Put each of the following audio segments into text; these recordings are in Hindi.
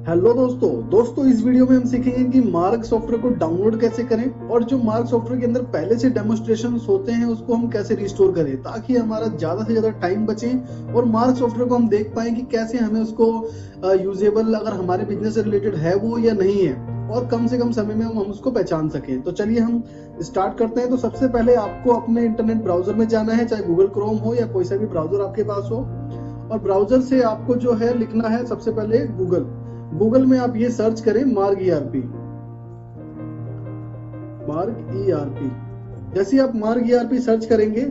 हेलो दोस्तों इस वीडियो में हम सीखेंगे कि मार्ग सॉफ्टवेयर को डाउनलोड कैसे करें और जो मार्ग सॉफ्टवेयर के अंदर पहले से डेमोन्स्ट्रेशंस होते हैं उसको हम कैसे रिस्टोर करें ताकि हमारा ज्यादा से ज्यादा टाइम बचे और मार्ग सॉफ्टवेयर को हम देख पाएं कि कैसे हमें उसको यूजेबल अगर हमारे बिजनेस से रिलेटेड है वो या नहीं है और कम से कम समय में हम उसको पहचान सकें। तो चलिए हम स्टार्ट करते हैं। तो सबसे पहले आपको अपने इंटरनेट ब्राउजर में जाना है, चाहे गूगल क्रोम हो या कोई सा भी ब्राउजर आपके पास हो, और ब्राउजर से आपको जो है लिखना है सबसे पहले गूगल में आप ये सर्च करें मार्ग ईआरपी। जैसे आप मार्ग ईआरपी सर्च करेंगे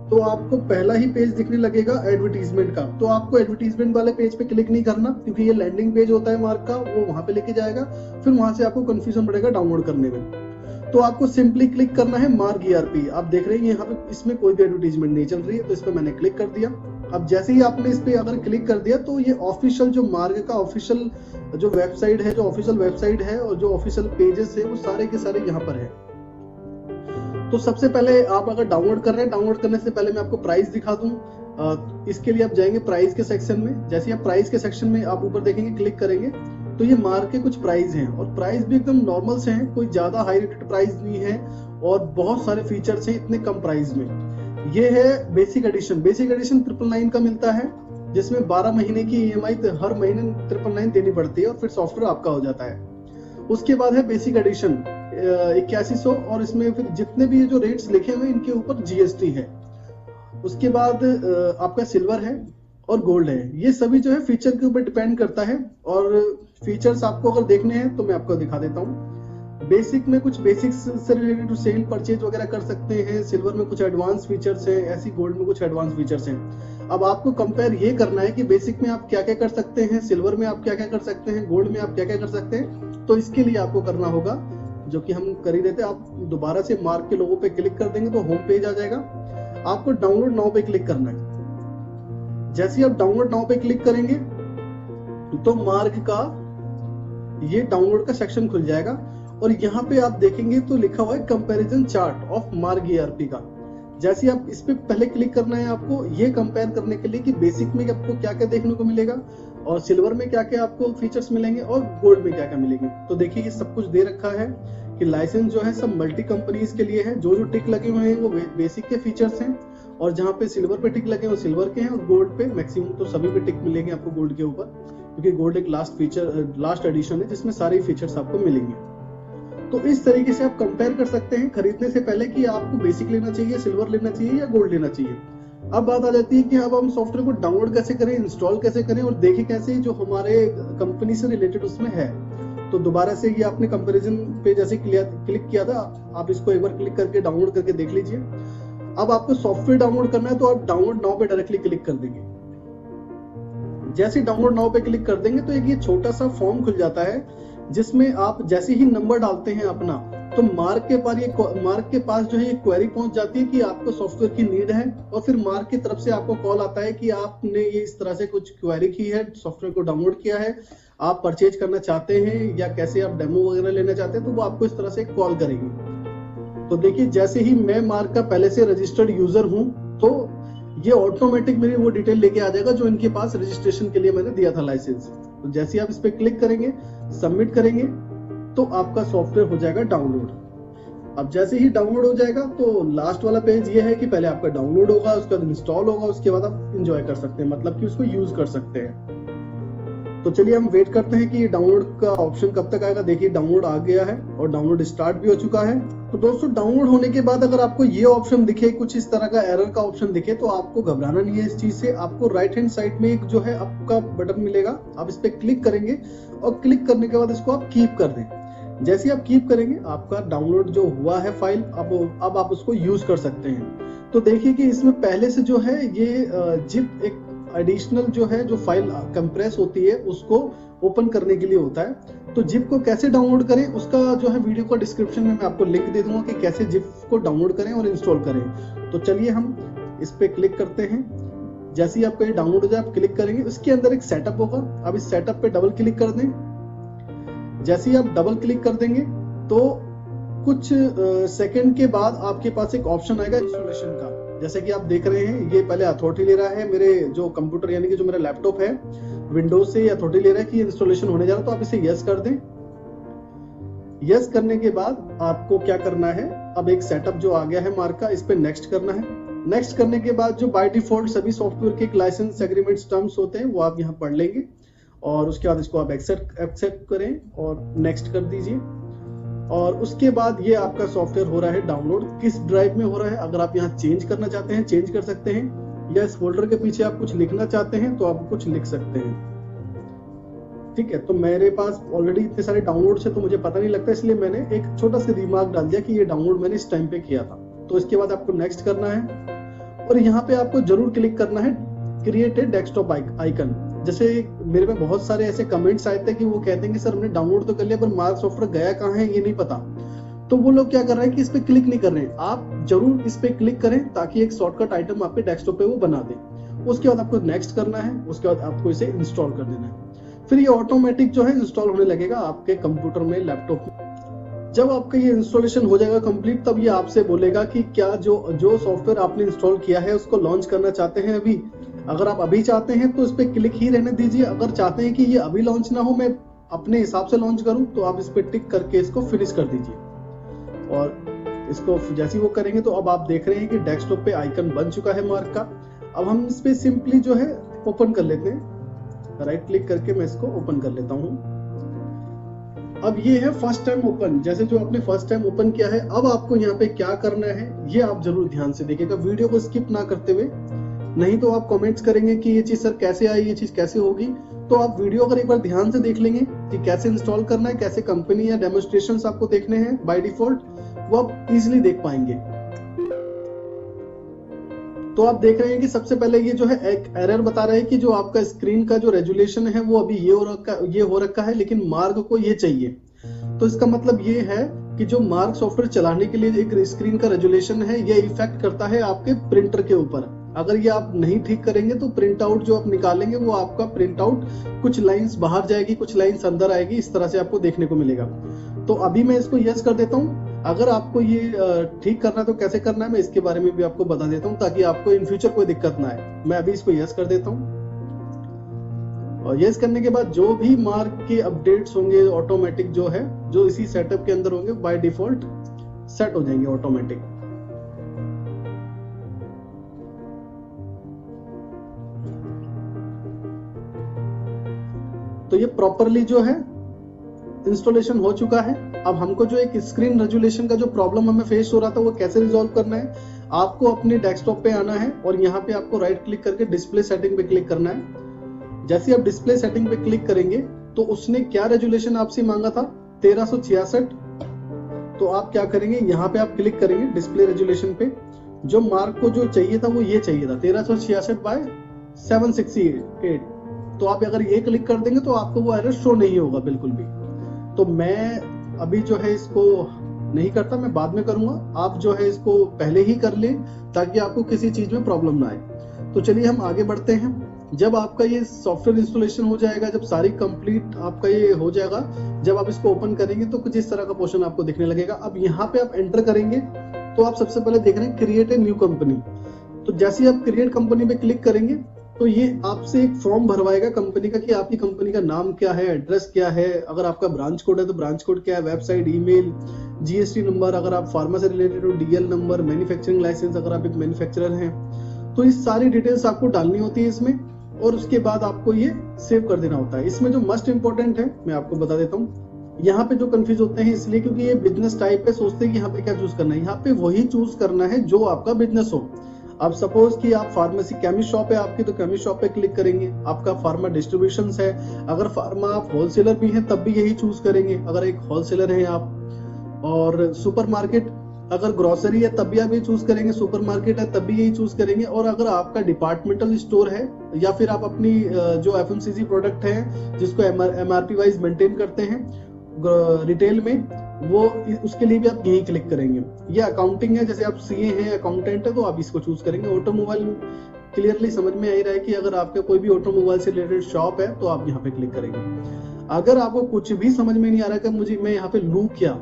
तो आपको पहला ही पेज दिखने लगेगा एडवर्टीजमेंट का। तो आपको एडवर्टीजमेंट वाले पेज पे क्लिक नहीं करना क्योंकि ये लैंडिंग पेज होता है मार्ग का, वो वहां पे लेके जाएगा, फिर वहां से आपको कंफ्यूजन पड़ेगा डाउनलोड करने में। तो आपको सिंपली क्लिक करना है मार्ग ईआरपी। आप देख रहे हैं यहाँ पे इसमें कोई भी एडवर्टीजमेंट नहीं चल रही है, तो इस पे मैंने क्लिक कर दिया। अब जैसे ही आपने इस पे अगर क्लिक कर दिया तो ये ऑफिशियल जो मार्ग का ऑफिशियल जो वेबसाइट है, और जो ऑफिशियल पेजेस है वो सारे के सारे यहाँ पर है। तो सबसे पहले आप अगर डाउनलोड कर रहे हैं, डाउनलोड करने से पहले मैं आपको प्राइस दिखा दूं। इसके लिए आप जाएंगे प्राइस के सेक्शन में। जैसे आप प्राइस के सेक्शन में आप ऊपर देखेंगे, क्लिक करेंगे तो ये मार्ग के कुछ प्राइस हैं और प्राइस भी एकदम नॉर्मल से हैं, कोई ज्यादा हाई रेटेड प्राइस नहीं है और बहुत सारे फीचर्स हैं इतने कम प्राइस में। ये है बेसिक एडिशन 999 का मिलता है, जिसमें 12 महीने की ईएमआई हर महीने 999 देनी पड़ती है और फिर सॉफ्टवेयर आपका हो जाता है। उसके बाद है बेसिक एडिशन 8100 और इसमें फिर जितने भी जो रेट्स लिखे हुए इनके ऊपर जीएसटी है। उसके बाद आपका सिल्वर है और गोल्ड है। ये सभी जो है फीचर के ऊपर डिपेंड करता है और फीचर्स आपको अगर देखने हैं तो मैं आपको दिखा देता हूँ। बेसिक में कुछ बेसिक्स से रिलेटेड सेल परचेज वगैरह कर सकते हैं, सिल्वर में कुछ एडवांस फीचर्स हैं, ऐसी गोल्ड में कुछ एडवांस फीचर्स हैं। अब आपको कंपेयर ये करना है कि बेसिक में आप क्या क्या कर सकते हैं, सिल्वर में आप क्या क्या कर सकते हैं, गोल्ड में आप क्या क्या कर सकते हैं। तो इसके लिए आपको करना होगा जो कि हम कर ही देते हैं, आप दोबारा से मार्ग के लोगो पे क्लिक कर देंगे तो होम पेज आ जाएगा। आपको डाउनलोड नाउ पे क्लिक करना है। जैसे आप डाउनलोड नाउ पे क्लिक करेंगे तो मार्ग का ये डाउनलोड का सेक्शन खुल जाएगा और यहाँ पे आप देखेंगे तो लिखा हुआ है कंपैरिजन चार्ट ऑफ मार्ग ईआरपी का। जैसे आप इस पे पहले क्लिक करना है आपको ये कंपेयर करने के लिए कि बेसिक में आपको क्या क्या देखने को मिलेगा और सिल्वर में क्या क्या आपको फीचर्स मिलेंगे और गोल्ड में क्या क्या मिलेंगे। तो देखिए ये सब कुछ दे रखा है कि लाइसेंस जो है सब मल्टी कंपनीज के लिए है। जो टिक लगे हुए हैं वो बेसिक के फीचर्स हैं और जहाँ पे सिल्वर पे टिक लगे वो सिल्वर के हैं और गोल्ड पे मैक्सिमम तो सभी पे टिक मिलेंगे आपको गोल्ड के ऊपर, क्योंकि गोल्ड एक लास्ट एडिशन है जिसमें सारे फीचर्स आपको मिलेंगे। तो इस तरीके से आप कंपेयर कर सकते हैं खरीदने से पहले कि आपको बेसिक लेना चाहिए, सिल्वर लेना चाहिए या गोल्ड लेना चाहिए। अब बात आ जाती है कि अब हम सॉफ्टवेयर को डाउनलोड कैसे करें, इंस्टॉल कैसे करें और देखें कैसे जो हमारे कंपनी से रिलेटेड उसमें है। तो दोबारा से ये आपने कंपैरिजन पे जैसे क्लिक किया था, आप इसको एक बार क्लिक करके डाउनलोड करके देख लीजिए। अब आपको सॉफ्टवेयर डाउनलोड करना है तो आप डाउनलोड नाउ पे डायरेक्टली क्लिक कर देंगे। जैसे डाउनलोड नाउ पे क्लिक कर देंगे तो एक ये छोटा सा फॉर्म खुल जाता है जिसमें आप जैसे ही नंबर डालते हैं अपना तो मार्ग के पास जो है ये क्वेरी पहुंच जाती है कि आपको सॉफ्टवेयर की नीड है और फिर मार्ग की तरफ से आपको कॉल आता है कि आपने ये इस तरह से कुछ क्वेरी की है, सॉफ्टवेयर को डाउनलोड किया है, आप परचेज करना चाहते हैं या कैसे आप डेमो वगैरह लेना चाहते हैं, तो वो आपको इस तरह से कॉल करेगी। तो देखिए जैसे ही मैं मार्ग का पहले से रजिस्टर्ड यूजर हूं तो ये ऑटोमेटिक मेरी वो डिटेल लेके आ जाएगा जो इनके पास रजिस्ट्रेशन के लिए मैंने दिया था लाइसेंस। तो जैसे आप इस पे क्लिक करेंगे, सबमिट करेंगे तो आपका सॉफ्टवेयर हो जाएगा डाउनलोड। अब जैसे ही डाउनलोड हो जाएगा तो लास्ट वाला पेज ये है कि पहले आपका डाउनलोड होगा, उसके बाद इंस्टॉल होगा, उसके बाद आप एंजॉय कर सकते हैं, मतलब कि उसको यूज कर सकते हैं। तो चलिए हम वेट करते हैं कि ये डाउनलोड का ऑप्शन कब तक आएगा। देखिए डाउनलोड आ गया है और डाउनलोड स्टार्ट भी हो चुका है। तो दोस्तों डाउनलोड होने के बाद अगर आपको ये ऑप्शन दिखे, कुछ इस तरह का एरर का ऑप्शन दिखे, तो आपको घबराना नहीं है इस चीज से। आपको राइट हैंड साइड में एक जो है आपका बटन मिलेगा, आप इस पे क्लिक करेंगे और क्लिक करने के बाद इसको आप कीप कर दें। जैसे आप कीप करेंगे आपका डाउनलोड जो हुआ है फाइल अब आप उसको यूज कर सकते हैं। तो देखिए कि इसमें पहले से जो है ये जिप एक एडिशनल जो है जो फाइल कंप्रेस होती है उसको ओपन करने के लिए होता है। तो जिप को कैसे डाउनलोड करें उसका जो है वीडियो का डिस्क्रिप्शन में मैं आपको लिंक दे दूंगा कि कैसे जिप को डाउनलोड करें और इंस्टॉल करें। तो चलिए हम इस पे क्लिक करते हैं। जैसे ही आपका ये डाउनलोड हो जाए आप क्लिक करेंगे, इसके अंदर एक सेटअप होगा, अब इस सेटअप पे डबल क्लिक कर दें। जैसे ही आप डबल क्लिक कर देंगे तो कुछ सेकंड के बाद आपके पास एक ऑप्शन आएगा इंस्टॉलेशन का। जैसे कि आप देख रहे हैं ये पहले अथॉरिटी ले रहा है मेरे जो कंप्यूटर यानी कि जो मेरा लैपटॉप है, विंडोज से ये अथॉरिटी ले रहा है कि इंस्टॉलेशन होने जा रहा है, तो आप इसे यस कर दें। यस करने के बाद आपको क्या करना है, अब एक सेटअप जो आ गया है मार्क का, इस पे नेक्स्ट करना है। नेक्स्ट करने के बाद जो बाय डिफॉल्ट सभी सॉफ्टवेयर के एक लाइसेंस एग्रीमेंट्स टर्म्स होते हैं वो आप यहाँ पढ़ लेंगे, और उसके बाद इसको आप एक्सेप्ट करें और नेक्स्ट कर दीजिए। और उसके बाद ये आपका सॉफ्टवेयर हो रहा है डाउनलोड। किस ड्राइव में हो रहा है, अगर आप यहाँ चेंज करना चाहते हैं चेंज कर सकते हैं, या इस फोल्डर के पीछे आप कुछ लिखना चाहते हैं तो आप कुछ लिख सकते हैं। ठीक है, तो मेरे पास ऑलरेडी इतने सारे डाउनलोड है तो मुझे पता नहीं लगता, इसलिए मैंने एक छोटा सा रिमार्क डाल दिया कि ये डाउनलोड मैंने इस टाइम पे किया था। तो इसके बाद आपको नेक्स्ट करना है, और यहाँ पे आपको जरूर क्लिक करना है क्रिएट ए डेस्कटॉप आइकन। जैसे मेरे में बहुत सारे ऐसे कमेंट्स आए थे कि वो कहते हैं कि सर हमने डाउनलोड तो कर लिया पर मार्क सॉफ्टवेयर गया कहाँ है ये नहीं पता। तो वो लोग क्या कर रहे हैं कि इस पे क्लिक नहीं कर रहे हैं, आप जरूर इस पे क्लिक करें ताकि एक शॉर्टकट आइटम आपके डेस्कटॉप पे वो बना दे। उसके बाद आपको नेक्स्ट करना है, उसके बाद आपको इसे इंस्टॉल कर देना है। फिर ये ऑटोमेटिक जो है इंस्टॉल होने लगेगा आपके कंप्यूटर में, लैपटॉप में। जब आपका ये इंस्टॉलेशन हो जाएगा कंप्लीट, तब ये आपसे बोलेगा कि क्या जो सॉफ्टवेयर आपने इंस्टॉल किया है उसको लॉन्च करना चाहते हैं अभी। अगर आप अभी चाहते हैं तो इस पे क्लिक ही रहने दीजिए। अगर चाहते हैं कि ये अभी लॉन्च ना हो, मैं अपने हिसाब से लॉन्च करूं, तो आप इस पे टिक करके इसको फिनिश कर दीजिए। और इसको जैसे ही वो करेंगे तो अब आप देख रहे हैं कि डेस्कटॉप पे आइकन बन चुका है मार्क का। अब हम इस पे सिंपली जो है ओपन कर लेते हैं, राइट क्लिक करके मैं इसको ओपन कर लेता हूं। अब ये है फर्स्ट टाइम ओपन, जैसे जो आपने फर्स्ट टाइम ओपन किया है। अब आपको यहाँ पे क्या करना है ये आप जरूर ध्यान से देखिएगा, वीडियो को स्किप ना करते हुए, नहीं तो आप कमेंट्स करेंगे कि ये चीज सर कैसे आई, ये चीज कैसे होगी। तो आप वीडियो अगर एक बार ध्यान से देख लेंगे कि कैसे इंस्टॉल करना है, कैसे कंपनी या डेमोन्स्ट्रेशंस आपको देखने हैं बाय डिफॉल्ट, वो आप इजीली देख पाएंगे। तो आप देख रहे हैं कि सबसे पहले ये जो है एक एरर बता रहा है कि जो आपका स्क्रीन का जो रेजुलेशन है वो अभी ये हो रखा है, लेकिन मार्क को ये चाहिए। तो इसका मतलब ये है कि जो मार्क सॉफ्टवेयर चलाने के लिए एक स्क्रीन का रेजुलेशन है, ये इफेक्ट करता है आपके प्रिंटर के ऊपर। अगर ये आप नहीं ठीक करेंगे तो प्रिंट आउट जो आप निकालेंगे वो आपका प्रिंट आउट कुछ लाइंस बाहर जाएगी, कुछ लाइंस अंदर आएगी, इस तरह से आपको देखने को मिलेगा। तो अभी मैं इसको यस कर देता हूँ। अगर आपको ये ठीक करना है तो कैसे करना है मैं इसके बारे में भी आपको बता देता हूँ, ताकि आपको इन फ्यूचर कोई दिक्कत ना आए। मैं अभी इसको यस कर देता हूँ, और यस करने के बाद जो भी मार्क के अपडेट्स होंगे ऑटोमेटिक जो है, जो इसी सेटअप के अंदर होंगे, बाय डिफॉल्ट सेट हो जाएंगे ऑटोमेटिक। तो ये प्रॉपरली जो है इंस्टॉलेशन हो चुका है। अब हमको जो एक स्क्रीन रेजुलेशन का जो प्रॉब्लम हमें फेस हो रहा था वो कैसे रिजॉल्व करना है, आपको अपने डेस्कटॉप पे आना है और यहाँ पे आपको राइट क्लिक करके डिस्प्ले सेटिंग पे क्लिक करना है। जैसे आप डिस्प्ले सेटिंग पे क्लिक करेंगे तो उसने क्या रेजुलेशन आपसे मांगा था, 1366। तो आप क्या करेंगे, यहाँ पे आप क्लिक करेंगे डिस्प्ले रेजुलेशन पे। जो मार्क को जो चाहिए था वो ये चाहिए था 1366 बाय 768। तो आप अगर ये क्लिक कर देंगे तो आपको वो एरर शो नहीं होगा बिल्कुल भी। तो मैं अभी जो है इसको नहीं करता, मैं बाद में करूंगा। आप जो है इसको पहले ही कर लें ताकि आपको किसी चीज में प्रॉब्लम ना आए। तो चलिए हम आगे बढ़ते हैं। जब आपका ये सॉफ्टवेयर इंस्टॉलेशन हो जाएगा, जब सारी कंप्लीट आपका ये हो जाएगा, जब आप इसको ओपन करेंगे तो कुछ इस तरह का पोर्शन आपको दिखने लगेगा। अब यहाँ पे आप एंटर करेंगे तो आप सबसे पहले देख रहे हैं क्रिएट ए न्यू कंपनी। तो जैसे ही आप क्रिएट कंपनी पे क्लिक करेंगे तो ये आपसे एक फॉर्म भरवाएगा कंपनी का कि आपकी कंपनी का नाम क्या है, एड्रेस क्या है, अगर आपका ब्रांच कोड है तो ब्रांच कोड क्या है, वेबसाइट, ईमेल, जीएसटी नंबर, अगर आप फार्मा से रिलेटेड हो डीएल नंबर, मैन्युफैक्चरिंग लाइसेंस अगर आप एक मैन्युफैक्चरर हैं, तो इस सारी डिटेल्स आपको डालनी होती है इसमें, और उसके बाद आपको ये सेव कर देना होता है। इसमें जो मस्ट इंपॉर्टेंट है मैं आपको बता देता हूँ। यहाँ पे जो कंफ्यूज होते हैं इसलिए क्योंकि ये बिजनेस टाइप पे सोचते हैं कि यहाँ पे क्या चूज करना है। यहाँ पे वही चूज करना है जो आपका बिजनेस हो। अब सपोज कि आप फार्मेसी केमिस्ट शॉप है आपकी, तो केमिस्ट शॉप पे क्लिक करेंगे। आपका फार्मा डिस्ट्रीब्यूशन है, अगर फार्मा आप होलसेलर भी हैं तब भी यही चूज करेंगे, अगर एक होलसेलर है आप। और सुपरमार्केट अगर ग्रोसरी है तब भी आप ये चूज करेंगे, सुपरमार्केट है तब भी यही चूज करेंगे। और अगर आपका डिपार्टमेंटल स्टोर है या फिर आप अपनी जो एफएमसीजी प्रोडक्ट है जिसको एमआरपी वाइज मेंटेन करते हैं रिटेल में, वो उसके लिए भी आप यही क्लिक करेंगे। ये अकाउंटिंग है, जैसे आप सीए हैं, अकाउंटेंट है, तो आप इसको चूज करेंगे। ऑटोमोबाइल क्लियरली समझ में आ ही रहा है कि अगर आपका कोई भी ऑटोमोबाइल से रिलेटेड शॉप है तो आप यहाँ पे क्लिक करेंगे। अगर आपको कुछ भी समझ में नहीं आ रहा कि मैं यहाँ पे लूँ क्या,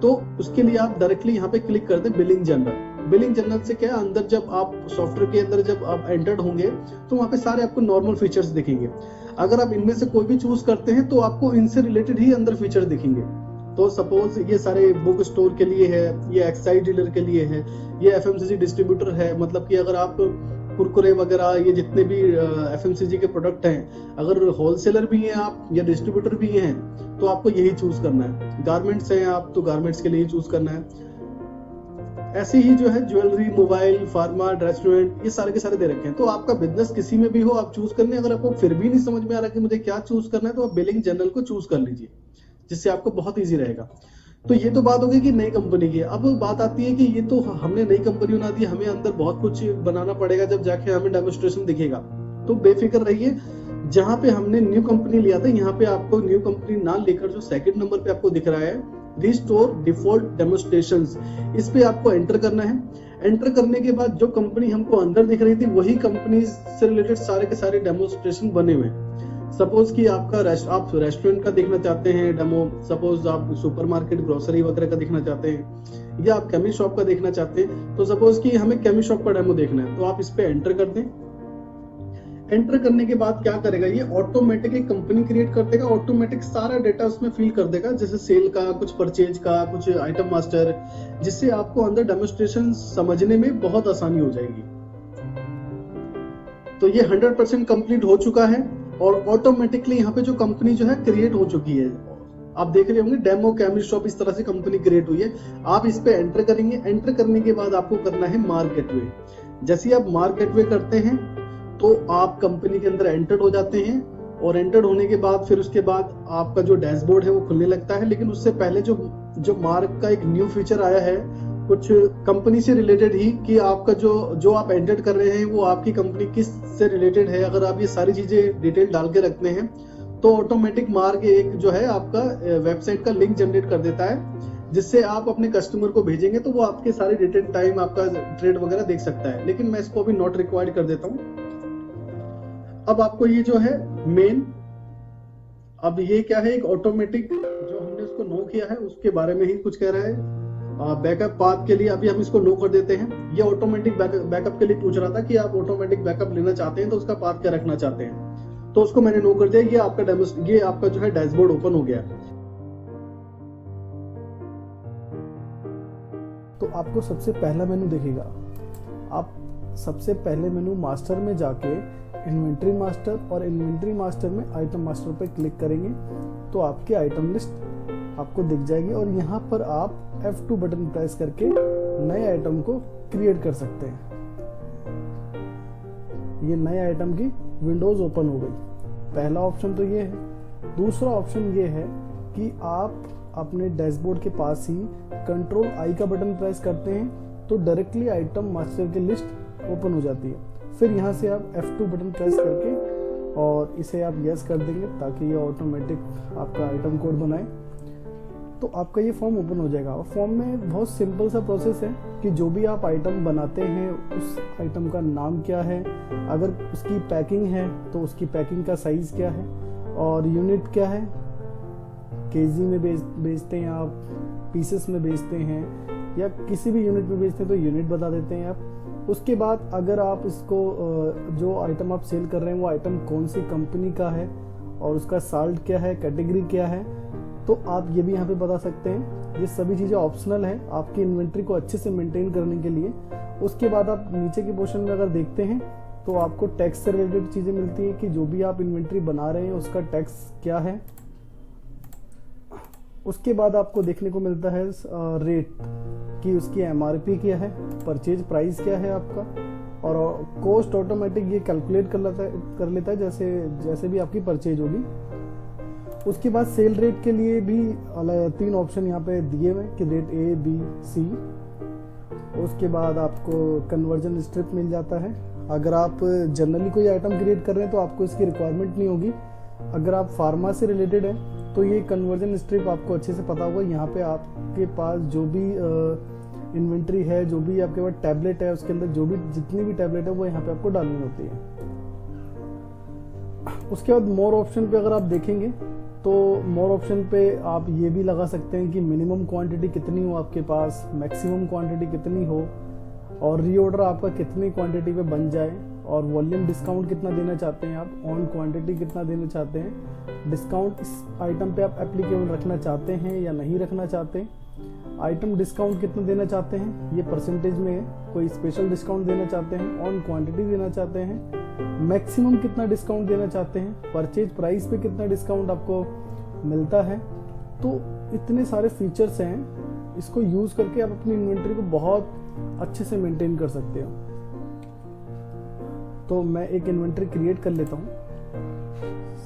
तो उसके लिए आप डायरेक्टली यहाँ पे क्लिक कर दें बिलिंग जनरल। बिलिंग जर्नल से क्या है, अंदर जब आप सॉफ्टवेयर के अंदर जब आप एंटर्ड होंगे तो वहाँ पे सारे आपको नॉर्मल फीचर्स दिखेंगे। अगर आप इनमें से कोई भी चूज करते हैं तो आपको इनसे रिलेटेड ही अंदर फीचर दिखेंगे। तो सपोज ये सारे बुक स्टोर के लिए है, ये एक्साइज डीलर के लिए है, ये एफएमसीजी डिस्ट्रीब्यूटर है, मतलब कि अगर आप कुरकुरे वगैरह ये जितने भी एफएमसीजी के प्रोडक्ट हैं, अगर होलसेलर भी हैं आप या डिस्ट्रीब्यूटर भी हैं तो आपको यही चूज करना है। गारमेंट्स हैं आप तो गारमेंट्स के लिए चूज करना है। ऐसे ही जो है ज्वेलरी, मोबाइल, फार्मा, रेस्टोरेंट, ये सारे के सारे दे रखे हैं। तो आपका बिजनेस किसी में भी हो आप चूज करने, अगर आपको फिर भी नहीं समझ में आ रहा कि मुझे क्या चूज करना है तो आप बिलिंग जर्नल को चूज कर लीजिए, जिससे आपको बहुत ईजी रहेगा। तो ये तो बात होगी कि नई कंपनी की। अब बात आती है कि ये तो हमने नई कंपनी बना दी, हमें अंदर बहुत कुछ बनाना पड़ेगा जब जाके हमें डेमोन्स्ट्रेशन दिखेगा। तो बेफिक्र रहिए, जहां पे हमने न्यू कंपनी लिया था यहाँ पे आपको न्यू कंपनी ना लेकर जो सेकंड नंबर पे आपको दिख रहा है रिस्टोर डिफॉल्ट डेमोन्स्ट्रेशंस, इस पे आपको एंटर करना है। एंटर करने के बाद जो कंपनी हमको अंदर दिख रही थी वही कंपनी से रिलेटेड सारे के सारे डेमोन्स्ट्रेशन बने हुए हैं। सपोज कि आप रेस्टोरेंट का देखना चाहते हैं डेमो, सपोज आप सुपरमार्केट ग्रोसरी वगैरह का देखना चाहते हैं, या आप केमिस्ट शॉप का देखना चाहते हैं। तो सपोज कि हमें केमिस्ट शॉप का डेमो देखना है तो आप इस पे एंटर कर दें। एंटर करने के बाद क्या करेगा, ये ऑटोमेटिक एक कंपनी क्रिएट कर देगा, ऑटोमेटिक सारा डेटा उसमें फिल कर देगा, जैसे सेल का, कुछ परचेज का, कुछ आइटम मास्टर, जिससे आपको अंदर डेमोन्स्ट्रेशन समझने में बहुत आसानी हो जाएगी। तो ये 100% कंप्लीट हो चुका है और ऑटोमेटिकली यहाँ पे जो कंपनी जो है क्रिएट हो चुकी है। आप देख रहे होंगे डेमो केमिस्ट शॉप, इस तरह से कंपनी क्रिएट हुई है। आप इस पे एंटर करेंगे। एंटर करने के बाद आपको करना है मार्क गेटवे। जैसे ही आप मार्क गेटवे करते हैं तो आप कंपनी के अंदर एंटर्ड हो जाते हैं, और एंटर्ड होने के बाद फिर उसके बाद आपका जो डैशबोर्ड है वो खुलने लगता है। लेकिन उससे पहले जो मार्क का एक न्यू फीचर आया है कुछ कंपनी से रिलेटेड ही, कि आपका जो आप एंटर कर रहे हैं वो आपकी कंपनी किस से रिलेटेड है। अगर आप ये सारी चीजें डिटेल डाल के रखते हैं तो ऑटोमेटिक मार्क एक जो है आपका वेबसाइट का लिंक जनरेट कर देता है, जिससे आप अपने कस्टमर को भेजेंगे तो वो आपके सारे डेटेड टाइम आपका ट्रेड वगैरह देख सकता है। लेकिन मैं इसको अभी नॉट रिक्वायर्ड कर देता हूँ। अब आपको ये जो है मेन, अब ये क्या है, एक ऑटोमेटिक जो हमने उसको नो किया है उसके बारे में ही कुछ कह रहा है। बैकअप पाथ के लिए अभी हम इसको नो कर देते हैं। ये ऑटोमेटिक बैकअप के लिए पूछ रहा था कि आप ऑटोमेटिक बैकअप लेना चाहते हैं तो उसका पाथ क्या रखना चाहते हैं, तो उसको मैंने नो कर दिया। ये आपका जो है डैशबोर्ड ओपन हो गया। तो आपको सबसे पहला मेनू दिखेगा। आप सबसे पहले मेनू मास्टर में जाके इन्वेंट्री मास्टर, और इन्वेंट्री मास्टर में आइटम मास्टर पे क्लिक करेंगे तो आपकी आइटम लिस्ट आपको दिख जाएगी, और यहाँ पर आप F2 बटन प्रेस करके नए आइटम को क्रिएट कर सकते हैं। ये नए आइटम की विंडोज ओपन हो गई। पहला ऑप्शन तो ये है। दूसरा ऑप्शन ये है कि आप अपने डैशबोर्ड के पास ही कंट्रोल आई का बटन प्रेस करते हैं तो डायरेक्टली आइटम मास्टर की लिस्ट ओपन हो जाती है। फिर यहाँ से आप F2 बटन प्रेस करके और इसे आप यस कर देंगे ताकि ये ऑटोमेटिक आपका आइटम कोड बनाए, तो आपका ये फॉर्म ओपन हो जाएगा। और फॉर्म में बहुत सिंपल सा प्रोसेस है कि जो भी आप आइटम बनाते हैं उस आइटम का नाम क्या है, अगर उसकी पैकिंग है तो उसकी पैकिंग का साइज क्या है, और यूनिट क्या है, केजी में बेचते हैं आप, पीसेस में बेचते हैं, या किसी भी यूनिट में बेचते हैं तो यूनिट बता देते हैं आप। उसके बाद अगर आप इसको जो आइटम आप सेल कर रहे हैं वो आइटम कौन सी कंपनी का है और उसका साल्ट क्या है, कैटेगरी क्या है, तो आप ये भी यहाँ पे बता सकते हैं। ये सभी चीज़ें ऑप्शनल है आपकी इन्वेंट्री को अच्छे से मेंटेन करने के लिए। उसके बाद आप नीचे के पोर्शन में अगर देखते हैं तो आपको टैक्स से रिलेटेड चीज़ें मिलती है कि जो भी आप इन्वेंट्री बना रहे हैं उसका टैक्स क्या है। उसके बाद आपको देखने को मिलता है रेट कि उसकी MRP क्या है, परचेज प्राइस क्या है आपका, और कॉस्ट ऑटोमेटिक ये कैलकुलेट कर लेता है जैसे भी आपकी परचेज होगी। उसके बाद सेल रेट के लिए भी 3 ऑप्शन यहाँ पे दिए हुए कि रेट A, B, C। उसके बाद आपको कन्वर्जन स्ट्रिप मिल जाता है। अगर आप जनरली कोई आइटम क्रिएट कर रहे हैं तो आपको इसकी रिक्वायरमेंट नहीं होगी। अगर आप फार्मा से रिलेटेड है तो ये कन्वर्जन स्ट्रिप आपको अच्छे से पता होगा। यहाँ पे आपके पास जो भी इन्वेंट्री है, जो भी आपके पास टैबलेट है, उसके अंदर जो भी जितनी भी टैबलेट है वो यहाँ पे आपको डालनी होती है। उसके बाद मोर ऑप्शन पे अगर आप देखेंगे तो मोर ऑप्शन पे आप ये भी लगा सकते हैं कि मिनिमम क्वांटिटी कितनी हो आपके पास, मैक्सिमम क्वांटिटी कितनी हो, और रीऑर्डर आपका कितनी क्वांटिटी पे बन जाए, और वॉल्यूम डिस्काउंट कितना देना चाहते हैं आप, ऑन क्वांटिटी कितना देना चाहते हैं, डिस्काउंट इस आइटम पे आप एप्लीकेबल रखना चाहते हैं या नहीं रखना चाहते, आइटम डिस्काउंट कितना देना चाहते हैं, ये परसेंटेज में है, कोई स्पेशल डिस्काउंट देना चाहते हैं, ऑन क्वांटिटी देना चाहते हैं, मैक्सिमम कितना डिस्काउंट देना चाहते हैं, परचेज प्राइस पे कितना डिस्काउंट आपको मिलता है। तो इतने सारे फीचर्स हैं, इसको यूज करके आप अपनी इन्वेंट्री को बहुत अच्छे से मेंटेन कर सकते हो। तो मैं एक इन्वेंट्री क्रिएट कर लेता हूँ।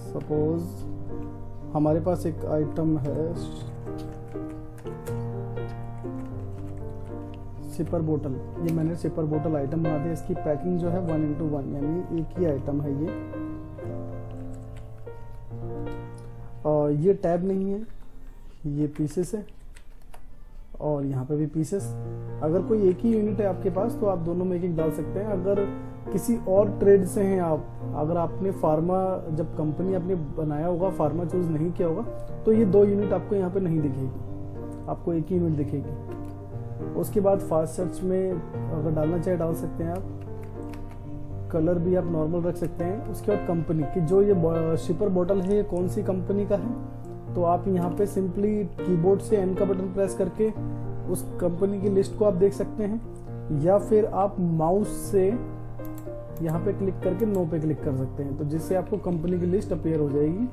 सपोज हमारे पास एक आइटम है सिपर बोतल, ये मैंने सिपर बोतल आइटम बना दिया। इसकी पैकिंग जो है 1:1 यानी एक ही आइटम है ये, और ये टैब नहीं है, ये पीसेस है और यहाँ पे भी पीसेस। अगर कोई एक ही यूनिट है आपके पास तो आप दोनों में एक डाल सकते हैं। अगर किसी और ट्रेड से हैं आप, अगर आपने फार्मा, जब कंपनी आपने बनाया होगा फार्मा चूज नहीं किया होगा, तो ये 2 यूनिट आपको यहाँ पे नहीं दिखेगी, आपको एक ही यूनिट दिखेगी। उसके बाद फास्ट सर्च में अगर डालना चाहे डाल सकते हैं आप, कलर भी आप नॉर्मल रख सकते हैं। उसके बाद कंपनी की, जो ये शिपर बॉटल है ये कौन सी कंपनी का है, तो आप यहाँ पे सिंपली कीबोर्ड से एन का बटन प्रेस करके उस कंपनी की लिस्ट को आप देख सकते हैं, या फिर आप माउस से यहाँ पे क्लिक करके नो पे क्लिक कर सकते हैं, तो जिससे आपको कंपनी की लिस्ट अपीयर हो जाएगी।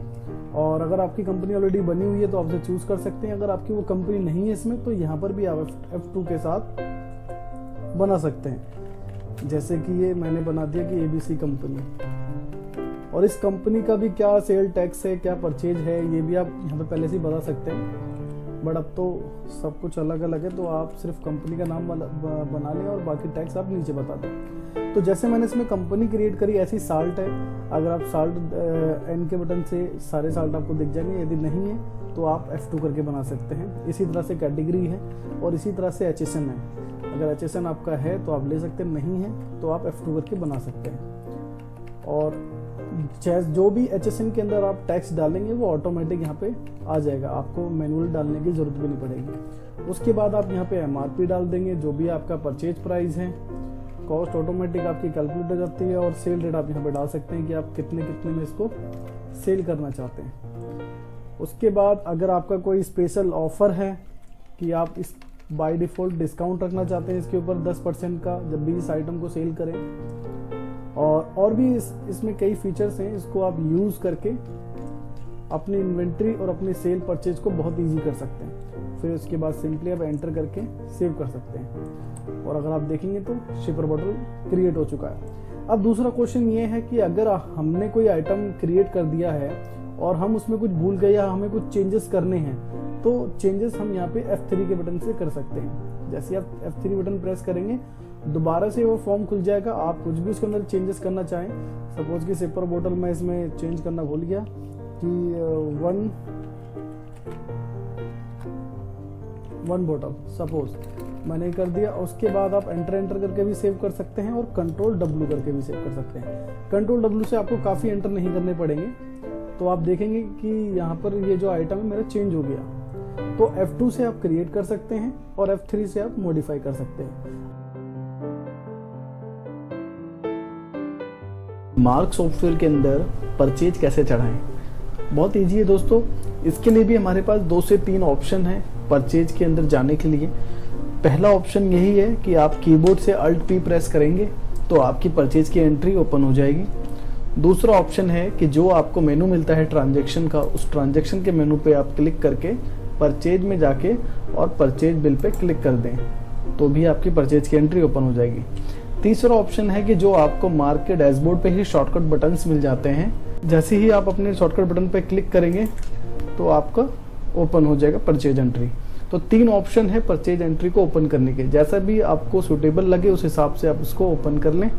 और अगर आपकी कंपनी ऑलरेडी बनी हुई है तो आप उसे चूज कर सकते हैं। अगर आपकी वो कंपनी नहीं है इसमें, तो यहाँ पर भी आप F2 के साथ बना सकते हैं। जैसे कि ये मैंने बना दिया कि ABC कंपनी, और इस कंपनी का भी क्या सेल टैक्स है, क्या परचेज है, ये भी आप यहाँ पे पहले से ही बता सकते हैं। बट अब तो सब कुछ अलग अलग है, तो आप सिर्फ कंपनी का नाम बना लें और बाकी टैक्स आप नीचे बता दें। तो जैसे मैंने इसमें कंपनी क्रिएट करी, ऐसी साल्ट है। अगर आप साल्ट एन के बटन से सारे साल्ट आपको दिख जाएंगे, यदि नहीं है तो आप F2 करके बना सकते हैं। इसी तरह से कैटेगरी है और इसी तरह से HSN है। अगर HSN आपका है तो आप ले सकते हैं, नहीं है तो आप F2 करके बना सकते हैं। और जो भी HSN के अंदर आप टैक्स डालेंगे वो ऑटोमेटिक यहाँ पे आ जाएगा, आपको मैनुअल डालने की जरूरत भी नहीं पड़ेगी। उसके बाद आप यहाँ पे MRP डाल देंगे, जो भी आपका परचेज प्राइस है। कॉस्ट ऑटोमेटिक आपकी कैलकुलेट हो जाती है, और सेल रेट आप यहाँ पे डाल सकते हैं कि आप कितने में इसको सेल करना चाहते हैं। उसके बाद अगर आपका कोई स्पेशल ऑफर है कि आप इस बाय डिफॉल्ट डिस्काउंट रखना चाहते हैं इसके ऊपर 10% का, जब भी इस आइटम को सेल करें। और भी इसमें कई फीचर्स हैं, इसको आप यूज करके अपनी इन्वेंट्री और अपनी सेल परचेज को बहुत इजी कर सकते हैं। फिर उसके बाद सिंपली आप एंटर करके सेव कर सकते हैं, और अगर आप देखेंगे तो शिपर बॉटल क्रिएट हो चुका है। अब दूसरा क्वेश्चन ये है कि अगर हमने कोई आइटम क्रिएट कर दिया है और हम उसमें कुछ भूल गए या हमें कुछ चेंजेस करने हैं, तो चेंजेस हम यहाँ पे F3 के बटन से कर सकते हैं। जैसे आप F3 बटन प्रेस करेंगे, दोबारा से वो फॉर्म खुल जाएगा। आप कुछ भी उसके अंदर चेंजेस करना चाहें, सपोज कि सिपर बोतल में इसमें चेंज करना भूल गया कि वन बोतल सपोज मैंने कर दिया। उसके बाद आप एंटर करके भी सेव कर सकते हैं और कंट्रोल W करके भी सेव कर सकते हैं। कंट्रोल W से आपको काफ़ी एंटर नहीं करने पड़ेंगे, तो आप देखेंगे कि यहाँ पर ये जो आइटम है मेरा चेंज हो गया। तो F2 से आप क्रिएट कर सकते हैं और F3 से आप मॉडिफाई कर सकते हैं। मार्क सॉफ्टवेयर के अंदर परचेज कैसे चढ़ाएं? बहुत इजी है दोस्तों। इसके लिए भी हमारे पास 2 से 3 ऑप्शन है परचेज के अंदर जाने के लिए। पहला ऑप्शन यही है कि आप कीबोर्ड से Alt P प्रेस करेंगे तो आपकी परचेज की एंट्री ओपन हो जाएगी। दूसरा ऑप्शन है कि जो आपको मेनू मिलता है ट्रांजैक्शन का, उस ट्रांजैक्शन के मेनू पे आप क्लिक करके परचेज में जाके और परचेज बिल पे क्लिक कर दें, तो भी आपकी परचेज की एंट्री ओपन हो जाएगी। तीसरा ऑप्शन है कि जो आपको मार्क के डैशबोर्ड पे ही शॉर्टकट बटन्स मिल जाते हैं, जैसे ही आप अपने शॉर्टकट बटन पे क्लिक करेंगे तो आपका ओपन हो जाएगा परचेज एंट्री। तो 3 ऑप्शन है परचेज एंट्री को ओपन करने के, जैसा भी आपको सुटेबल लगे उस हिसाब से आप उसको ओपन कर लें।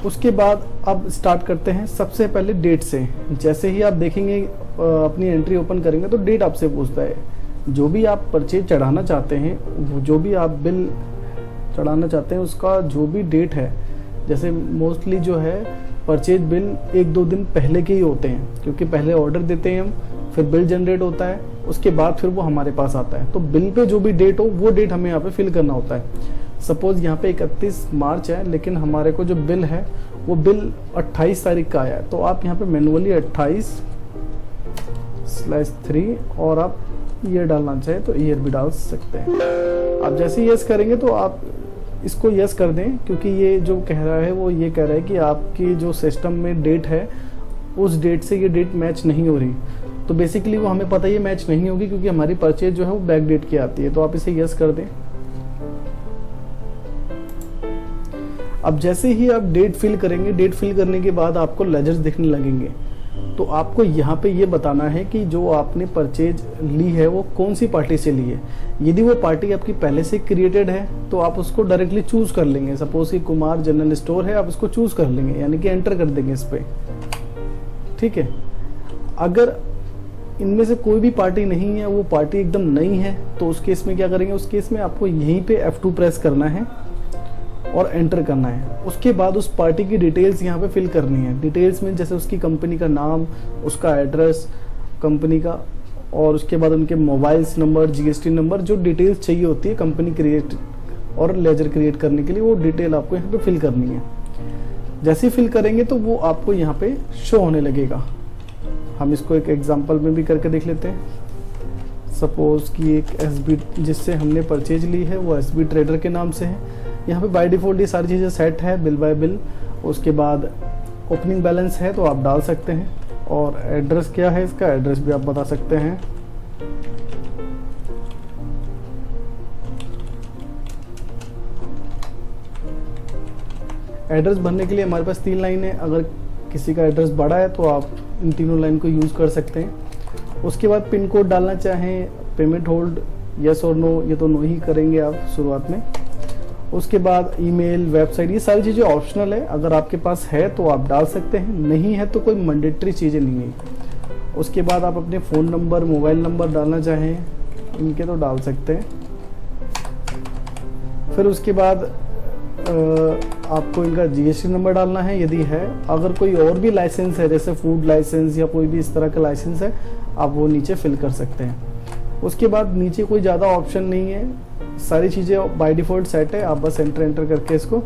उसके बाद अब स्टार्ट करते हैं सबसे पहले डेट से। जैसे ही आप देखेंगे अपनी एंट्री ओपन करेंगे तो डेट आपसे पूछता है। जो भी आप परचेज चढ़ाना चाहते हैं, जो भी आप बिल चढ़ाना चाहते हैं, उसका जो भी डेट है, जैसे मोस्टली जो है परचेज बिल 1-2 दिन पहले के ही होते हैं, क्योंकि पहले ऑर्डर देते हैं हम, फिर बिल जनरेट होता है, उसके बाद फिर वो हमारे पास आता है। तो बिल पे जो भी डेट हो वो डेट हमें यहाँ पे फिल करना होता है। सपोज यहाँ पे 31 मार्च है, लेकिन हमारे को जो बिल है वो बिल 28 तारीख का आया है, तो आप यहाँ पे मैनुअली 28/3 और आप ईयर डालना चाहे तो ईयर भी डाल सकते हैं। आप जैसे यस करेंगे तो आप इसको यस कर दें, क्योंकि ये जो कह रहा है वो ये कह रहा है कि आपकी जो सिस्टम में डेट है उस डेट से ये डेट मैच नहीं हो रही। तो बेसिकली वो हमें पता ही मैच नहीं होगी, क्योंकि हमारी परचेज जो है वो बैक डेट की आती है। तो आप इसे यस कर दें। अब जैसे ही आप डेट फिल करेंगे, डेट फिल करने के बाद आपको लेजर्स दिखने लगेंगे। तो आपको यहाँ पे ये बताना है कि जो आपने परचेज ली है वो कौन सी पार्टी से ली है। यदि वो पार्टी आपकी पहले से क्रिएटेड है तो आप उसको डायरेक्टली चूज कर लेंगे। सपोज कि कुमार जनरल स्टोर है, आप उसको चूज कर लेंगे, यानी कि एंटर कर देंगे इस पे। ठीक है। अगर इनमें से कोई भी पार्टी नहीं है, वो पार्टी एकदम नई है, तो उस केस में क्या करेंगे, उस केस में आपको यहीं पे F2 प्रेस करना है और एंटर करना है। उसके बाद उस पार्टी की डिटेल्स यहाँ पे फिल करनी है। डिटेल्स में जैसे उसकी कंपनी का नाम, उसका एड्रेस कंपनी का, और उसके बाद उनके मोबाइल्स नंबर, GST नंबर, जो डिटेल्स चाहिए होती है कंपनी क्रिएट और लेजर क्रिएट करने के लिए, वो डिटेल आपको यहाँ पे फिल करनी है। जैसे ही फिल करेंगे तो वो आपको यहाँ पे शो होने लगेगा। हम इसको एक एग्जांपल में भी करके देख लेते हैं। सपोज कि एक SB जिससे हमने परचेज ली है वो SB ट्रेडर के नाम से है। यहाँ पे बाय डिफॉल्ट ये सारी चीज़ें सेट है, बिल बाय बिल। उसके बाद ओपनिंग बैलेंस है तो आप डाल सकते हैं, और एड्रेस क्या है इसका, एड्रेस भी आप बता सकते हैं। एड्रेस भरने के लिए हमारे पास 3 लाइन है। अगर किसी का एड्रेस बड़ा है तो आप इन तीनों लाइन को यूज़ कर सकते हैं। उसके बाद पिन कोड डालना चाहें, पेमेंट होल्ड, यस और नो, ये तो नो ही करेंगे आप शुरुआत में। उसके बाद ईमेल, वेबसाइट, ये सारी चीज़ें ऑप्शनल है। अगर आपके पास है तो आप डाल सकते हैं, नहीं है तो कोई मैंडेटरी चीज़ें नहीं है। उसके बाद आप अपने फ़ोन नंबर, मोबाइल नंबर डालना चाहें इनके तो डाल सकते हैं। फिर उसके बाद आपको इनका GST नंबर डालना है यदि है। अगर कोई और भी लाइसेंस है, जैसे फूड लाइसेंस या कोई भी इस तरह का लाइसेंस है, आप वो नीचे फिल कर सकते हैं। उसके बाद नीचे कोई ज़्यादा ऑप्शन नहीं है, सारी चीज़ें बाय डिफ़ॉल्ट सेट है। आप बस एंटर करके इसको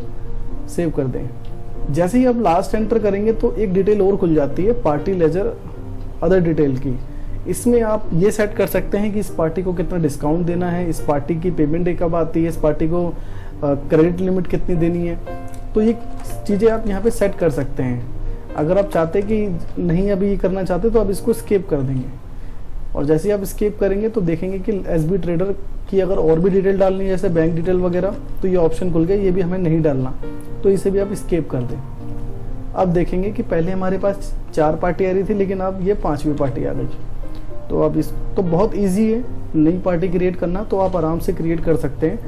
सेव कर दें। जैसे ही आप लास्ट एंटर करेंगे तो एक डिटेल और खुल जाती है, पार्टी लेजर अदर डिटेल की। इसमें आप ये सेट कर सकते हैं कि इस पार्टी को कितना डिस्काउंट देना है, इस पार्टी की पेमेंट डे कब आती है, इस पार्टी को क्रेडिट लिमिट कितनी देनी है। तो ये चीज़ें आप यहाँ पे सेट कर सकते हैं। अगर आप चाहते कि नहीं अभी ये करना चाहते तो आप इसको स्किप कर देंगे, और जैसे ही आप स्किप करेंगे तो देखेंगे कि SB ट्रेडर की अगर और भी डिटेल डालनी है, जैसे बैंक डिटेल वगैरह, तो ये ऑप्शन खुल गया, ये भी हमें नहीं डालना, तो इसे भी आप स्किप कर दें। अब देखेंगे कि पहले हमारे पास 4 पार्टी आ रही थी, लेकिन अब ये 5वीं पार्टी आ गई। तो अब इस तो बहुत ईजी है नई पार्टी क्रिएट करना, तो आप आराम से क्रिएट कर सकते हैं।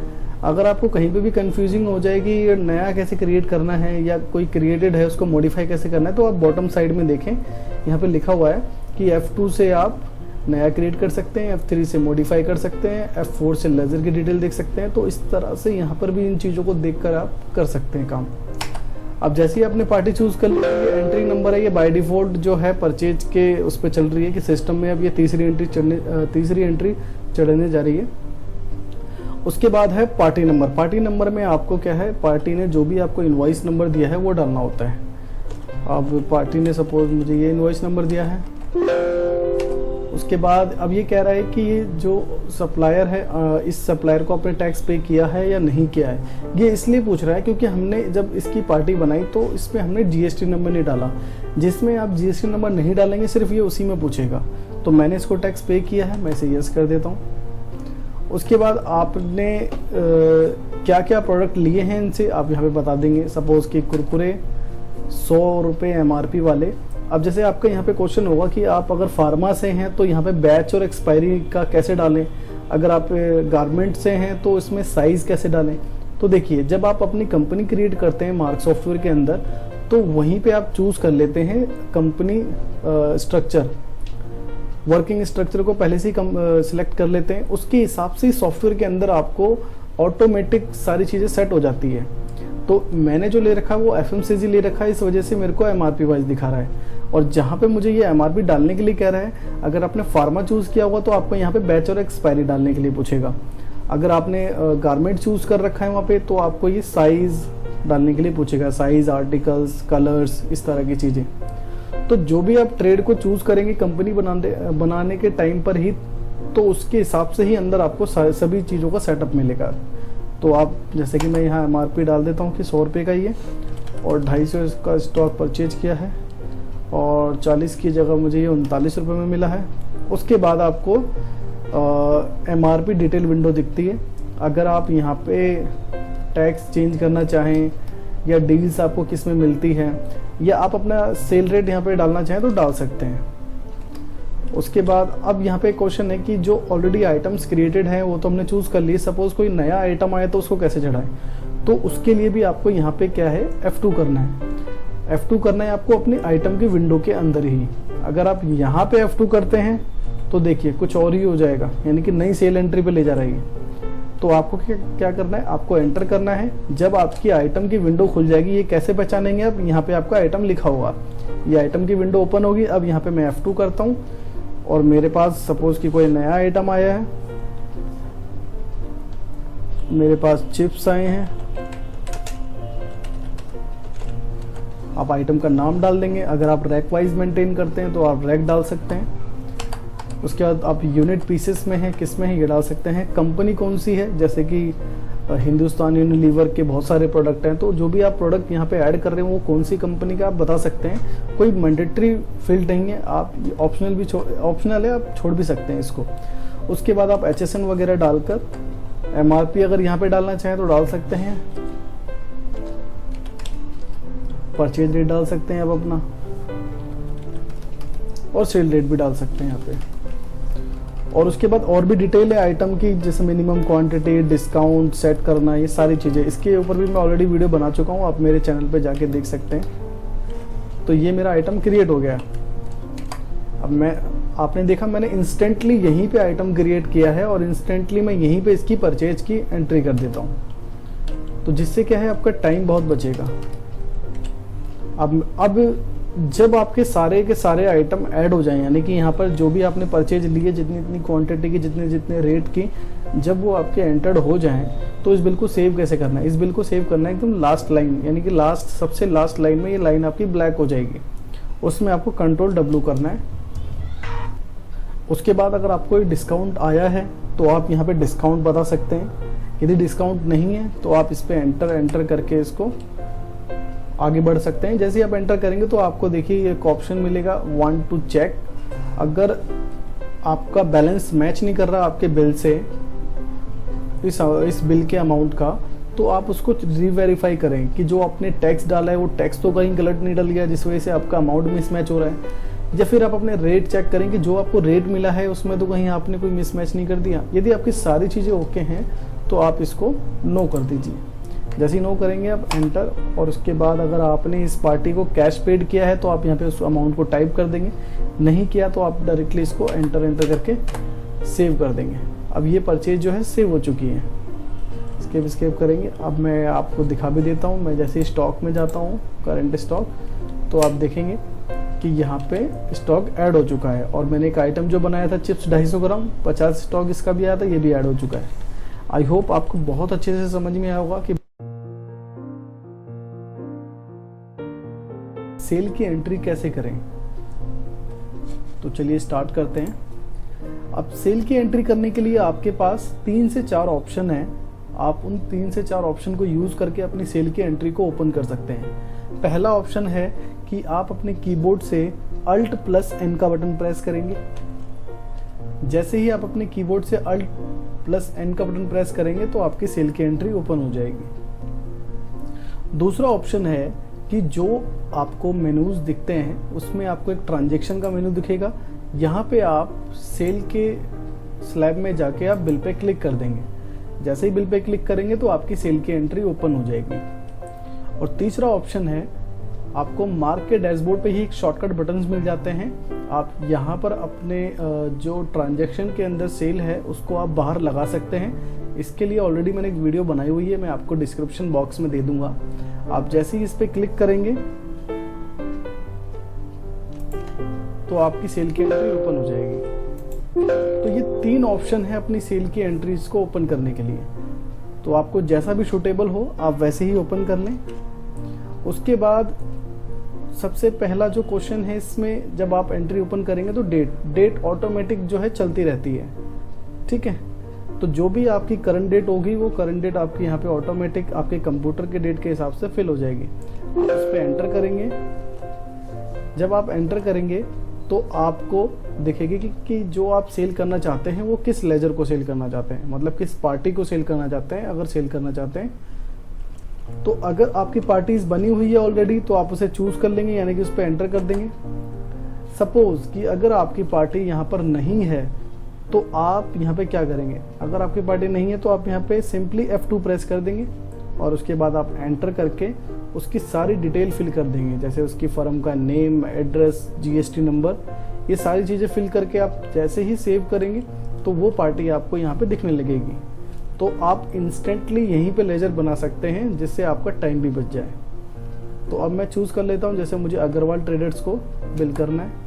अगर आपको कहीं पे भी कंफ्यूजिंग हो जाए कि ये नया कैसे क्रिएट करना है या कोई क्रिएटेड है उसको मॉडिफाई कैसे करना है, तो आप बॉटम साइड में देखें, यहाँ पे लिखा हुआ है कि F2 से आप नया क्रिएट कर सकते हैं, F3 से मॉडिफाई कर सकते हैं, F4 से लेजर की डिटेल देख सकते हैं। तो इस तरह से यहाँ पर भी इन चीज़ों को देखकर आप कर सकते हैं काम। अब जैसे ही आपने पार्टी चूज कर ली, ये एंट्री नंबर है, ये बाय डिफॉल्ट जो है परचेज के उस पर चल रही है कि सिस्टम में अब ये तीसरी एंट्री चढ़ने जा रही है। उसके बाद है पार्टी नंबर। पार्टी नंबर में आपको क्या है, पार्टी ने जो भी आपको इनवॉइस नंबर दिया है वो डालना होता है। अब पार्टी ने सपोज मुझे ये इनवॉइस नंबर दिया है। उसके बाद अब ये कह रहा है कि ये जो सप्लायर है, इस सप्लायर को आपने टैक्स पे किया है या नहीं किया है। ये इसलिए पूछ रहा है क्योंकि हमने जब इसकी पार्टी बनाई तो इसमें हमने GST नंबर नहीं डाला। जिसमें आप GST नंबर नहीं डालेंगे सिर्फ ये उसी में पूछेगा। तो मैंने इसको टैक्स पे किया है, मैं इसे यस कर देता हूँ। उसके बाद आपने क्या क्या प्रोडक्ट लिए हैं इनसे आप यहाँ पे बता देंगे। सपोज कि कुरकुरे 100 रुपये MRP वाले। अब जैसे आपका यहाँ पे क्वेश्चन होगा कि आप अगर फार्मा से हैं तो यहाँ पे बैच और एक्सपायरी का कैसे डालें, अगर आप गारमेंट से हैं तो इसमें साइज़ कैसे डालें। तो देखिए, जब आप अपनी कंपनी क्रिएट करते हैं मार्क सॉफ्टवेयर के अंदर, तो वहीं पे आप चूज़ कर लेते हैं कंपनी स्ट्रक्चर, वर्किंग स्ट्रक्चर को पहले से ही सिलेक्ट कर लेते हैं। उसके हिसाब से सॉफ्टवेयर के अंदर आपको ऑटोमेटिक सारी चीज़ें सेट हो जाती है। तो मैंने जो ले रखा है वो FMCG ले रखा है, इस वजह से मेरे को MRP वाइज दिखा रहा है। और जहाँ पे मुझे ये MRP डालने के लिए कह रहा है, अगर आपने फार्मा चूज़ किया होगा तो आपको यहाँ पे बैच और एक्सपायरी डालने के लिए पूछेगा। अगर आपने गारमेंट चूज़ कर रखा है वहाँ पे तो आपको ये साइज़ डालने के लिए पूछेगा, साइज़, आर्टिकल्स, कलर्स, इस तरह की चीज़ें। तो जो भी आप ट्रेड को चूज़ करेंगे कंपनी बनाने के टाइम पर ही, तो उसके हिसाब से ही अंदर आपको सभी चीज़ों का सेटअप मिलेगा। तो आप जैसे कि मैं यहाँ MRP डाल देता हूँ कि 100 रुपये का ही है और 250 इसका स्टॉक परचेज किया है और 40 की जगह मुझे ये 39 रुपये में मिला है। उसके बाद आपको MRP डिटेल विंडो दिखती है। अगर आप यहाँ पे टैक्स चेंज करना चाहें या डील्स आपको किस में मिलती है या आप अपना सेल रेट यहाँ पे डालना चाहें तो डाल सकते हैं। उसके बाद अब यहाँ पे क्वेश्चन है कि जो ऑलरेडी आइटम्स क्रिएटेड हैं वो तो हमने चूज़ कर लिए, सपोज कोई नया आइटम आया तो उसको कैसे चढ़ाएं। तो उसके लिए भी आपको यहाँ पे क्या है, F2 करना है। F2 करना है आपको अपनी आइटम की विंडो के अंदर ही। अगर आप यहाँ पे F2 करते हैं तो देखिए कुछ और ही हो जाएगा, यानी कि नई सेल एंट्री पे ले जा रही है। तो आपको क्या करना है, आपको एंटर करना है। जब आपकी आइटम की विंडो खुल जाएगी, ये कैसे पहचानेंगे आप, यहाँ पे आपका आइटम लिखा होगा, ये आइटम की विंडो ओपन होगी। अब यहाँ पे मैं F2 करता हूँ और मेरे पास सपोज कि कोई नया आइटम आया है, मेरे पास चिप्स आए हैं। आप आइटम का नाम डाल देंगे। अगर आप रैक वाइज मेंटेन करते हैं तो आप रैक डाल सकते हैं। उसके बाद आप यूनिट पीसेस में हैं, किस में है ये डाल सकते हैं। कंपनी कौन सी है, जैसे कि हिंदुस्तान यूनिलीवर के बहुत सारे प्रोडक्ट हैं, तो जो भी आप प्रोडक्ट यहाँ पे ऐड कर रहे हैं वो कौन सी कंपनी का आप बता सकते हैं। कोई मैंडेटरी फील्ड नहीं है, आप ऑप्शनल है, आप छोड़ भी सकते हैं इसको। उसके बाद आप HSN वगैरह डालकर MRP अगर यहाँ पे डालना चाहें तो डाल सकते हैं। परचेज रेट डाल सकते हैं आप अपना, और सेल रेट भी डाल सकते हैं यहाँ पे। और उसके बाद और भी डिटेल है आइटम की, जैसे मिनिमम क्वांटिटी, डिस्काउंट सेट करना, ये सारी चीज़ें। इसके ऊपर भी मैं ऑलरेडी वीडियो बना चुका हूँ, आप मेरे चैनल पे जाके देख सकते हैं। तो ये मेरा आइटम क्रिएट हो गया। अब आपने देखा मैंने इंस्टेंटली यहीं पे आइटम क्रिएट किया है और इंस्टेंटली मैं यहीं पे इसकी परचेज की एंट्री कर देता हूँ। तो जिससे क्या है, आपका टाइम बहुत बचेगा। अब जब आपके सारे के सारे आइटम ऐड हो जाएं, यानी कि यहाँ पर जो भी आपने परचेज लिए, जितनी क्वांटिटी की, जितने रेट की, जब वो आपके एंटर्ड हो जाएं, तो इस बिल को सेव कैसे करना है। इस बिल को सेव करना है एकदम लास्ट लाइन, यानी कि सबसे लास्ट लाइन में ये लाइन आपकी ब्लैक हो जाएगी, उसमें आपको Ctrl W करना है। उसके बाद अगर आपको ये डिस्काउंट आया है तो आप यहाँ पे डिस्काउंट बता सकते हैं। यदि डिस्काउंट नहीं है तो आप इस पे एंटर करके इसको आगे बढ़ सकते हैं। जैसे ही आप एंटर करेंगे तो आपको देखिए एक ऑप्शन मिलेगा, वांट टू चेक। अगर आपका बैलेंस मैच नहीं कर रहा आपके बिल से, इस बिल के अमाउंट का, तो आप उसको रीवेरीफाई करें कि जो आपने टैक्स डाला है वो टैक्स तो कहीं गलत नहीं डल गया जिस वजह से आपका अमाउंट मिसमैच हो रहा है। या फिर आप अपने रेट चेक करें कि जो आपको रेट मिला है उसमें तो कहीं आपने कोई मिसमैच नहीं कर दिया। यदि आपकी सारी चीज़ें ओके हैं तो आप इसको नो कर दीजिए। जैसे ही नो करेंगे आप एंटर, और उसके बाद अगर आपने इस पार्टी को कैश पेड किया है तो आप यहाँ पे उस अमाउंट को टाइप कर देंगे, नहीं किया तो आप डायरेक्टली इसको एंटर करके सेव कर देंगे। अब ये परचेज जो है सेव हो चुकी है। स्केप करेंगे। अब मैं आपको दिखा भी देता हूँ। मैं जैसे स्टॉक में जाता हूँ, करंट स्टॉक, तो आप देखेंगे कि यहाँ पे स्टॉक ऐड हो चुका है। और मैंने एक आइटम जो बनाया था चिप्स 250 ग्राम, 50 स्टॉक इसका भी आया था, ये भी ऐड हो चुका है। आई होप आपको बहुत अच्छे से समझ में आया होगा कि सेल की एंट्री कैसे करें। तो चलिए स्टार्ट करते हैं। अब सेल की एंट्री करने के लिए आपके पास 3 से 4 ऑप्शन हैं। आप उन 3 से 4 ऑप्शन को यूज करके अपनी सेल की एंट्री को ओपन कर सकते हैं। पहला ऑप्शन है कि आप अपने कीबोर्ड से Alt+N का बटन प्रेस करेंगे। जैसे ही आप अपने कीबोर्ड से Alt+N का बटन प्रेस करेंगे तो आपकी सेल की एंट्री ओपन हो जाएगी। दूसरा ऑप्शन है कि जो आपको मेनूज दिखते हैं उसमें आपको एक ट्रांजैक्शन का मेनू दिखेगा। यहाँ पे आप सेल के स्लैब में जाके आप बिल पे क्लिक कर देंगे। जैसे ही बिल पे क्लिक करेंगे तो आपकी सेल की एंट्री ओपन हो जाएगी। और तीसरा ऑप्शन है, आपको मार्क के डैशबोर्ड पे ही एक शॉर्टकट बटन्स मिल जाते हैं। आप यहाँ पर अपने जो ट्रांजैक्शन के अंदर सेल है उसको आप बाहर लगा सकते हैं, इसके लिए ऑलरेडी मैंने एक वीडियो बनाई हुई है, मैं आपको डिस्क्रिप्शन बॉक्स में दे दूंगा। आप जैसे ही इस पर क्लिक करेंगे तो आपकी सेल की एंट्री ओपन हो जाएगी। तो ये 3 ऑप्शन है अपनी सेल की एंट्रीज को ओपन करने के लिए। तो आपको जैसा भी सूटेबल हो आप वैसे ही ओपन कर लें। उसके बाद सबसे पहला जो क्वेश्चन है इसमें, जब आप एंट्री ओपन करेंगे तो डेट ऑटोमेटिक जो है चलती रहती है, ठीक है। तो जो भी आपकी करंट डेट होगी वो करंट डेट आपकी यहाँ पे ऑटोमेटिक आपके कंप्यूटर के डेट के हिसाब से फिल हो जाएगी। आप उस पर एंटर करेंगे। जब आप एंटर करेंगे तो आपको दिखेगी कि जो आप सेल करना चाहते हैं वो किस लेजर को सेल करना चाहते हैं, मतलब किस पार्टी को सेल करना चाहते हैं। अगर सेल करना चाहते हैं तो अगर आपकी पार्टीज बनी हुई है ऑलरेडी तो आप उसे चूज कर लेंगे, यानी कि उस पर एंटर कर देंगे। सपोज कि अगर आपकी पार्टी यहाँ पर नहीं है तो आप यहाँ पे क्या करेंगे, अगर आपकी पार्टी नहीं है तो आप यहाँ पे सिंपली F2 प्रेस कर देंगे और उसके बाद आप एंटर करके उसकी सारी डिटेल फिल कर देंगे, जैसे उसकी फर्म का नेम, एड्रेस, GST नंबर, ये सारी चीज़ें फिल करके आप जैसे ही सेव करेंगे तो वो पार्टी आपको यहाँ पे दिखने लगेगी। तो आप इंस्टेंटली यहीं पे लेजर बना सकते हैं जिससे आपका टाइम भी बच जाए। तो अब मैं चूज़ कर लेता हूँ, जैसे मुझे अग्रवाल ट्रेडर्स को बिल करना है।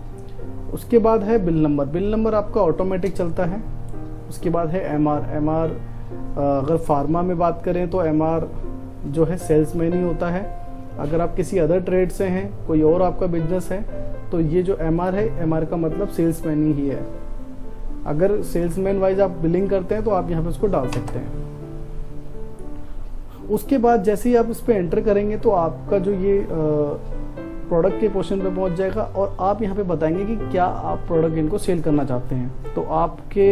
उसके बाद है बिल नंबर। बिल नंबर आपका ऑटोमेटिक चलता है। उसके बाद है MR। अगर फार्मा में बात करें तो MR जो है सेल्समैन ही होता है। अगर आप किसी अदर ट्रेड से हैं, कोई और आपका बिजनेस है, तो ये जो MR है, MR का मतलब सेल्समैन ही है। अगर सेल्समैन वाइज आप बिलिंग करते हैं तो आप यहाँ पे उसको डाल सकते हैं। उसके बाद जैसे ही आप इस पर एंटर करेंगे तो आपका जो ये प्रोडक्ट के पोर्शन पे पहुंच जाएगा और आप यहाँ पे बताएंगे कि क्या आप प्रोडक्ट इनको सेल करना चाहते हैं। तो आपके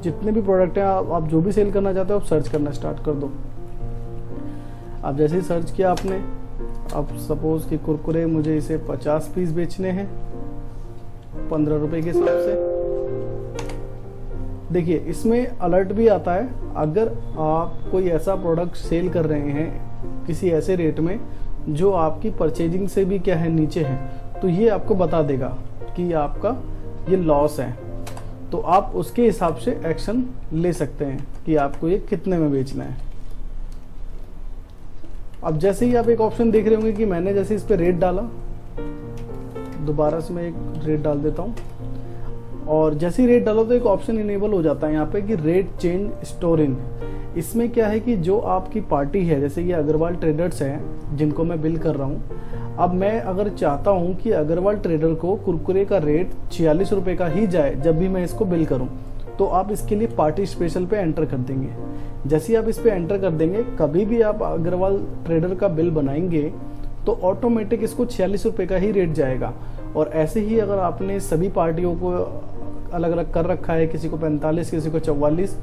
जितने भी प्रोडक्ट हैं आप जो भी सेल करना चाहते हो आप सर्च करना स्टार्ट कर दो। अब जैसे ही सर्च किया आपने, अब सपोज कि कुरकुरे मुझे इसे 50 पीस बेचने हैं 15 रुपए के हिसाब से। देखिए इसमें अलर्ट भी आता है, अगर आप कोई ऐसा प्रोडक्ट सेल कर रहे हैं किसी ऐसे रेट में जो आपकी परचेजिंग से भी क्या है नीचे है, तो ये आपको बता देगा कि आपका ये लॉस है। तो आप उसके हिसाब से एक्शन ले सकते हैं कि आपको ये कितने में बेचना है। अब जैसे ही आप एक ऑप्शन देख रहे होंगे कि मैंने जैसे इस पे रेट डाला, दोबारा से मैं एक रेट डाल देता हूँ और जैसे ही रेट डालो तो एक ऑप्शन इनेबल हो जाता है यहाँ पे कि रेट चेंज स्टोरिंग। इसमें क्या है कि जो आपकी पार्टी है, जैसे ये अग्रवाल ट्रेडर्स हैं जिनको मैं बिल कर रहा हूँ, अब मैं अगर चाहता हूँ कि अग्रवाल ट्रेडर को कुरकुरे का रेट 46 रुपये का ही जाए जब भी मैं इसको बिल करूँ, तो आप इसके लिए पार्टी स्पेशल पे एंटर कर देंगे। जैसे ही आप इस पे एंटर कर देंगे, कभी भी आप अग्रवाल ट्रेडर का बिल बनाएंगे तो ऑटोमेटिक इसको 46 रुपये का ही रेट जाएगा। और ऐसे ही अगर आपने सभी पार्टियों को अलग अलग कर रखा है, किसी को 45, किसी को 44,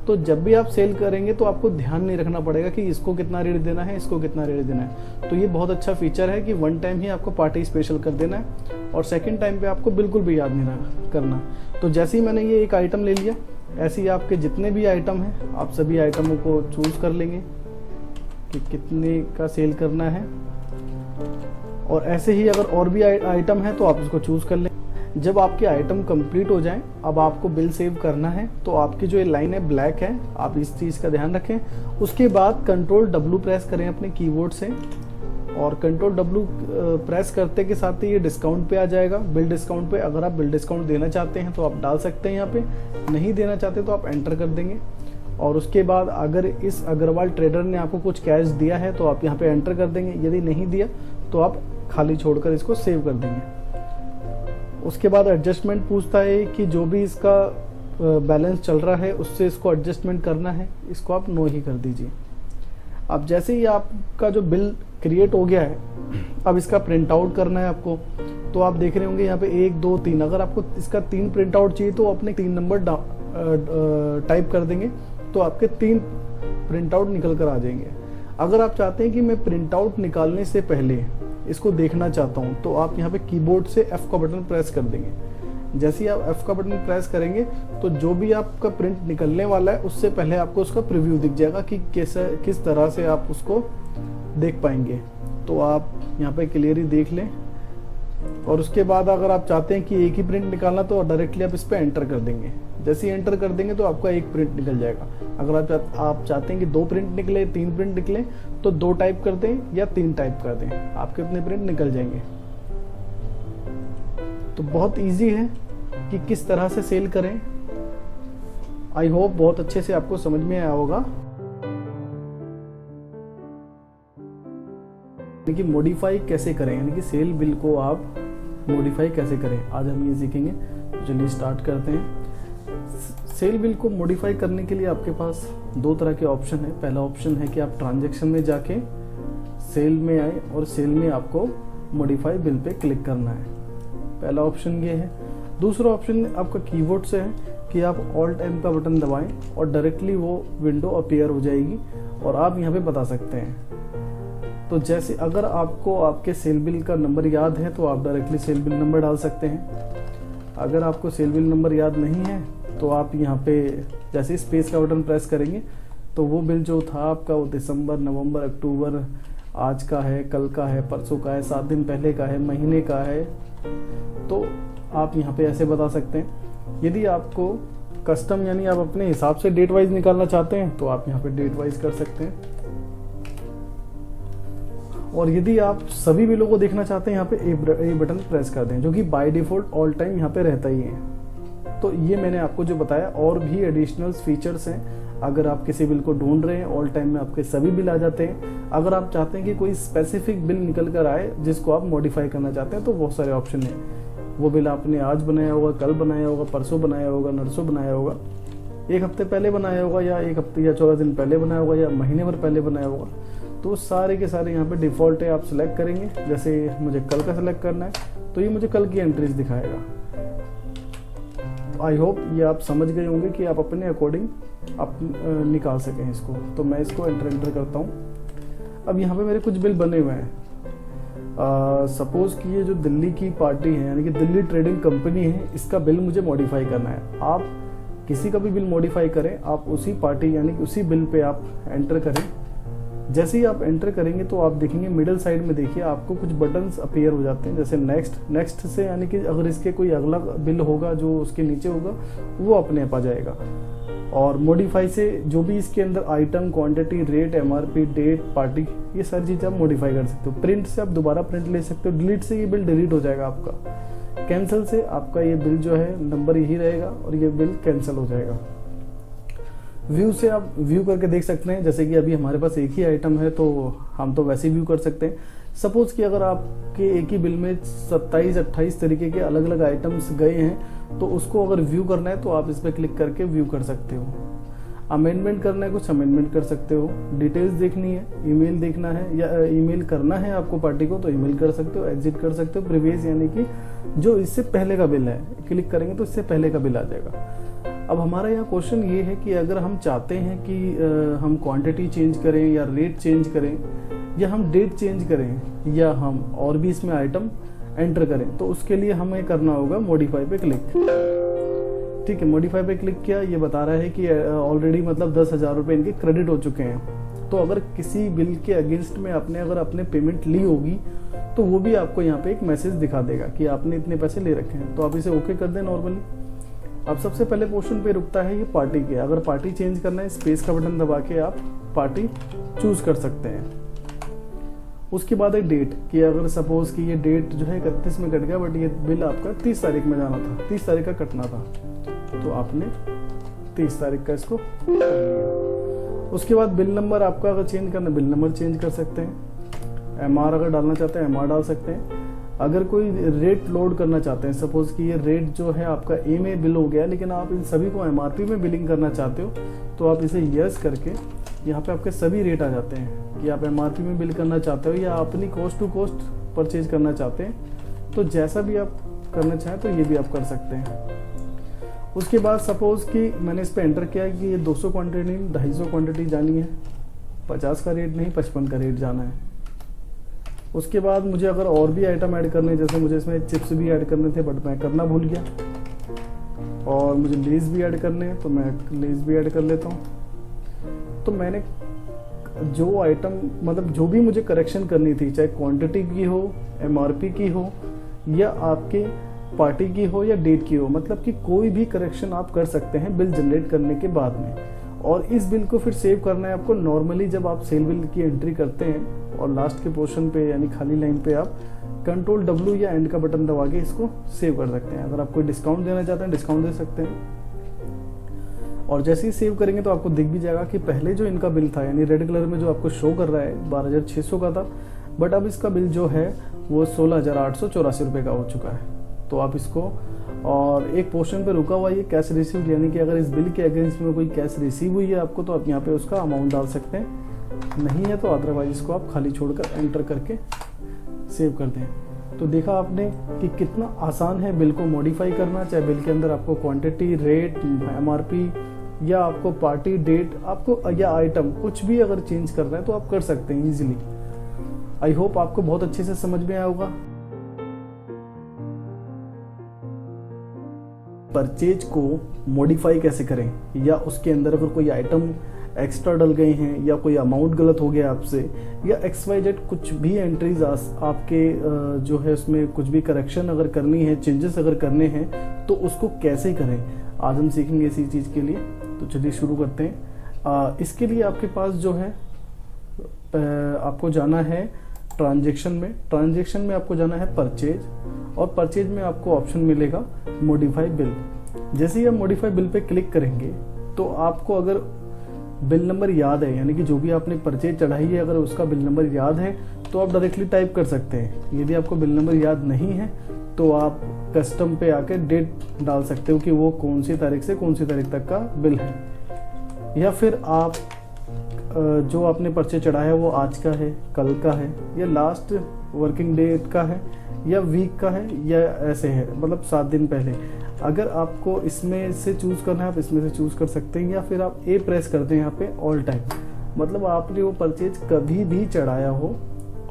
तो जब भी आप सेल करेंगे तो आपको ध्यान नहीं रखना पड़ेगा कि इसको कितना रेट देना है, इसको कितना रेट देना है। तो ये बहुत अच्छा फीचर है कि वन टाइम ही आपको पार्टी स्पेशल कर देना है और सेकंड टाइम पे आपको बिल्कुल भी याद नहीं करना। तो जैसे ही मैंने ये एक आइटम ले लिया, ऐसे ही आपके जितने भी आइटम हैं आप सभी आइटमों को चूज कर लेंगे कि कितने का सेल करना है। और ऐसे ही अगर और भी आइटम है तो आप उसको चूज कर लें। जब आपके आइटम कंप्लीट हो जाएं, अब आपको बिल सेव करना है, तो आपकी जो ये लाइन है ब्लैक है, आप इस चीज़ का ध्यान रखें। उसके बाद Ctrl+W प्रेस करें अपने कीबोर्ड से और Ctrl+W प्रेस करते के साथ ही ये डिस्काउंट पे आ जाएगा, बिल डिस्काउंट पे। अगर आप बिल डिस्काउंट देना चाहते हैं तो आप डाल सकते हैं यहाँ पे, नहीं देना चाहते तो आप एंटर कर देंगे। और उसके बाद अगर इस अग्रवाल ट्रेडर ने आपको कुछ कैश दिया है तो आप यहाँ पे एंटर कर देंगे, यदि नहीं दिया तो आप खाली छोड़कर इसको सेव कर देंगे। उसके बाद एडजस्टमेंट पूछता है कि जो भी इसका बैलेंस चल रहा है उससे इसको एडजस्टमेंट करना है, इसको आप नो ही कर दीजिए। अब जैसे ही आपका जो बिल क्रिएट हो गया है, अब इसका प्रिंट आउट करना है आपको। तो आप देख रहे होंगे यहाँ पे 1 2 3, अगर आपको इसका 3 प्रिंट आउट चाहिए तो अपने 3 नंबर टाइप कर देंगे तो आपके 3 प्रिंट आउट निकल कर आ जाएंगे। अगर आप चाहते हैं कि मैं प्रिंट आउट निकालने से पहले इसको देखना चाहता हूं तो आप यहाँ पे कीबोर्ड से F का बटन प्रेस कर देंगे। जैसे ही आप F का बटन प्रेस करेंगे तो जो भी आपका प्रिंट निकलने वाला है उससे पहले आपको उसका प्रीव्यू दिख जाएगा कि किस तरह से आप उसको देख पाएंगे। तो आप यहाँ पे क्लियरली देख लें। और उसके बाद अगर आप चाहते हैं कि एक ही प्रिंट निकालना तो डायरेक्टली आप इस पर एंटर कर देंगे। जैसे ही एंटर कर देंगे तो आपका एक प्रिंट निकल जाएगा। अगर आप चाहते हैं कि 2 प्रिंट निकले, 3 प्रिंट निकले, तो 2 टाइप कर दें या 3 टाइप कर दें, आपके उतने प्रिंट निकल जाएंगे। तो बहुत इजी है कि किस तरह से सेल करें। आई होप बहुत अच्छे से आपको समझ में आया होगा। यानी कि मॉडिफाई कैसे करें, यानी कि सेल बिल को आप मॉडिफाई कैसे करें, आज हम ये सीखेंगे। तो चलिए स्टार्ट करते हैं। सेल बिल को मॉडिफाई करने के लिए आपके पास 2 तरह के ऑप्शन है। पहला ऑप्शन है कि आप ट्रांजैक्शन में जाके सेल में आए और सेल में आपको मॉडिफाई बिल पे क्लिक करना है। पहला ऑप्शन ये है। दूसरा ऑप्शन आपका कीबोर्ड से है कि आप ऑल्ट एम का बटन दबाएं और डायरेक्टली वो विंडो अपीयर हो जाएगी और आप यहाँ पे बता सकते हैं। तो जैसे अगर आपको आपके सेल बिल का नंबर याद है तो आप डायरेक्टली सेल बिल नंबर डाल सकते हैं। अगर आपको सेल बिल नंबर याद नहीं है तो आप यहाँ पे जैसे स्पेस का बटन प्रेस करेंगे तो वो बिल जो था आपका वो दिसंबर, नवंबर, अक्टूबर, आज का है, कल का है, परसों का है, 7 दिन पहले का है, महीने का है, तो आप यहाँ पे ऐसे बता सकते हैं। यदि आपको कस्टम यानी आप अपने हिसाब से डेट वाइज निकालना चाहते हैं तो आप यहाँ पे डेट वाइज कर सकते हैं। और यदि आप सभी बिलों को देखना चाहते हैं यहाँ पे ए बटन प्रेस कर दें, जो कि बाय डिफॉल्ट ऑल टाइम यहाँ पे रहता ही है। तो ये मैंने आपको जो बताया, और भी एडिशनल फीचर्स हैं। अगर आप किसी बिल को ढूंढ रहे हैं ऑल टाइम में आपके सभी बिल आ जाते हैं। अगर आप चाहते हैं कि कोई स्पेसिफिक बिल निकल कर आए जिसको आप मॉडिफाई करना चाहते हैं तो बहुत सारे ऑप्शन हैं। वो बिल आपने आज बनाया होगा, कल बनाया होगा, परसों बनाया होगा, नरसों बनाया होगा, 1 हफ्ते पहले बनाया होगा, या 1 हफ्ते या 14 दिन पहले बनाया होगा, या महीने भर पहले बनाया होगा। तो सारे के सारे यहाँ पे डिफॉल्ट है, आप सिलेक्ट करेंगे। जैसे मुझे कल का सिलेक्ट करना है तो ये मुझे कल की एंट्रीज दिखाएगा। तो आई होप ये आप समझ गए होंगे कि आप अपने अकॉर्डिंग आप निकाल सकें इसको। तो मैं इसको एंटर करता हूँ। अब यहाँ पे मेरे कुछ बिल बने हुए हैं। सपोज कि ये जो दिल्ली की पार्टी है यानी कि दिल्ली ट्रेडिंग कंपनी है, इसका बिल मुझे मॉडिफाई करना है। आप किसी का भी बिल मॉडिफाई करें, आप उसी पार्टी यानी कि उसी बिल पे आप एंटर करें। जैसे ही आप एंटर करेंगे तो आप देखेंगे मिडिल साइड में देखिए आपको कुछ बटन्स अपीयर हो जाते हैं, जैसे नेक्स्ट से यानी कि अगर इसके कोई अगला बिल होगा जो उसके नीचे होगा वो अपने आप आ जाएगा। और मॉडिफाई से जो भी इसके अंदर item, quantity, rate, MRP, date, party, ये सारी चीज़ें आप मॉडिफाई कर सकते हो। प्रिंट से आप दोबारा प्रिंट ले सकते हो। डिलीट से ये बिल डिलीट हो जाएगा आपका। कैंसिल से आपका ये बिल जो है नंबर यही रहेगा और ये बिल कैंसिल हो जाएगा। व्यू से आप व्यू करके देख सकते हैं। जैसे कि अभी हमारे पास एक ही आइटम है तो हम तो वैसे व्यू कर सकते हैं। सपोज कि अगर आपके एक ही बिल में 27-28 तरीके के अलग अलग आइटम्स गए हैं तो उसको अगर व्यू करना है तो आप इस पर क्लिक करके व्यू कर सकते हो। अमेंडमेंट करना है, कुछ अमेंडमेंट कर सकते हो। डिटेल्स देखनी है, ईमेल देखना है या ईमेल करना है आपको पार्टी को तो ईमेल कर सकते हो, एग्जिट कर सकते हो। प्रीवियस यानी कि जो इससे पहले का बिल है, क्लिक करेंगे तो इससे पहले का बिल आ जाएगा। अब हमारा यहाँ क्वेश्चन ये है कि अगर हम चाहते हैं कि हम क्वांटिटी चेंज करें या रेट चेंज करें या हम डेट चेंज करें या हम और भी इसमें आइटम एंटर करें, तो उसके लिए हमें करना होगा मॉडिफाई पे क्लिक। ठीक है, मॉडिफाई पे क्लिक किया। ये बता रहा है कि ऑलरेडी मतलब 10,000 रुपये इनके क्रेडिट हो चुके हैं। तो अगर किसी बिल के अगेंस्ट में आपने अगर अपने पेमेंट ली होगी तो वो भी आपको यहाँ पे एक मैसेज दिखा देगा कि आपने इतने पैसे ले रखे हैं। तो आप इसे ओके कर दें नॉर्मली। अब सबसे पहले पोर्शन पे रुकता है ये पार्टी के। अगर पार्टी चेंज करना है, स्पेस का बटन दबा के आप पार्टी चूज कर सकते हैं। उसके बाद है डेट कि अगर सपोज कि ये डेट जो है 31 में कट गया बट ये बिल आपका 30 तारीख में जाना था, 30 तारीख का कटना था, तो आपने 30 तारीख का इसको कर लिया। उसके बाद बिल नंबर आपका अगर चेंज करना है, बिल नंबर चेंज कर सकते हैं। एमआर अगर डालना चाहते हैं एमआर डाल सकते हैं। अगर कोई रेट लोड करना चाहते हैं, सपोज कि ये रेट जो है आपका ए में बिल हो गया लेकिन आप इन सभी को एमआरपी में बिलिंग करना चाहते हो तो आप इसे यस करके यहाँ पे आपके सभी रेट आ जाते हैं कि आप एमआरपी में बिल करना चाहते हो या अपनी कॉस्ट टू कॉस्ट परचेज करना चाहते हैं। तो जैसा भी आप करना चाहें तो ये भी आप कर सकते हैं। उसके बाद सपोज कि मैंने इस पर एंटर किया कि ये 200 क्वान्टिटी नहीं 250 क्वान्टिटी जानी है, 50 का रेट नहीं 55 का रेट जाना है। उसके बाद मुझे अगर और भी आइटम ऐड करने, जैसे मुझे इसमें चिप्स भी ऐड करने थे बट मैं करना भूल गया, और मुझे लेस भी ऐड करने हैं तो मैं लेस भी ऐड कर लेता हूँ। तो मैंने जो आइटम मतलब जो भी मुझे करेक्शन करनी थी, चाहे क्वांटिटी की हो, एमआरपी की हो या आपके पार्टी की हो या डेट की हो, मतलब कि कोई भी करेक्शन आप कर सकते हैं बिल जनरेट करने के बाद में। और इस बिल को फिर सेव करना है आपको। नॉर्मली जब आप सेल बिल की एंट्री करते हैं और लास्ट के पोर्शन पे यानी खाली लाइन पे आप कंट्रोल W या एंड का बटन दबा के इसको सेव कर सकते हैं। अगर आप कोई डिस्काउंट देना चाहते हैं डिस्काउंट दे सकते हैं। और जैसे ही सेव करेंगे तो आपको दिख भी जाएगा कि पहले जो इनका बिल था यानी रेड कलर में जो आपको शो कर रहा है 12,600 का था, बट अब इसका बिल जो है वो 16,884 रुपये का हो चुका है। तो आप इसको, और एक पोर्शन पे रुका हुआ ये कैश रिसीव, यानी कि अगर इस बिल के अगेंस्ट में कोई कैश रिसीव हुई है आपको तो आप यहाँ पे उसका अमाउंट डाल सकते हैं, नहीं है तो अदरवाइज इसको आप खाली छोड़कर एंटर करके सेव कर दें। तो देखा आपने कि कितना आसान है बिल को मॉडिफाई करना, चाहे बिल के अंदर आपको क्वांटिटी, रेट, MRP या आपको पार्टी, डेट आपको या आइटम कुछ भी अगर चेंज करना है तो आप कर सकते हैं इजीली। आई होप आपको बहुत अच्छे से समझ में आया होगा। परचेज को मॉडिफाई कैसे करें, या उसके अंदर अगर कोई आइटम एक्स्ट्रा डल गए हैं या कोई अमाउंट गलत हो गया आपसे या XYZ कुछ भी एंट्रीज आपके जो है उसमें कुछ भी करेक्शन अगर करनी है, चेंजेस अगर करने हैं तो उसको कैसे करें, आज हम सीखेंगे इसी चीज़ के लिए। तो चलिए शुरू करते हैं। इसके लिए आपके पास जो है आपको जाना है ट्रांजैक्शन में आपको जाना है परचेज, और परचेज में आपको ऑप्शन मिलेगा मॉडिफाई बिल। जैसे ही आप मॉडिफाई बिल पे क्लिक करेंगे तो आपको अगर बिल नंबर याद है, यानी कि जो भी आपने परचेज चढ़ाई है अगर उसका बिल नंबर याद है तो आप डायरेक्टली टाइप कर सकते हैं। यदि आपको बिल नंबर याद नहीं है तो आप कस्टम पे आके डेट डाल सकते हो कि वो कौन सी तारीख से कौन सी तारीख तक का बिल है, या फिर आप जो आपने परचेज चढ़ाया है वो आज का है, कल का है, या लास्ट वर्किंग डेट का है, या वीक का है, या ऐसे है, मतलब 7 दिन पहले। अगर आपको इसमें से चूज करना है आप इसमें से चूज कर सकते हैं, या फिर आप A प्रेस कर दें यहाँ पे ऑल टाइम, मतलब आपने वो परचेज कभी भी चढ़ाया हो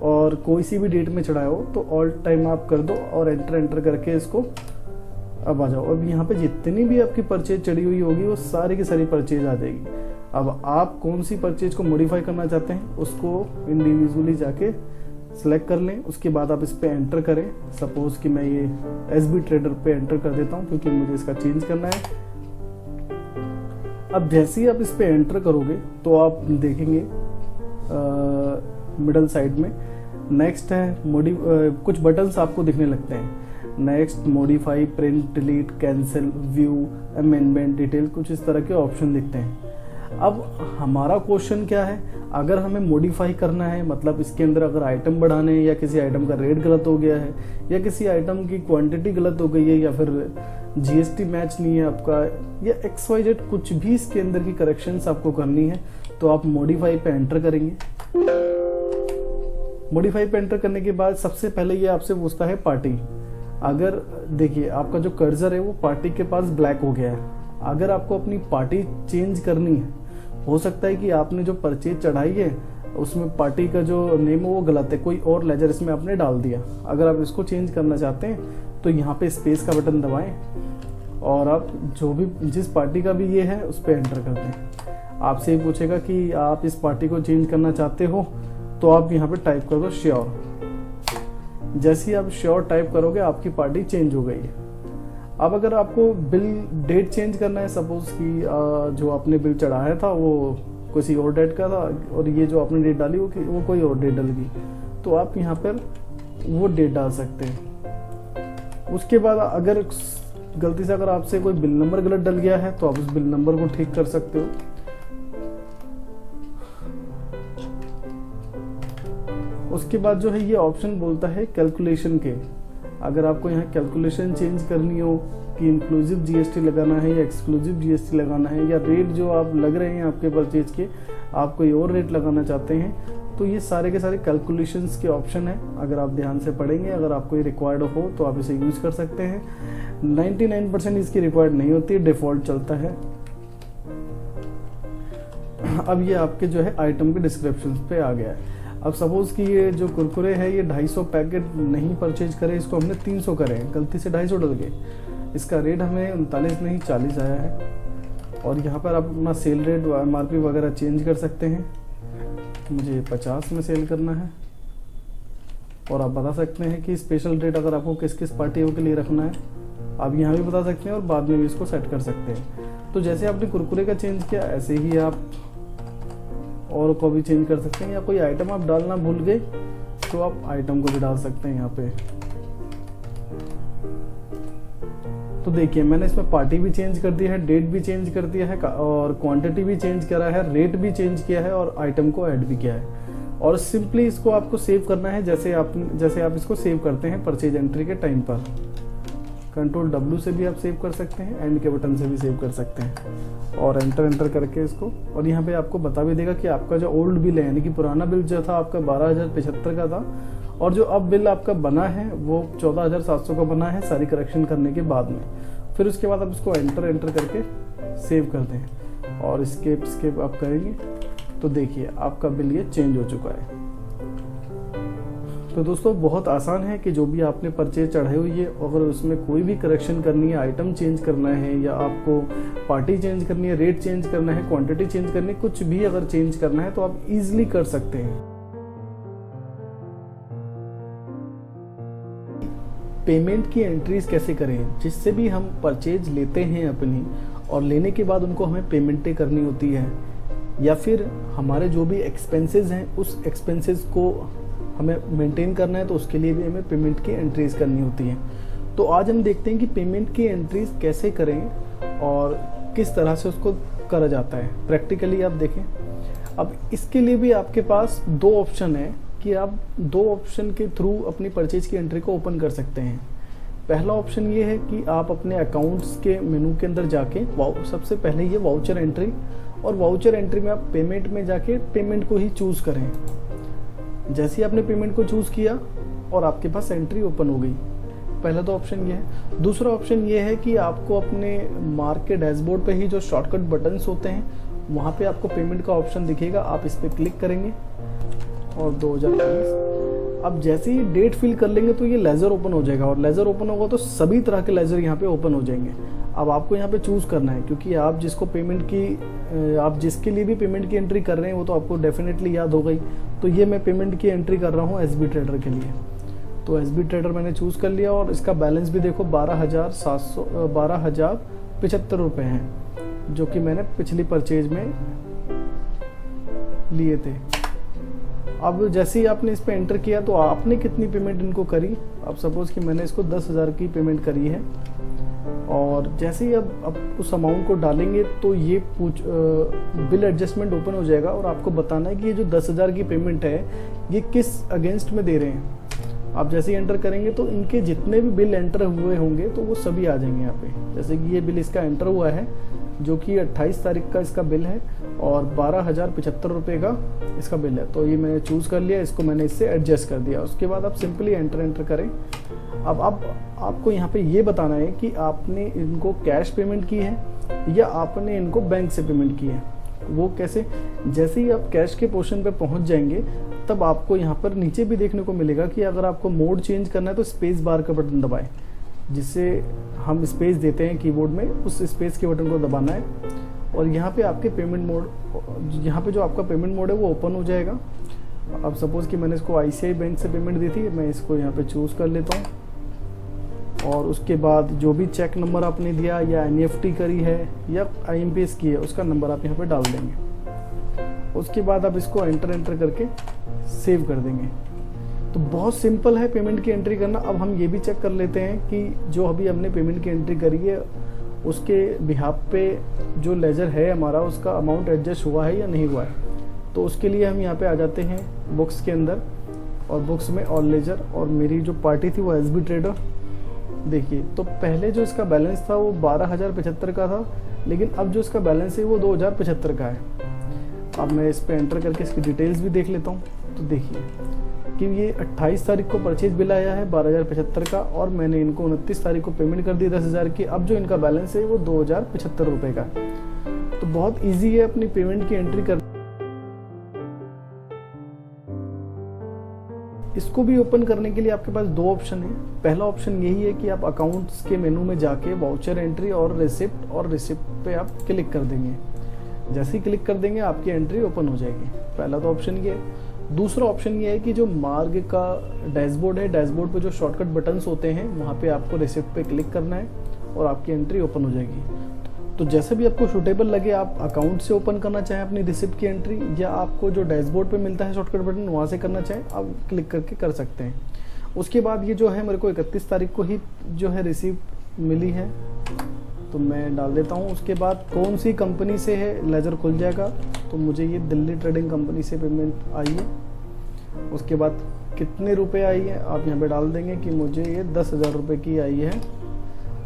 और कोई सी भी डेट में चढ़ाया हो तो ऑल टाइम आप कर दो और एंटर करके इसको अब आ जाओ। अब यहाँ पे जितनी भी आपकी परचेज चढ़ी हुई होगी वो सारी की सारी परचेज आ जाएगी। अब आप कौन सी परचेज को मॉडिफाई करना चाहते हैं उसको इंडिविजुअली जाके सिलेक्ट कर लें, उसके बाद आप इस पे एंटर करें। सपोज कि मैं ये SB ट्रेडर पे एंटर कर देता हूँ क्योंकि मुझे इसका चेंज करना है। अब जैसे ही आप इस पे एंटर करोगे तो आप देखेंगे मिडल साइड में नेक्स्ट है कुछ बटन्स आपको दिखने लगते हैं। Next, modify, print, delete, cancel, view, amendment, detail, कुछ इस तरह के ऑप्शन दिखते हैं। अब हमारा क्वेश्चन क्या है, अगर हमें मॉडिफाई करना है, मतलब इसके अंदर अगर आइटम बढ़ाने हैं या किसी आइटम का रेट गलत हो गया है या किसी आइटम की क्वांटिटी गलत हो गई है या फिर GST मैच नहीं है आपका, या XYZ कुछ भी इसके अंदर की करेक्शंस आपको करनी है तो आप मॉडिफाई पे एंटर करेंगे। मॉडिफाई पे एंटर करने के बाद सबसे पहले ये आपसे पूछता है पार्टी। अगर देखिए आपका जो कर्सर है वो पार्टी के पास ब्लैक हो गया है, अगर आपको अपनी पार्टी चेंज करनी है, हो सकता है कि आपने जो परचेज चढ़ाई है उसमें पार्टी का जो नेम है वो गलत है, कोई और लेजर इसमें आपने डाल दिया। अगर आप इसको चेंज करना चाहते हैं तो यहाँ पे स्पेस का बटन दबाएं और आप जो भी जिस पार्टी का भी ये है उस पर एंटर कर दें। आपसे ये पूछेगा कि आप इस पार्टी को चेंज करना चाहते हो तो आप यहाँ पे टाइप कर दो श्योर। जैसे ही आप श्योर टाइप करोगे आपकी पार्टी चेंज हो गई है। अब अगर आपको बिल डेट चेंज करना है, सपोज कि जो आपने बिल चढ़ाया था वो किसी और डेट का था और ये जो आपने डेट डाली वो कोई और डेट डल गई, तो आप यहाँ पर वो डेट डाल सकते हैं। उसके बाद अगर गलती से अगर आपसे कोई बिल नंबर गलत डल गया है तो आप उस बिल नंबर को ठीक कर सकते हो। उसके बाद जो है ये ऑप्शन बोलता है कैलकुलेशन के। अगर आपको यहाँ कैलकुलेशन चेंज करनी हो कि इंक्लूसिव GST लगाना है या एक्सक्लूसिव GST लगाना है, या रेट जो आप लग रहे हैं आपके परचेज के आप कोई और रेट लगाना चाहते हैं, तो ये सारे के सारे कैलकुलेशंस के ऑप्शन है। अगर आप ध्यान से पढ़ेंगे, अगर आपको ये रिक्वायर्ड हो तो आप इसे यूज कर सकते हैं। 99% इसकी रिक्वायर्ड नहीं होती, डिफॉल्ट चलता है। अब ये आपके जो है आइटम के डिस्क्रिप्शन पे आ गया है। अब सपोज कि ये जो कुरकुरे है ये 250 पैकेट नहीं परचेज करे, इसको हमने 300 करे हैं, गलती से 250 डल गए, इसका रेट हमें 39 नहीं 40 आया है। और यहाँ पर आप अपना सेल रेट MRP वगैरह चेंज कर सकते हैं। मुझे 50 में सेल करना है और आप बता सकते हैं कि स्पेशल रेट अगर आपको किस किस पार्टियों के लिए रखना है आप यहाँ भी बता सकते हैं और बाद में भी इसको सेट कर सकते हैं। तो जैसे आपने कुरकुरे का चेंज किया ऐसे ही आप और को भी चेंज कर सकते हैं, या कोई आइटम आप डालना भूल गए तो आप आइटम को भी डाल सकते हैं यहाँ पे। तो देखिए मैंने इसमें पार्टी भी चेंज कर दिया है, डेट भी चेंज कर दिया है और क्वांटिटी भी चेंज करा है, रेट भी चेंज किया है और आइटम को ऐड भी किया है। और सिंपली इसको आपको सेव करना है जैसे आप इसको सेव करते हैं परचेज एंट्री के टाइम पर। कंट्रोल W से भी आप सेव कर सकते हैं, एंड के बटन से भी सेव कर सकते हैं और एंटर करके इसको। और यहाँ पे आपको बता भी देगा कि आपका जो ओल्ड बिल है यानी कि पुराना बिल जो था आपका 12,075 का था और जो अब बिल आपका बना है वो 14,700 का बना है सारी करेक्शन करने के बाद में। फिर उसके बाद आप इसको एंटर करके सेव कर दें और स्केप आप करेंगे तो देखिए आपका बिल ये चेंज हो चुका है। तो दोस्तों बहुत आसान है कि जो भी आपने परचेज चढ़ाई हुई है अगर उसमें कोई भी करेक्शन करनी है, आइटम चेंज करना है या आपको पार्टी चेंज करनी है, रेट चेंज करना है, क्वांटिटी चेंज करनी है, कुछ भी अगर चेंज करना है तो आप इजीली कर सकते हैं। पेमेंट की एंट्रीज कैसे करें, जिससे भी हम परचेज लेते हैं अपनी और लेने के बाद उनको हमें पेमेंटें करनी होती है या फिर हमारे जो भी एक्सपेंसेस हैं उस एक्सपेंसेस को हमें मेंटेन करना है तो उसके लिए भी हमें पेमेंट की एंट्रीज करनी होती हैं। तो आज हम देखते हैं कि पेमेंट की एंट्रीज कैसे करें और किस तरह से उसको करा जाता है प्रैक्टिकली। आप देखें अब इसके लिए भी आपके पास दो ऑप्शन है कि आप दो ऑप्शन के थ्रू अपनी परचेज की एंट्री को ओपन कर सकते हैं। पहला ऑप्शन ये है कि आप अपने अकाउंट्स के मेनू के अंदर जाके सबसे पहले ये वाउचर एंट्री, और वाउचर एंट्री में आप पेमेंट में जाके पेमेंट को ही चूज करें। जैसे ही आपने पेमेंट को चूज किया और आपके पास एंट्री ओपन हो गई। पहला तो ऑप्शन ये है। दूसरा ऑप्शन ये है कि आपको अपने मार्क के डैशबोर्ड पे ही जो शॉर्टकट बटन्स होते हैं वहाँ पे आपको पेमेंट का ऑप्शन दिखेगा, आप इस पर क्लिक करेंगे और 2023 अब जैसे ही डेट फिल कर लेंगे तो ये लेजर ओपन हो जाएगा और लेजर ओपन होगा तो सभी तरह के लेजर यहाँ पे ओपन हो जाएंगे। अब आपको यहाँ पे चूज करना है क्योंकि आप जिसके लिए भी पेमेंट की एंट्री कर रहे हैं वो तो आपको डेफिनेटली याद हो गई। तो ये मैं पेमेंट की एंट्री कर रहा हूँ SB ट्रेडर के लिए। तो SB ट्रेडर मैंने चूज कर लिया और इसका बैलेंस भी देखो 12,075 रुपये हैं जो कि मैंने पिछली परचेज में लिए थे। अब जैसे ही आपने इस पे एंटर किया तो आपने कितनी पेमेंट इनको करी। अब सपोज कि मैंने इसको 10,000 की पेमेंट करी है और जैसे ही अब उस अमाउंट को डालेंगे तो ये बिल एडजस्टमेंट ओपन हो जाएगा और आपको बताना है कि ये जो 10,000 की पेमेंट है ये किस अगेंस्ट में दे रहे हैं। आप जैसे ही एंटर करेंगे तो इनके जितने भी बिल एंटर हुए होंगे तो वो सभी आ जाएंगे यहाँ पे। जैसे कि ये बिल इसका एंटर हुआ है जो कि 28 तारीख का इसका बिल है और 12,075 रुपये का इसका बिल है। तो ये मैंने चूज़ कर लिया, इसको मैंने इससे एडजस्ट कर दिया। उसके बाद आप सिंपली एंटर करें। अब आपको यहाँ पे ये बताना है कि आपने इनको कैश पेमेंट की है या आपने इनको बैंक से पेमेंट की है। वो कैसे, जैसे ही आप कैश के पोर्शन पे पहुँच जाएंगे तब आपको यहाँ पर नीचे भी देखने को मिलेगा कि अगर आपको मोड चेंज करना है तो स्पेस बार का बटन दबाएं, जिससे हम स्पेस देते हैं कीबोर्ड में, उस स्पेस के बटन को दबाना है और यहाँ पे आपके पेमेंट मोड, यहाँ पे जो आपका पेमेंट मोड है वो ओपन हो जाएगा। अब सपोज कि मैंने इसको ICICI बैंक से पेमेंट दी थी, मैं इसको यहाँ पे चूज़ कर लेता हूँ और उसके बाद जो भी चेक नंबर आपने दिया या NEFT करी है या IMPS की है उसका नंबर आप यहाँ पे डाल देंगे। उसके बाद आप इसको एंटर करके सेव कर देंगे। तो बहुत सिंपल है पेमेंट की एंट्री करना। अब हम ये भी चेक कर लेते हैं कि जो अभी हमने पेमेंट की एंट्री करी है उसके बिहाफ पे जो लेजर है हमारा उसका अमाउंट एडजस्ट हुआ है या नहीं हुआ है। तो उसके लिए हम यहाँ पे आ जाते हैं बुक्स के अंदर और बुक्स में ऑल लेजर, और मेरी जो पार्टी थी वो SB ट्रेडर। देखिए तो पहले जो इसका बैलेंस था वो 12,075 का था, लेकिन अब जो इसका बैलेंस है वो 2,075 का है। अब मैं इस पर एंटर करके इसकी डिटेल्स भी देख लेता हूँ। तो देखिए कि ये 28 तारीख को परचेज बिल आया है 12,075 का और मैंने इनको 29 तारीख को पेमेंट कर दी 10,000 की। अब जो इनका बैलेंस है वो 2,075 रुपये का। तो बहुत ईजी है अपनी पेमेंट की एंट्री करना। इसको भी ओपन करने के लिए आपके पास दो ऑप्शन है। पहला ऑप्शन यही है कि आप अकाउंट्स के मेनू में जाके वाउचर एंट्री और रिसिप्ट पे आप क्लिक कर देंगे। जैसे ही क्लिक कर देंगे आपकी एंट्री ओपन हो जाएगी। पहला तो ऑप्शन ये। दूसरा ऑप्शन ये है कि जो मार्ग का डैशबोर्ड है, डैशबोर्ड पे जो शॉर्टकट बटन्स होते हैं वहाँ पे आपको रिसिप्ट पे क्लिक करना है और आपकी एंट्री ओपन हो जाएगी। तो जैसे भी आपको सूटेबल लगे, आप अकाउंट से ओपन करना चाहें अपनी रिसिप्ट की एंट्री, या आपको जो डैशबोर्ड पे मिलता है शॉर्टकट बटन वहाँ से करना चाहें, आप क्लिक करके कर सकते हैं। उसके बाद ये जो है मेरे को 31 तारीख को ही जो है रिसिप्ट मिली है, तो मैं डाल देता हूँ। उसके बाद कौन सी कंपनी से है लेजर खुल जाएगा, तो मुझे ये दिल्ली ट्रेडिंग कंपनी से पेमेंट आई है। उसके बाद कितने रुपए आई है आप यहाँ पे डाल देंगे कि मुझे ये 10,000 रुपये की आई है,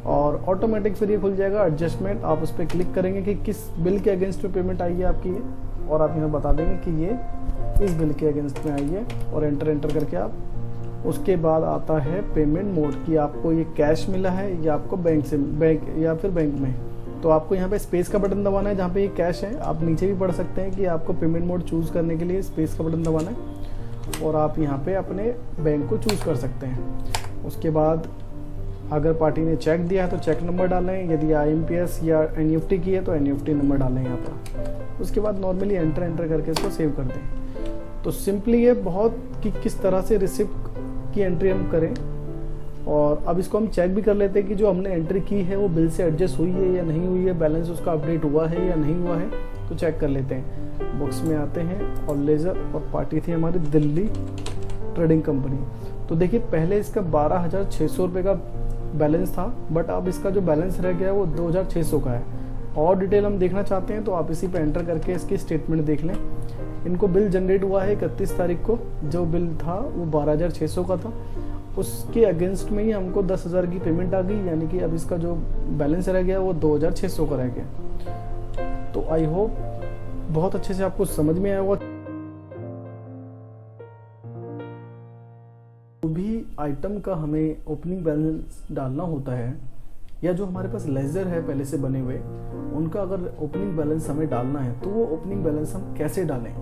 और ऑटोमेटिक फिर ये खुल जाएगा एडजस्टमेंट। आप उस पर क्लिक करेंगे कि किस बिल के अगेंस्ट में पेमेंट आई है आपकी ये, और आप यहाँ बता देंगे कि ये इस बिल के अगेंस्ट में आई है, और एंटर करके आप, उसके बाद आता है पेमेंट मोड कि आपको ये कैश मिला है या आपको बैंक या फिर बैंक में। तो आपको यहाँ पे स्पेस का बटन दबाना है जहाँ पे ये कैश है। आप नीचे भी पढ़ सकते हैं कि आपको पेमेंट मोड चूज़ करने के लिए स्पेस का बटन दबाना है, और आप यहाँ पे अपने बैंक को चूज़ कर सकते हैं। उसके बाद अगर पार्टी ने चेक दिया है तो चेक नंबर डालें, यदि IMPS या NEFT की है तो NEFT नंबर डालें यहाँ पर। उसके बाद नॉर्मली एंटर करके इसको सेव कर दें। तो सिंपली ये बहुत कि किस तरह से रिसिप्ट की एंट्री हम करें। और अब इसको हम चेक भी कर लेते हैं कि जो हमने एंट्री की है वो बिल से एडजस्ट हुई है या नहीं हुई है, बैलेंस उसका अपडेट हुआ है या नहीं हुआ है, तो चेक कर लेते हैं। बुक्स में आते हैं और लेजर, और पार्टी थी हमारी दिल्ली ट्रेडिंग कंपनी। तो देखिए पहले इसका 12,600 रुपये का बैलेंस था, बट अब इसका जो बैलेंस रह गया है वो 2,600 का है। और डिटेल हम देखना चाहते हैं तो आप इसी पे एंटर करके इसकी स्टेटमेंट देख लें। इनको बिल जनरेट हुआ है 31 तारीख को, जो बिल था वो 12,600 का था, उसके अगेंस्ट में ही हमको 10,000 की पेमेंट आ गई, यानी कि अब इसका जो बैलेंस रह गया वो 2,600 का रह गया। तो आई होप बहुत अच्छे से आपको समझ में आया होगा। जो भी आइटम का हमें ओपनिंग बैलेंस डालना होता है, या जो हमारे पास लेजर है पहले से बने हुए, उनका अगर ओपनिंग बैलेंस हमें डालना है तो वो ओपनिंग बैलेंस हम कैसे डालें,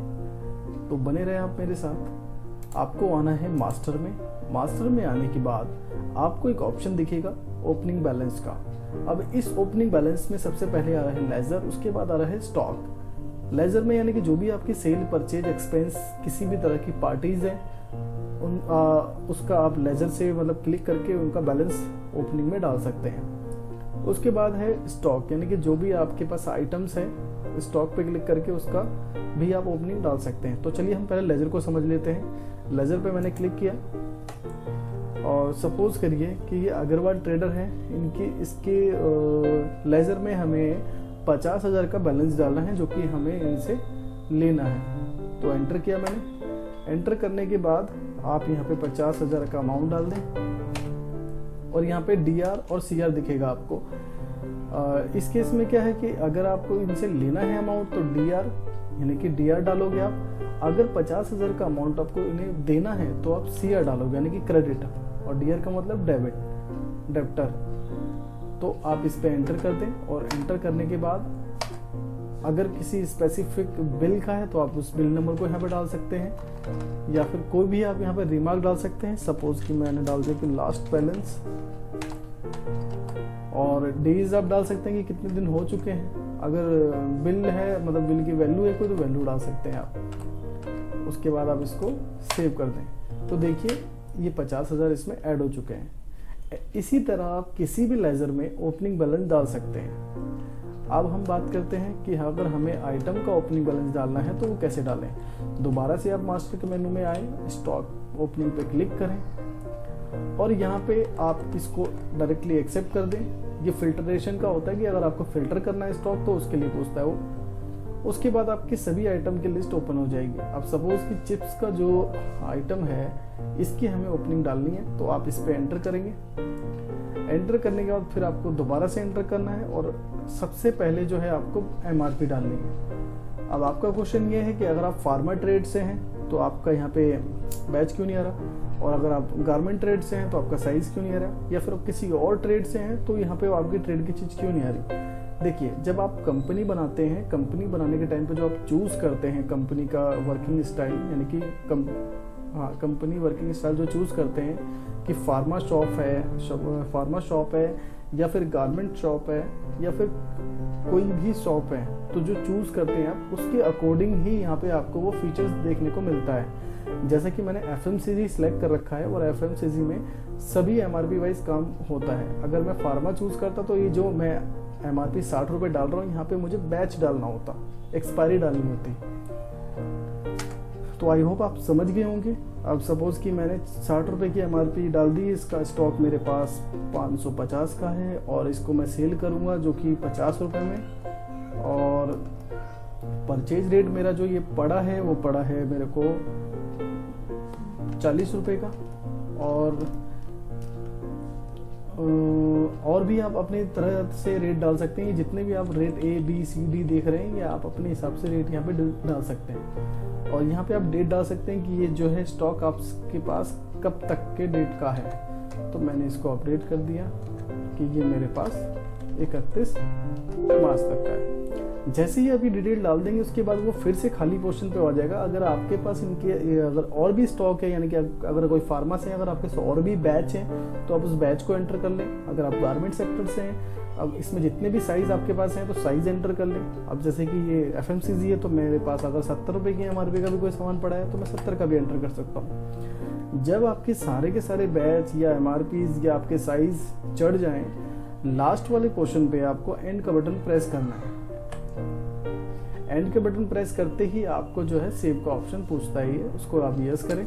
तो बने रहे आप मेरे साथ। आपको आना है मास्टर में। मास्टर में आने के बाद आपको एक ऑप्शन दिखेगा ओपनिंग बैलेंस का। अब इस ओपनिंग बैलेंस में सबसे पहले आ रहा है लेजर, उसके बाद आ रहा है स्टॉक। लेजर में यानी कि जो भी आपकी सेल, परचेज, एक्सपेंस, किसी भी तरह की पार्टीज है उसका आप लेजर से मतलब क्लिक करके उनका बैलेंस ओपनिंग में डाल सकते हैं। उसके बाद है स्टॉक, यानी कि जो भी आपके पास आइटम्स हैं स्टॉक पे क्लिक करके उसका भी आप ओपनिंग डाल सकते हैं। तो चलिए हम पहले लेजर को समझ लेते हैं। लेजर पे मैंने क्लिक किया, और सपोज करिए कि ये अग्रवाल ट्रेडर है, इसके लेजर में हमें 50,000 का बैलेंस डालना है जो कि हमें इनसे लेना है। तो एंटर किया मैंने। एंटर करने के बाद आप यहाँ पे 50,000 का अमाउंट डाल दें, और यहाँ पे DR और CR दिखेगा आपको। इस केस में क्या है कि अगर आपको इनसे लेना है अमाउंट तो DR यानी कि DR डालोगे आप। अगर 50,000 का अमाउंट आपको इन्हें देना है तो आप CR डालोगे यानी कि क्रेडिट, और DR का मतलब डेबिटर। तो आप इस पे एंटर कर दें, और एंटर करने के बाद अगर किसी स्पेसिफिक बिल का है तो आप उस बिल नंबर को यहाँ पे डाल सकते हैं, या फिर कोई भी आप यहाँ पे रिमार्क डाल सकते हैं। सपोज कि मैंने डाल दिया कि लास्ट बैलेंस, और डेज आप डाल सकते हैं कि कितने दिन हो चुके हैं। अगर बिल है मतलब बिल की वैल्यू है कोई तो वैल्यू डाल सकते हैं आप। उसके बाद आप इसको सेव कर दें। तो देखिए ये 50,000 इसमें ऐड हो चुके हैं। इसी तरह आप किसी भी लेजर में ओपनिंग बैलेंस डाल सकते हैं। अब हम बात करते हैं कि अगर हमें आइटम का ओपनिंग बैलेंस डालना है तो वो कैसे डालें। दोबारा से आप मास्टर के मेनू में आए, स्टॉक ओपनिंग पे क्लिक करें, और यहाँ पे आप इसको डायरेक्टली एक्सेप्ट कर दें। ये फिल्टरेशन का होता है कि अगर आपको फिल्टर करना है स्टॉक तो उसके लिए पूछता है वो। उसके बाद आपकी सभी आइटम की लिस्ट ओपन हो जाएगी। अब सपोज कि चिप्स का जो आइटम है इसकी हमें ओपनिंग डालनी है, तो आप इस पे एंटर करेंगे। एंटर करने के बाद फिर आपको दोबारा से एंटर करना है, और सबसे पहले जो है आपको MRP डालनी है। अब आपका क्वेश्चन ये है कि अगर आप फार्मा ट्रेड से हैं तो आपका यहाँ पे बैच क्यों नहीं आ रहा, और अगर आप गारमेंट ट्रेड से हैं तो आपका साइज क्यों नहीं आ रहा, या फिर आप किसी और ट्रेड से हैं तो यहाँ पे आपकी ट्रेड की चीज़ क्यों नहीं आ रही। देखिए जब आप कंपनी बनाते हैं, कंपनी बनाने के टाइम पे जो आप चूज़ करते हैं कंपनी का वर्किंग स्टाइल, यानी कि कंपनी वर्किंग स्टाइल जो चूज़ करते हैं कि फार्मा शॉप है या फिर गारमेंट शॉप है या फिर कोई भी शॉप है, तो जो चूज़ करते हैं आप उसके अकॉर्डिंग ही यहाँ पे आपको वो फीचर्स देखने को मिलता है। जैसा कि मैंने FMCG सिलेक्ट कर रखा है और FMCG में सभी MRP वाइज काम होता है। अगर मैं फार्मा चूज करता तो ये जो मैं MRP 60 रुपये डाल रहा हूँ, यहाँ पे मुझे बैच डालना होता, एक्सपायरी डालनी होती। तो आई होप आप समझ गए होंगे। अब सपोज कि मैंने 60 रुपये की MRP डाल दी, इसका स्टॉक मेरे पास 550 का है और इसको मैं सेल करूँगा जो कि 50 रुपये में, और परचेज रेट मेरा जो ये पड़ा है वो पड़ा है मेरे को 40 रुपये का। और भी आप अपनी तरह से रेट डाल सकते हैं। जितने भी आप rate A B C D देख रहे हैं, ये आप अपने हिसाब से रेट यहाँ पे डाल सकते हैं। और यहाँ पे आप डेट डाल सकते हैं कि ये जो है स्टॉक आपके पास कब तक के डेट का है। तो मैंने इसको अपडेट कर दिया कि ये मेरे पास 31 मार्च तक का है। जैसे ही अभी डिटेल डाल देंगे उसके बाद वो फिर से खाली पोर्शन पे आ जाएगा। अगर आपके पास इनके अगर और भी स्टॉक है, यानी कि अगर कोई फार्मा से अगर आपके पास और भी बैच है तो आप उस बैच को एंटर कर लें। अगर आप गारमेंट सेक्टर से हैं, अब इसमें जितने भी साइज आपके पास हैं तो साइज एंटर कर लें। अब जैसे कि ये FMCG है तो मेरे पास अगर 70 रुपये की MRP का भी कोई सामान पड़ा है तो मैं 70 का भी एंटर कर सकता हूँ। जब आपके सारे के सारे बैच या MRPs या आपके साइज चढ़ जाएं, लास्ट वाले पोर्शन पे आपको एंड का बटन प्रेस करना है। एंड के बटन प्रेस करते ही आपको जो है सेव का ऑप्शन पूछता ही है, उसको आप यस करें।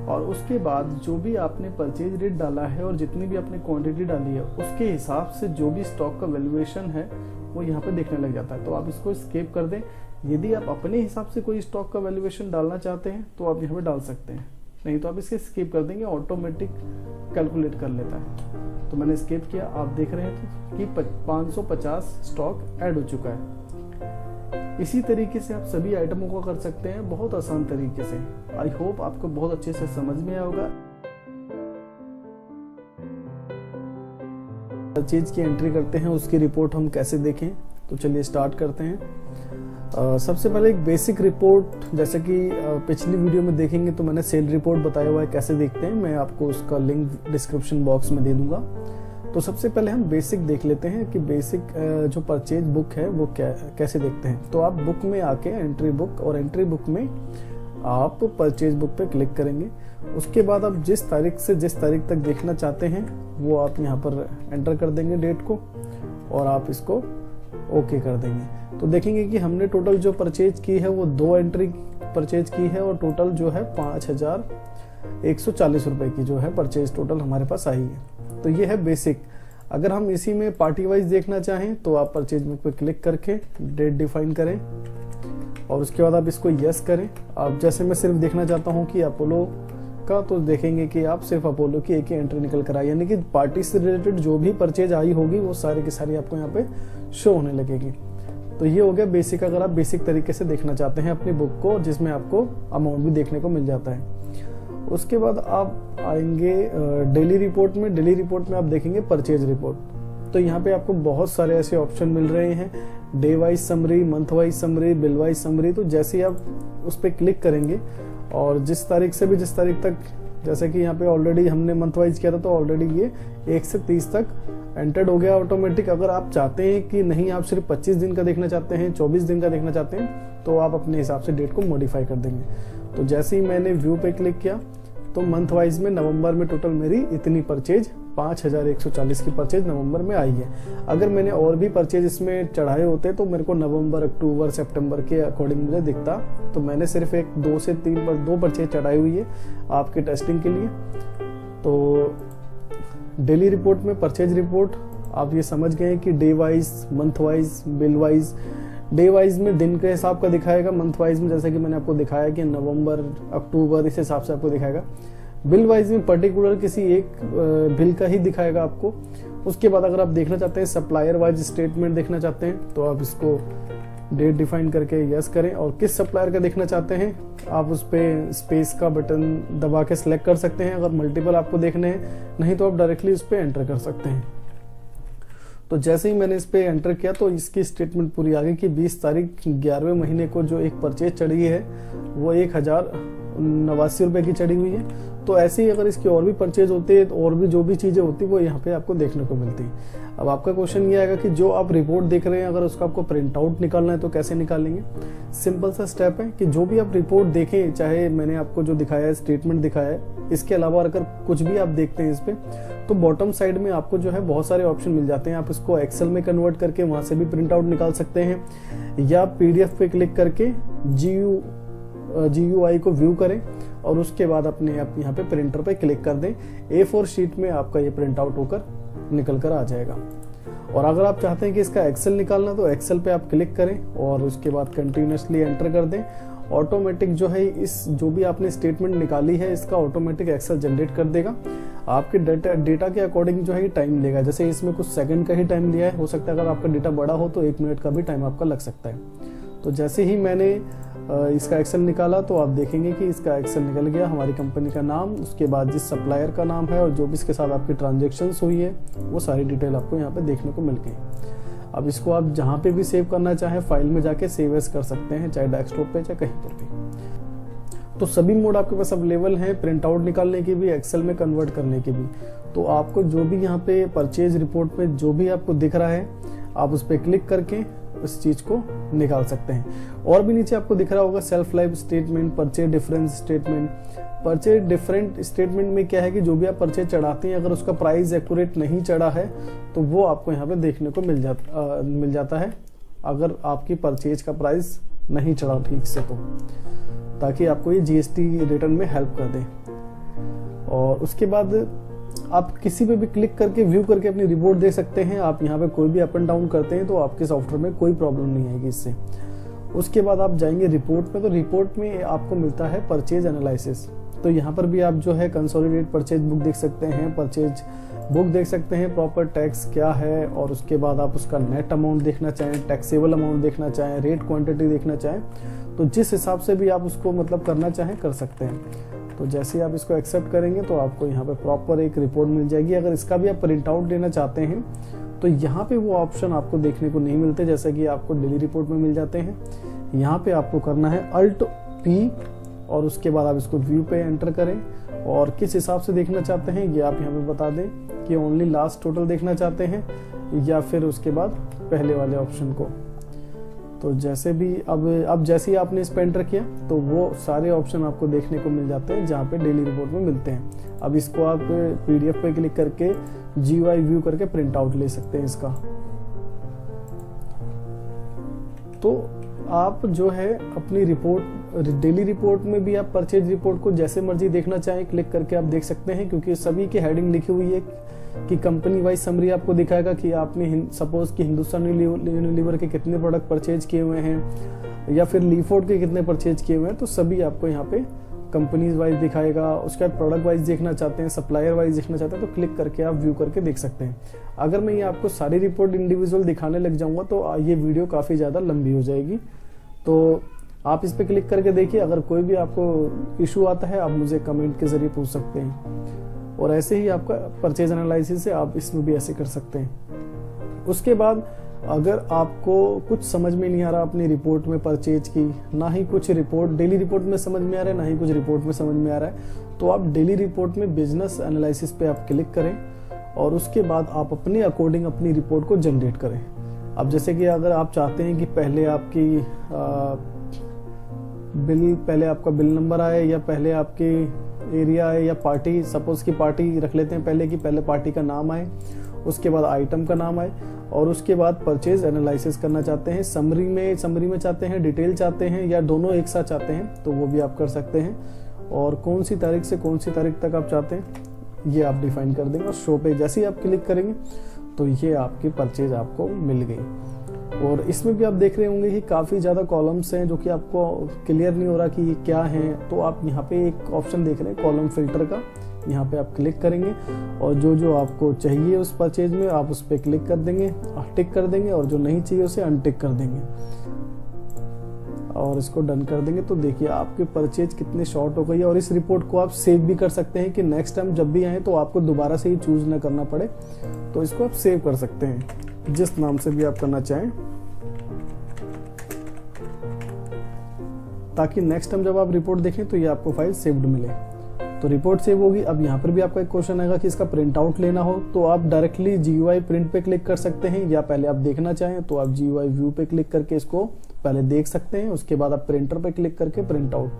और उसके बाद जो भी आपने परचेज रेट डाला है और जितनी भी आपने क्वांटिटी डाली है उसके हिसाब से जो भी स्टॉक का वैल्यूएशन है वो यहाँ पे देखने लग जाता है। तो आप इसको स्किप कर दें। यदि आप अपने हिसाब से कोई स्टॉक का वैल्यूएशन डालना चाहते हैं तो आप यहाँ पे डाल सकते हैं, नहीं तो आप इसके स्किप कर देंगे, ऑटोमेटिक कैलकुलेट कर लेता है। तो मैंने स्किप किया। आप देख रहे हैं कि 550 स्टॉक ऐड हो चुका है। इसी तरीके से आप सभी आइटमों को कर सकते हैं, बहुत आसान तरीके से। आई होप आपको बहुत अच्छे से समझ में आया होगा। हर चीज की एंट्री करते हैं, उसकी रिपोर्ट हम कैसे देखें, तो चलिए स्टार्ट करते हैं। सबसे पहले एक बेसिक रिपोर्ट, जैसे कि पिछली वीडियो में देखेंगे तो मैंने सेल रिपोर्ट बताया हुआ है कैसे देखते हैं, मैं आपको उसका लिंक डिस्क्रिप्शन बॉक्स में दे दूंगा। तो सबसे पहले हम बेसिक देख लेते हैं कि बेसिक जो परचेज बुक है वो कैसे देखते हैं। तो आप बुक में आके एंट्री बुक, और एंट्री बुक में आप परचेज बुक पे क्लिक करेंगे। उसके बाद आप जिस तारीख से जिस तारीख तक देखना चाहते हैं वो आप यहाँ पर एंटर कर देंगे डेट को, और आप इसको ओके कर देंगे। तो देखेंगे कि हमने टोटल जो परचेज की है वो 2 एंट्री परचेज की है, और टोटल जो है 5140 रुपए की जो है परचेज टोटल हमारे पास आई है। तो ये है बेसिक। अगर हम इसी में पार्टी वाइज देखना चाहें तो आप परचेज बुक पे क्लिक करके डेट डिफाइन करें, और उसके बाद आप इसको यस करें। आप जैसे मैं सिर्फ देखना चाहता हूं कि अपोलो का, तो देखेंगे कि आप सिर्फ अपोलो की एक ही एंट्री निकल कर आई, यानी कि पार्टी से रिलेटेड जो भी परचेज आई होगी वो सारी की सारी आपको यहाँ पे शो होने लगेगी। तो ये हो गया बेसिक, अगर आप बेसिक तरीके से देखना चाहते हैं अपनी बुक को, जिसमें आपको अमाउंट भी देखने को मिल जाता है। उसके बाद आप आएंगे डेली रिपोर्ट में। डेली रिपोर्ट में आप देखेंगे परचेज रिपोर्ट। तो यहाँ पे आपको बहुत सारे ऐसे ऑप्शन मिल रहे हैं, day wise summary, month wise summary, bill wise summary. तो जैसे ही आप उस पर क्लिक करेंगे और जिस तारीख से भी जिस तारीख तक, जैसे कि यहाँ पे ऑलरेडी हमने मंथ वाइज किया था तो ऑलरेडी ये 1 से 30 तक एंटर्ड हो गया ऑटोमेटिक। अगर आप चाहते हैं कि नहीं, आप सिर्फ 25 दिन का देखना चाहते हैं, 24 दिन का देखना चाहते हैं, तो आप अपने हिसाब से डेट को मॉडिफाई कर देंगे। तो जैसे ही मैंने व्यू पे क्लिक किया तो मंथ वाइज में नवंबर में टोटल मेरी इतनी परचेज 5140 की परचेज नवंबर में आई है। अगर मैंने और भी परचेज इसमें चढ़ाए होते तो मेरे को नवंबर, अक्टूबर, सितंबर के अकॉर्डिंग मुझे दिखता। तो मैंने सिर्फ 2 से 3 परचेज चढ़ाई हुई है आपके टेस्टिंग के लिए। तो डेली रिपोर्ट में परचेज रिपोर्ट आप ये समझ गए कि day wise, month wise, bill wise. Day wise में दिन के हिसाब का दिखाएगा, मंथ वाइज में जैसे कि मैंने आपको दिखाया कि नवंबर, अक्टूबर, इस हिसाब से आपको दिखाएगा। बिल वाइज में पर्टिकुलर किसी एक बिल का ही दिखाएगा आपको। उसके बाद अगर आप देखना चाहते हैं सप्लायर वाइज स्टेटमेंट देखना चाहते हैं तो आप इसको डेट डिफाइन करके यस करें, और किस सप्लायर का देखना चाहते हैं आप उस पर स्पेस का बटन दबा के सिलेक्ट कर सकते हैं। अगर मल्टीपल आपको देखने हैं, नहीं तो आप डायरेक्टली उस पर एंटर कर सकते हैं। तो जैसे ही मैंने इस पे एंटर किया तो इसकी स्टेटमेंट पूरी आ गई कि 20 तारीख 11वें महीने को जो एक परचेज चढ़ी है वो 1000 ₹89 की चढ़ी हुई है। तो ऐसे ही अगर इसकी और भी परचेज होती है तो और भी जो भी चीज़ें होती है वो यहाँ पे आपको देखने को मिलती है। अब आपका क्वेश्चन ये आएगा कि जो आप रिपोर्ट देख रहे हैं अगर उसका आपको प्रिंट आउट निकालना है तो कैसे निकालेंगे। सिंपल सा स्टेप है कि जो भी आप रिपोर्ट देखें, चाहे मैंने आपको जो दिखाया है स्टेटमेंट दिखाया है, इसके अलावा अगर कुछ भी आप देखते हैं इस पर, तो बॉटम साइड में आपको जो है बहुत सारे ऑप्शन मिल जाते हैं। आप इसको एक्सेल में कन्वर्ट करके वहाँ से भी प्रिंट आउट निकाल सकते हैं, या PDF पे क्लिक करके GUI को व्यू करें और उसके बाद अपने आप यहाँ पे प्रिंटर पे क्लिक कर दें। A4 शीट में आपका ये प्रिंट आउट होकर निकल कर आ जाएगा। और अगर आप चाहते हैं कि इसका एक्सेल निकालना तो एक्सेल पे आप क्लिक करें और उसके बाद कंटिन्यूसली एंटर कर दें। ऑटोमेटिक जो है इस जो भी आपने स्टेटमेंट निकाली है इसका ऑटोमेटिक एक्सेल जनरेट कर देगा। आपके डेटा के अकॉर्डिंग जो है टाइम लेगा, जैसे इसमें कुछ सेकंड का ही टाइम लिया है, हो सकता है अगर आपका डेटा बड़ा हो तो 1 मिनट का भी टाइम आपका लग सकता है। तो जैसे ही मैंने इसका एक्सेल निकाला तो आप देखेंगे कि इसका एक्सेल निकल गया, हमारी कंपनी का नाम, उसके बाद जिस सप्लायर का नाम है और जो भी इसके साथ आपकी ट्रांजेक्शन्स हुई है वो सारी डिटेल आपको यहाँ पे देखने को मिल गई। अब इसको आप जहाँ पे भी सेव करना चाहें फाइल में जाके सेव एज कर सकते हैं, चाहे डेस्कटॉप पे चाहे कहीं पर भी। तो सभी मोड आपके पास अवेलेबल हैं, प्रिंट आउट निकालने की भी, एक्सेल में कन्वर्ट करने की भी। तो आपको जो भी यहाँ पे परचेज रिपोर्ट में जो भी आपको दिख रहा है आप उस पर क्लिक करके उस चीज को निकाल सकते हैं। और भी नीचे आपको दिख रहा होगा self life statement, purchase difference statement. Purchase different statement में क्या है कि जो भी आप परचेज चढ़ाते हैं अगर उसका प्राइस एक्यूरेट नहीं चढ़ा है तो वो आपको यहाँ पे देखने को मिल जाता है, अगर आपकी परचेज का प्राइस नहीं चढ़ा ठीक से, तो ताकि आपको ये GST रिटर्न में हेल्प कर दे। और उसके बाद आप किसी पे भी क्लिक करके व्यू करके अपनी रिपोर्ट देख सकते हैं। आप यहाँ पे कोई भी अप एंड डाउन करते हैं तो आपके सॉफ्टवेयर में कोई प्रॉब्लम नहीं आएगी इससे। उसके बाद आप जाएंगे रिपोर्ट में, तो रिपोर्ट में आपको मिलता है परचेज एनालिसिस। तो यहाँ पर भी आप जो है कंसोलिडेट परचेज बुक देख सकते हैं, परचेज बुक देख सकते हैं, प्रॉपर टैक्स क्या है, और उसके बाद आप उसका नेट अमाउंट देखना चाहें, टैक्सेबल अमाउंट देखना चाहें, रेट क्वांटिटी देखना चाहें, तो जिस हिसाब से भी आप उसको मतलब करना चाहें कर सकते हैं। तो जैसे ही आप इसको एक्सेप्ट करेंगे तो आपको यहाँ पे प्रॉपर एक रिपोर्ट मिल जाएगी। अगर इसका भी आप प्रिंट आउट लेना चाहते हैं तो यहाँ पे वो ऑप्शन आपको देखने को नहीं मिलते, जैसे कि आपको डेली रिपोर्ट में मिल जाते हैं। यहाँ पे आपको करना है Alt P और उसके बाद आप इसको व्यू पे एंटर करें, और किस हिसाब से देखना चाहते हैं ये आप यहाँ पे बता दें कि ओनली लास्ट टोटल देखना चाहते हैं या फिर उसके बाद पहले वाले ऑप्शन को। तो जैसे भी अब जैसे ही आपने इस पे एंटर किया तो वो सारे ऑप्शन आपको देखने को मिल जाते हैं जहाँ पे डेली रिपोर्ट में मिलते हैं। अब इसको आप PDF पे क्लिक करके GUI व्यू करके प्रिंट आउट ले सकते हैं इसका। तो आप जो है अपनी रिपोर्ट डेली रिपोर्ट में भी आप परचेज रिपोर्ट को जैसे मर्जी देखना चाहें क्लिक करके आप देख सकते हैं, क्योंकि सभी की हेडिंग लिखी हुई है कि कंपनी वाइज समरी आपको दिखाएगा कि आपने सपोज कि हिंदुस्तान यूनिलीवर के कितने प्रोडक्ट परचेज किए हुए हैं या फिर लीफोर्ड के कितने परचेज किए हुए हैं, तो सभी आपको यहाँ पे कंपनीज वाइज दिखाएगा। उसके बाद प्रोडक्ट वाइज देखना चाहते हैं, सप्लायर वाइज देखना चाहते हैं तो क्लिक करके आप व्यू करके देख सकते हैं। अगर मैं ये आपको सारी रिपोर्ट इंडिविजुअल दिखाने लग जाऊंगा तो ये वीडियो काफ़ी ज़्यादा लंबी हो जाएगी। तो आप इस पर क्लिक करके देखिए, अगर कोई भी आपको इशू आता है आप मुझे कमेंट के जरिए पूछ सकते हैं। और ऐसे ही आपका परचेज एनालिसिस है, आप इसमें भी ऐसे कर सकते हैं। उसके बाद अगर आपको कुछ समझ में नहीं आ रहा अपनी रिपोर्ट में परचेज की, ना ही कुछ रिपोर्ट डेली रिपोर्ट में समझ में आ रहा है, ना ही कुछ रिपोर्ट में समझ में आ रहा है, तो आप डेली रिपोर्ट में बिजनेस एनालिसिस पे आप क्लिक करें और उसके बाद आप अपने अकॉर्डिंग अपनी रिपोर्ट को जनरेट करें। अब जैसे कि अगर आप चाहते हैं कि पहले आपका बिल नंबर आए या पहले आपके एरिया आए या पार्टी, सपोज की पार्टी रख लेते हैं पहले, कि पहले पार्टी का नाम आए, उसके बाद आइटम का नाम आए और उसके बाद परचेज एनालिसिस करना चाहते हैं, समरी में चाहते हैं, डिटेल चाहते हैं या दोनों एक साथ चाहते हैं तो वो भी आप कर सकते हैं। और कौन सी तारीख से कौन सी तारीख तक आप चाहते हैं ये आप डिफाइन कर देंगे और शो पे जैसे ही आप क्लिक करेंगे तो ये आपकी परचेज आपको मिल गई। और इसमें भी आप देख रहे होंगे कि काफ़ी ज़्यादा कॉलम्स हैं जो कि आपको क्लियर नहीं हो रहा कि ये क्या है, तो आप यहाँ पे एक ऑप्शन देख रहे हैं कॉलम फिल्टर का, यहाँ पे आप क्लिक करेंगे और जो आपको चाहिए उस परचेज में आप उस पर क्लिक कर देंगे, टिक कर देंगे, और जो नहीं चाहिए उसे अनटिक कर देंगे और इसको डन कर देंगे। तो देखिए आपकी परचेज कितनी शॉर्ट हो गई है। और इस रिपोर्ट को आप सेव भी कर सकते हैं कि नेक्स्ट टाइम जब भी आए तो आपको दोबारा से ही चूज ना करना पड़े, तो इसको आप सेव कर सकते हैं जिस नाम से भी आप करना चाहें, ताकि नेक्स्ट टाइम जब आप रिपोर्ट देखें तो ये आपको फाइल सेव्ड मिले। तो रिपोर्ट सेव होगी। अब यहाँ पर भी आपका एक क्वेश्चन आएगा कि इसका प्रिंट आउट लेना हो तो आप डायरेक्टली GUI प्रिंट पे क्लिक कर सकते हैं, या पहले आप देखना चाहें तो आप GUI व्यू पे क्लिक करके इसको पहले देख सकते हैं। उसके बाद आप प्रिंटर पे क्लिक करके प्रिंट आउट,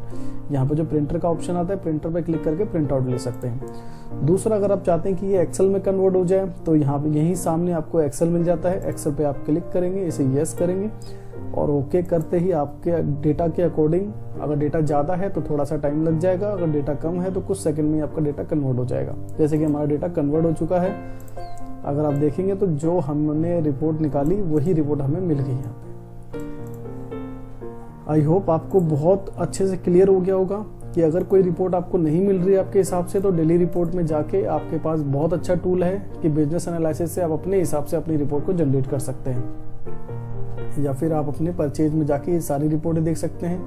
यहाँ पे जो प्रिंटर का ऑप्शन आता है प्रिंटर पे क्लिक करके प्रिंट आउट ले सकते हैं। दूसरा, अगर आप चाहते हैं कि ये एक्सेल में कन्वर्ट हो जाए तो यहाँ पे यही सामने आपको एक्सेल मिल जाता है। एक्सेल पे आप क्लिक करेंगे, इसे यस करेंगे और ओके करते ही आपके डेटा के अकॉर्डिंग, अगर डेटा ज़्यादा है तो थोड़ा सा टाइम लग जाएगा, अगर डेटा कम है तो कुछ सेकंड में आपका डेटा कन्वर्ट हो जाएगा। जैसे कि हमारा डेटा कन्वर्ट हो चुका है। अगर आप देखेंगे तो जो हमने रिपोर्ट निकाली वही रिपोर्ट हमें मिल गई यहाँ पे। आई होप आपको बहुत अच्छे से क्लियर हो गया होगा कि अगर कोई रिपोर्ट आपको नहीं मिल रही है आपके हिसाब से तो डेली रिपोर्ट में जाके आपके पास बहुत अच्छा टूल है कि बिजनेस एनालिसिस से आप अपने हिसाब से अपनी रिपोर्ट को जनरेट कर सकते हैं। या फिर आप अपने परचेज में जाके ये सारी रिपोर्टें देख सकते हैं,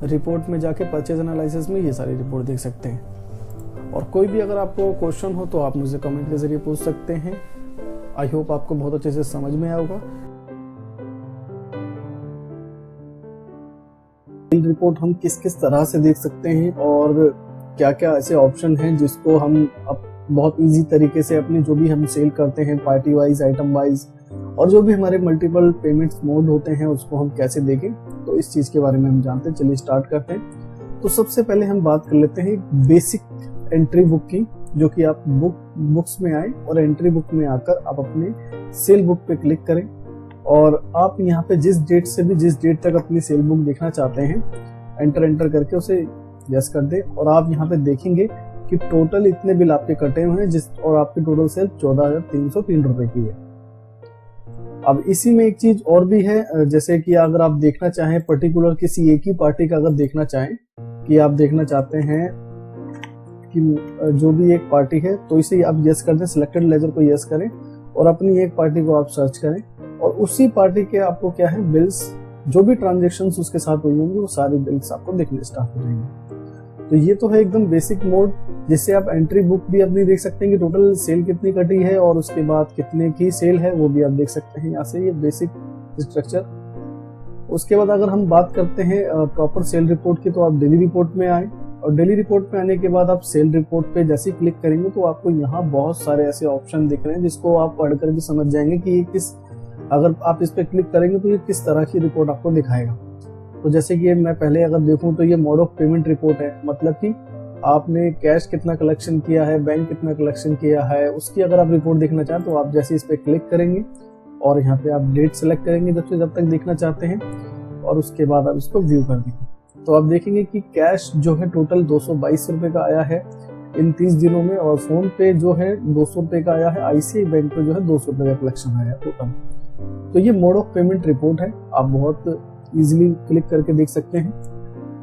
रिपोर्ट में जाके परचेज एनालिसिस में ये सारी रिपोर्ट देख सकते हैं। और कोई भी अगर आपको क्वेश्चन हो तो आप मुझे कमेंट के जरिए पूछ सकते हैं। आई होप आपको बहुत अच्छे से समझ में आया होगा। रिपोर्ट हम किस किस तरह से देख सकते हैं और क्या क्या ऐसे ऑप्शन हैं जिसको हम अब बहुत इजी तरीके से अपने जो भी हम सेल करते हैं पार्टी वाइज, आइटम वाइज और जो भी हमारे मल्टीपल पेमेंट्स मोड होते हैं उसको हम कैसे देखें, तो इस चीज के बारे में हम जानते हैं। चलिए स्टार्ट करते हैं। तो सबसे पहले हम बात कर लेते हैं बेसिक एंट्री बुक की, जो कि आप बुक्स में आए और एंट्री बुक में आकर आप अपने सेल बुक पे क्लिक करें और आप यहाँ पे जिस डेट से भी जिस डेट तक अपनी सेल बुक देखना चाहते हैं एंटर करके उसे यस कर दें और आप यहाँ पे देखेंगे कि टोटल इतने बिल आपके कटे हुए हैं और आपकी टोटल सेल 14,303 रुपए की है। अब इसी में एक चीज और भी है, जैसे कि अगर आप देखना चाहें पर्टिकुलर किसी एक ही पार्टी का, अगर देखना चाहें कि आप देखना चाहते हैं कि जो भी एक पार्टी है तो इसे आप यस कर दें, सिलेक्टेड लेजर को यस करें और अपनी एक पार्टी को आप सर्च करें और उसी पार्टी के आपको क्या है बिल्स, जो भी ट्रांजेक्शन्स उसके साथ हुई होंगी वो सारी बिल्स आपको देखने स्टार्ट हो जाएंगे। तो ये तो है एकदम बेसिक मोड, जिससे आप एंट्री बुक भी अपनी देख सकते हैं कि टोटल सेल कितनी कटी है और उसके बाद कितने की सेल है वो भी आप देख सकते हैं यहाँ से, ये बेसिक स्ट्रक्चर। उसके बाद अगर हम बात करते हैं प्रॉपर सेल रिपोर्ट की, तो आप डेली रिपोर्ट में आए और डेली रिपोर्ट में आने के बाद आप सेल रिपोर्ट पे जैसे ही क्लिक करेंगे तो आपको यहाँ बहुत सारे ऐसे ऑप्शन दिख रहे हैं जिसको आप पढ़कर भी समझ जाएंगे कि ये किस, अगर आप इस पे क्लिक करेंगे तो ये किस तरह की रिपोर्ट आपको दिखाएगा। तो जैसे कि मैं पहले अगर देखूं तो ये मोड ऑफ पेमेंट रिपोर्ट है, मतलब कि आपने कैश कितना कलेक्शन किया है, बैंक कितना कलेक्शन किया है, उसकी अगर आप रिपोर्ट देखना चाहें तो आप जैसे इस पे क्लिक करेंगे और यहाँ पे आप डेट सेलेक्ट करेंगे जब तक देखना चाहते हैं और उसके बाद आप इसको व्यू कर देंगे तो आप देखेंगे कि कैश जो है टोटल 222 रुपए का आया है इन 30 दिनों में और फोन पे जो है 200 रुपए का आया है, ICICI बैंक पे जो है 200 रुपए का कलेक्शन आया है टोटल। तो ये मोड ऑफ पेमेंट रिपोर्ट है, आप बहुत इजीली क्लिक करके देख सकते हैं।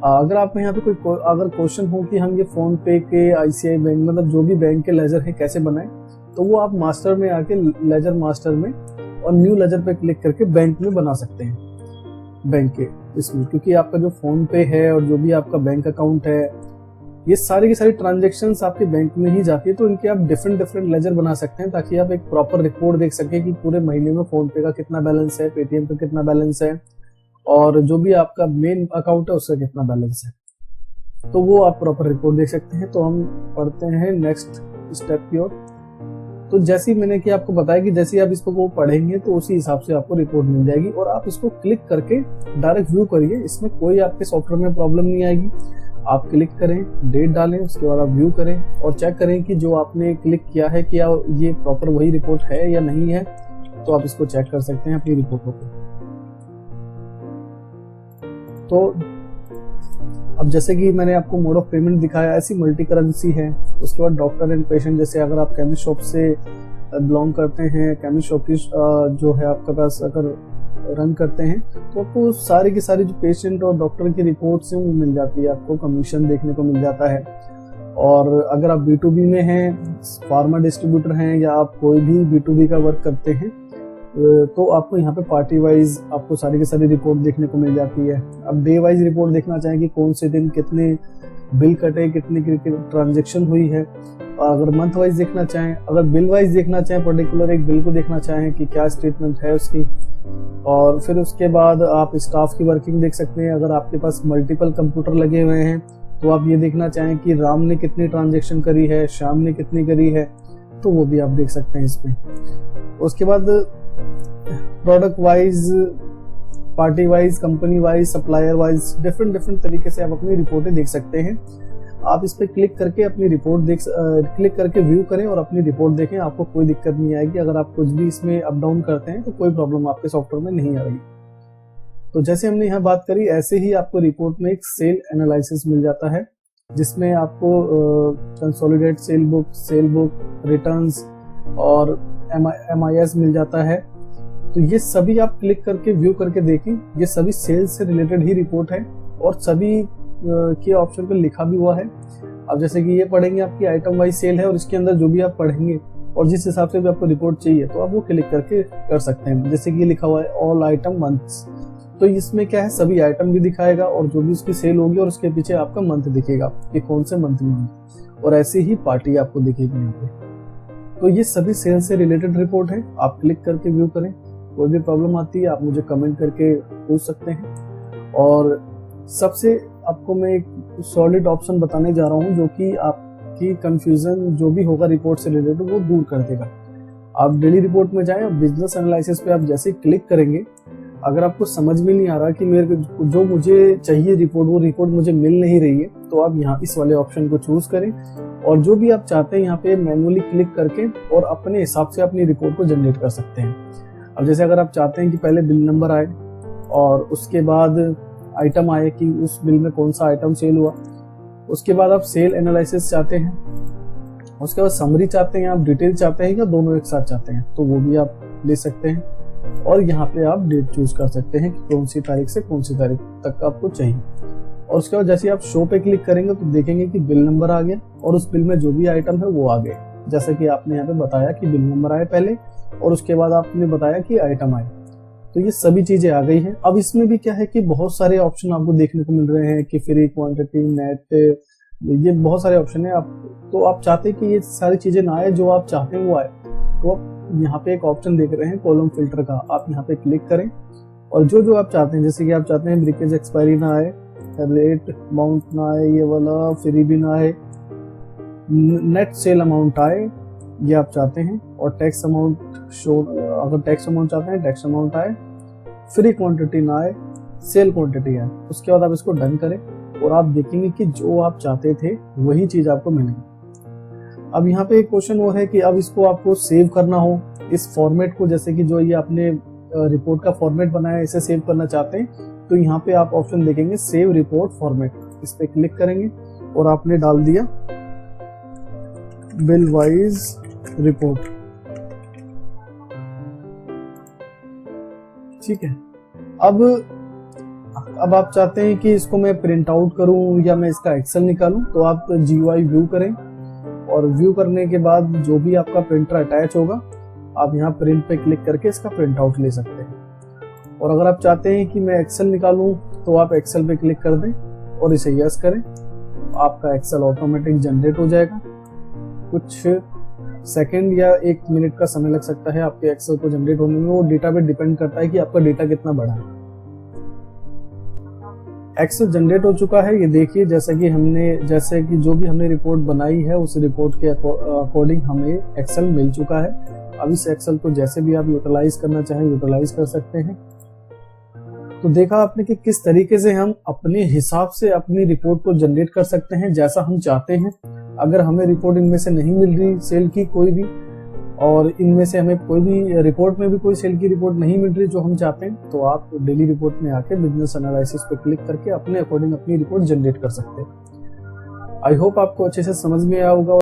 अगर आप यहाँ पे कोई अगर क्वेश्चन हो कि हम ये फोन पे के, ICICI बैंक, मतलब जो भी बैंक के लेजर है कैसे बनाएं, तो वो आप मास्टर में आके लेजर मास्टर में और न्यू लेजर पे क्लिक करके बैंक में बना सकते हैं, बैंक के इसमें, क्योंकि आपका जो फोन पे है और जो भी आपका बैंक अकाउंट है ये सारी की सारी ट्रांजेक्शन्स आपके बैंक में ही जाती है, तो इनके आप डिफरेंट लेजर बना सकते हैं ताकि आप एक प्रॉपर रिपोर्ट देख सकें कि पूरे महीने में फोन पे का कितना बैलेंस है, पेटीएम का कितना बैलेंस है और जो भी आपका मेन अकाउंट है उसका कितना बैलेंस है, तो वो आप प्रॉपर रिपोर्ट देख सकते हैं। तो हम पढ़ते हैं नेक्स्ट स्टेप की ओर। तो जैसे ही मैंने कि आपको बताया कि जैसे ही आप इसको वो पढ़ेंगे तो उसी हिसाब से आपको रिपोर्ट मिल जाएगी और आप इसको क्लिक करके डायरेक्ट व्यू करिए, इसमें कोई आपके सॉफ्टवेयर में प्रॉब्लम नहीं आएगी। आप क्लिक करें, डेट डालें, उसके बाद आप व्यू करें और चेक करें कि जो आपने क्लिक किया है क्या ये प्रॉपर वही रिपोर्ट है या नहीं है, तो आप इसको चेक कर सकते हैं अपनी रिपोर्टों को। तो अब जैसे कि मैंने आपको मोड ऑफ पेमेंट दिखाया, ऐसी मल्टी करेंसी है। उसके बाद डॉक्टर एंड पेशेंट, जैसे अगर आप केमिस्ट शॉप से बिलोंग करते हैं, केमिस्ट शॉप की जो है आपके पास अगर रन करते हैं तो आपको सारी की सारी जो पेशेंट और डॉक्टर की रिपोर्ट्स हैं वो मिल जाती है, आपको कमीशन देखने को मिल जाता है। और अगर आप B2B में हैं, फार्मा डिस्ट्रीब्यूटर हैं या आप कोई भी B2B का वर्क करते हैं तो आपको यहाँ पे पार्टी वाइज आपको सारी की सारी रिपोर्ट देखने को मिल जाती है। अब डे वाइज रिपोर्ट देखना चाहें कि कौन से दिन कितने बिल कटे, कितनी ट्रांजेक्शन हुई है। अगर मंथ वाइज देखना चाहें, अगर बिल वाइज देखना चाहें, पर्टिकुलर एक बिल को देखना चाहें कि क्या स्टेटमेंट है उसकी, और फिर उसके बाद आप स्टाफ की वर्किंग देख सकते हैं। अगर आपके पास मल्टीपल कंप्यूटर लगे हुए हैं तो आप ये देखना चाहें कि राम ने कितनी ट्रांजेक्शन करी है, श्याम ने कितनी करी है, तो वो भी आप देख सकते हैं इसमें। उसके बाद product wise, party wise, company wise, supplier wise, different तरीके से आप अपनी रिपोर्टें देख सकते हैं। आप इस पे क्लिक करके अपनी रिपोर्ट क्लिक करके व्यू करें और अपनी रिपोर्ट देखें, आपको कोई दिक्कत नहीं आएगी। अगर आप कुछ भी इसमें अप डाउन करते हैं तो कोई प्रॉब्लम आपके सॉफ्टवेयर में नहीं आएगी। तो जैसे हमने यहाँ बात करी, ऐसे ही आपको रिपोर्ट में एक सेल एनालिसिस मिल जाता है, जिसमें आपको कंसोलिडेट सेल बुक, रिटर्न्स और MIS मिल जाता है। तो ये सभी आप क्लिक करके व्यू करके देखें, ये सभी सेल्स से रिलेटेड ही रिपोर्ट है और सभी के ऑप्शन पे लिखा भी हुआ है। अब जैसे कि ये पढ़ेंगे, आपकी आइटम वाइज सेल है और इसके अंदर जो भी आप पढ़ेंगे और जिस हिसाब से भी आपको रिपोर्ट चाहिए तो आप वो क्लिक करके कर सकते हैं। जैसे कि ये लिखा हुआ है ऑल आइटम मंथ्स, तो इसमें क्या है, सभी आइटम भी दिखाएगा और जो भी उसकी सेल होगी और उसके पीछे आपका मंथ दिखेगा कि कौन से मंथ में, और ऐसे ही पार्टी आपको दिखेगी यहाँ पे। तो ये सभी सेल से रिलेटेड रिपोर्ट है, आप क्लिक करके व्यू करें। कोई भी प्रॉब्लम आती है आप मुझे कमेंट करके पूछ सकते हैं। और सबसे आपको मैं एक सॉलिड ऑप्शन बताने जा रहा हूँ जो कि आपकी कंफ्यूजन जो भी होगा रिपोर्ट से रिलेटेड वो दूर कर देगा। आप डेली रिपोर्ट में जाएं, बिजनेस एनालिसिस पे आप जैसे क्लिक करेंगे, अगर आपको समझ में नहीं आ रहा कि मेरे जो मुझे चाहिए रिपोर्ट, वो रिपोर्ट मुझे मिल नहीं रही है, तो आप यहाँ इस वाले ऑप्शन को चूज करें और जो भी आप चाहते हैं यहाँ पे मैनुअली क्लिक करके और अपने हिसाब से अपनी रिपोर्ट को जनरेट कर सकते हैं। अब जैसे अगर आप चाहते हैं कि पहले बिल नंबर आए और उसके बाद आइटम आए कि उस बिल में कौन सा आइटम सेल हुआ, उसके बाद आप सेल एनालिसिस चाहते हैं, उसके बाद समरी चाहते हैं, आप डिटेल चाहते हैं या दोनों एक साथ चाहते हैं, तो वो भी आप ले सकते हैं। और यहाँ पे आप डेट चूज कर सकते हैं कि कौन सी तारीख से कौन सी तारीख तक आपको चाहिए। और उसके बाद जैसे आप शो पे क्लिक करेंगे तो देखेंगे कि बिल नंबर आ गया और उस बिल में जो भी आइटम है वो आ गए। जैसे कि आपने यहाँ पे बताया कि बिल नंबर आए पहले और उसके बाद आपने बताया कि आइटम आए, तो ये सभी चीजें आ गई हैं। अब इसमें भी क्या है कि बहुत सारे ऑप्शन आपको देखने को मिल रहे हैं कि फ्री, क्वांटिटी, नेट, ये बहुत सारे ऑप्शन है। तो आप चाहते हैं कि ये सारी चीजें ना आए, जो आप चाहते हैं वो आए, तो आप यहाँ पे एक ऑप्शन देख रहे हैं कॉलम फिल्टर का, आप यहाँ पे क्लिक करें और जो आप चाहते हैं, जैसे कि आप चाहते हैं ब्रिकेज एक्सपायरी ना आए, रेट अमाउंट ना आए, ये वाला फ्री भी ना आए, नेट सेल अमाउंट आए, ये आप चाहते हैं, और टैक्स अमाउंट शो, अगर टैक्स अमाउंट चाहते हैं टैक्स अमाउंट आए, फ्री क्वांटिटी ना आए, सेल क्वांटिटी आए। उसके बाद आप इसको डन करें और आप देखेंगे कि जो आप चाहते थे वही चीज आपको मिलेगी। अब यहाँ पे एक क्वेश्चन वो है कि अब इसको आपको सेव करना हो इस फॉर्मेट को, जैसे कि जो ये आपने रिपोर्ट का फॉर्मेट बनाया इसे सेव करना चाहते हैं, तो यहाँ पे आप ऑप्शन देखेंगे सेव रिपोर्ट फॉर्मेट, इस पे क्लिक करेंगे और आपने डाल दिया बिल वाइज रिपोर्ट, ठीक है। अब आप चाहते हैं कि इसको मैं प्रिंट आउट करूं या मैं इसका एक्सेल निकालूं, तो आप GUI व्यू करें और व्यू करने के बाद जो भी आपका प्रिंटर अटैच होगा आप यहाँ प्रिंट पे क्लिक करके इसका प्रिंट आउट ले सकते हैं। और अगर आप चाहते हैं कि मैं एक्सेल निकालूं तो आप एक्सेल पे क्लिक कर दें और इसे यस करें, आपका एक्सेल ऑटोमेटिक जनरेट हो जाएगा। कुछ सेकंड या 1 मिनट का समय लग सकता है आपके एक्सेल को जनरेट होने में, वो डेटा पे डिपेंड करता है कि आपका डेटा कितना बड़ा है। एक्सेल जनरेट हो चुका है, ये देखिए, जैसे कि जो भी हमने रिपोर्ट बनाई है उस रिपोर्ट के अकॉर्डिंग हमें एक्सेल मिल चुका है। अब इस एक्सेल को जैसे भी आप यूटिलाइज करना चाहें यूटिलाइज कर सकते हैं। तो देखा आपने कि किस तरीके से हम अपने हिसाब से अपनी रिपोर्ट को जनरेट कर सकते हैं जैसा हम चाहते हैं। अगर हमें रिपोर्ट इनमें से नहीं मिल रही सेल की कोई भी, और इनमें से हमें कोई भी रिपोर्ट में भी कोई सेल की रिपोर्ट नहीं मिल रही जो हम चाहते हैं, तो आप डेली रिपोर्ट में आके बिजनेस एनालिसिस पे क्लिक करके अपने अकॉर्डिंग अपनी रिपोर्ट जनरेट कर सकते हैं। आई होप आपको अच्छे से समझ में आया होगा।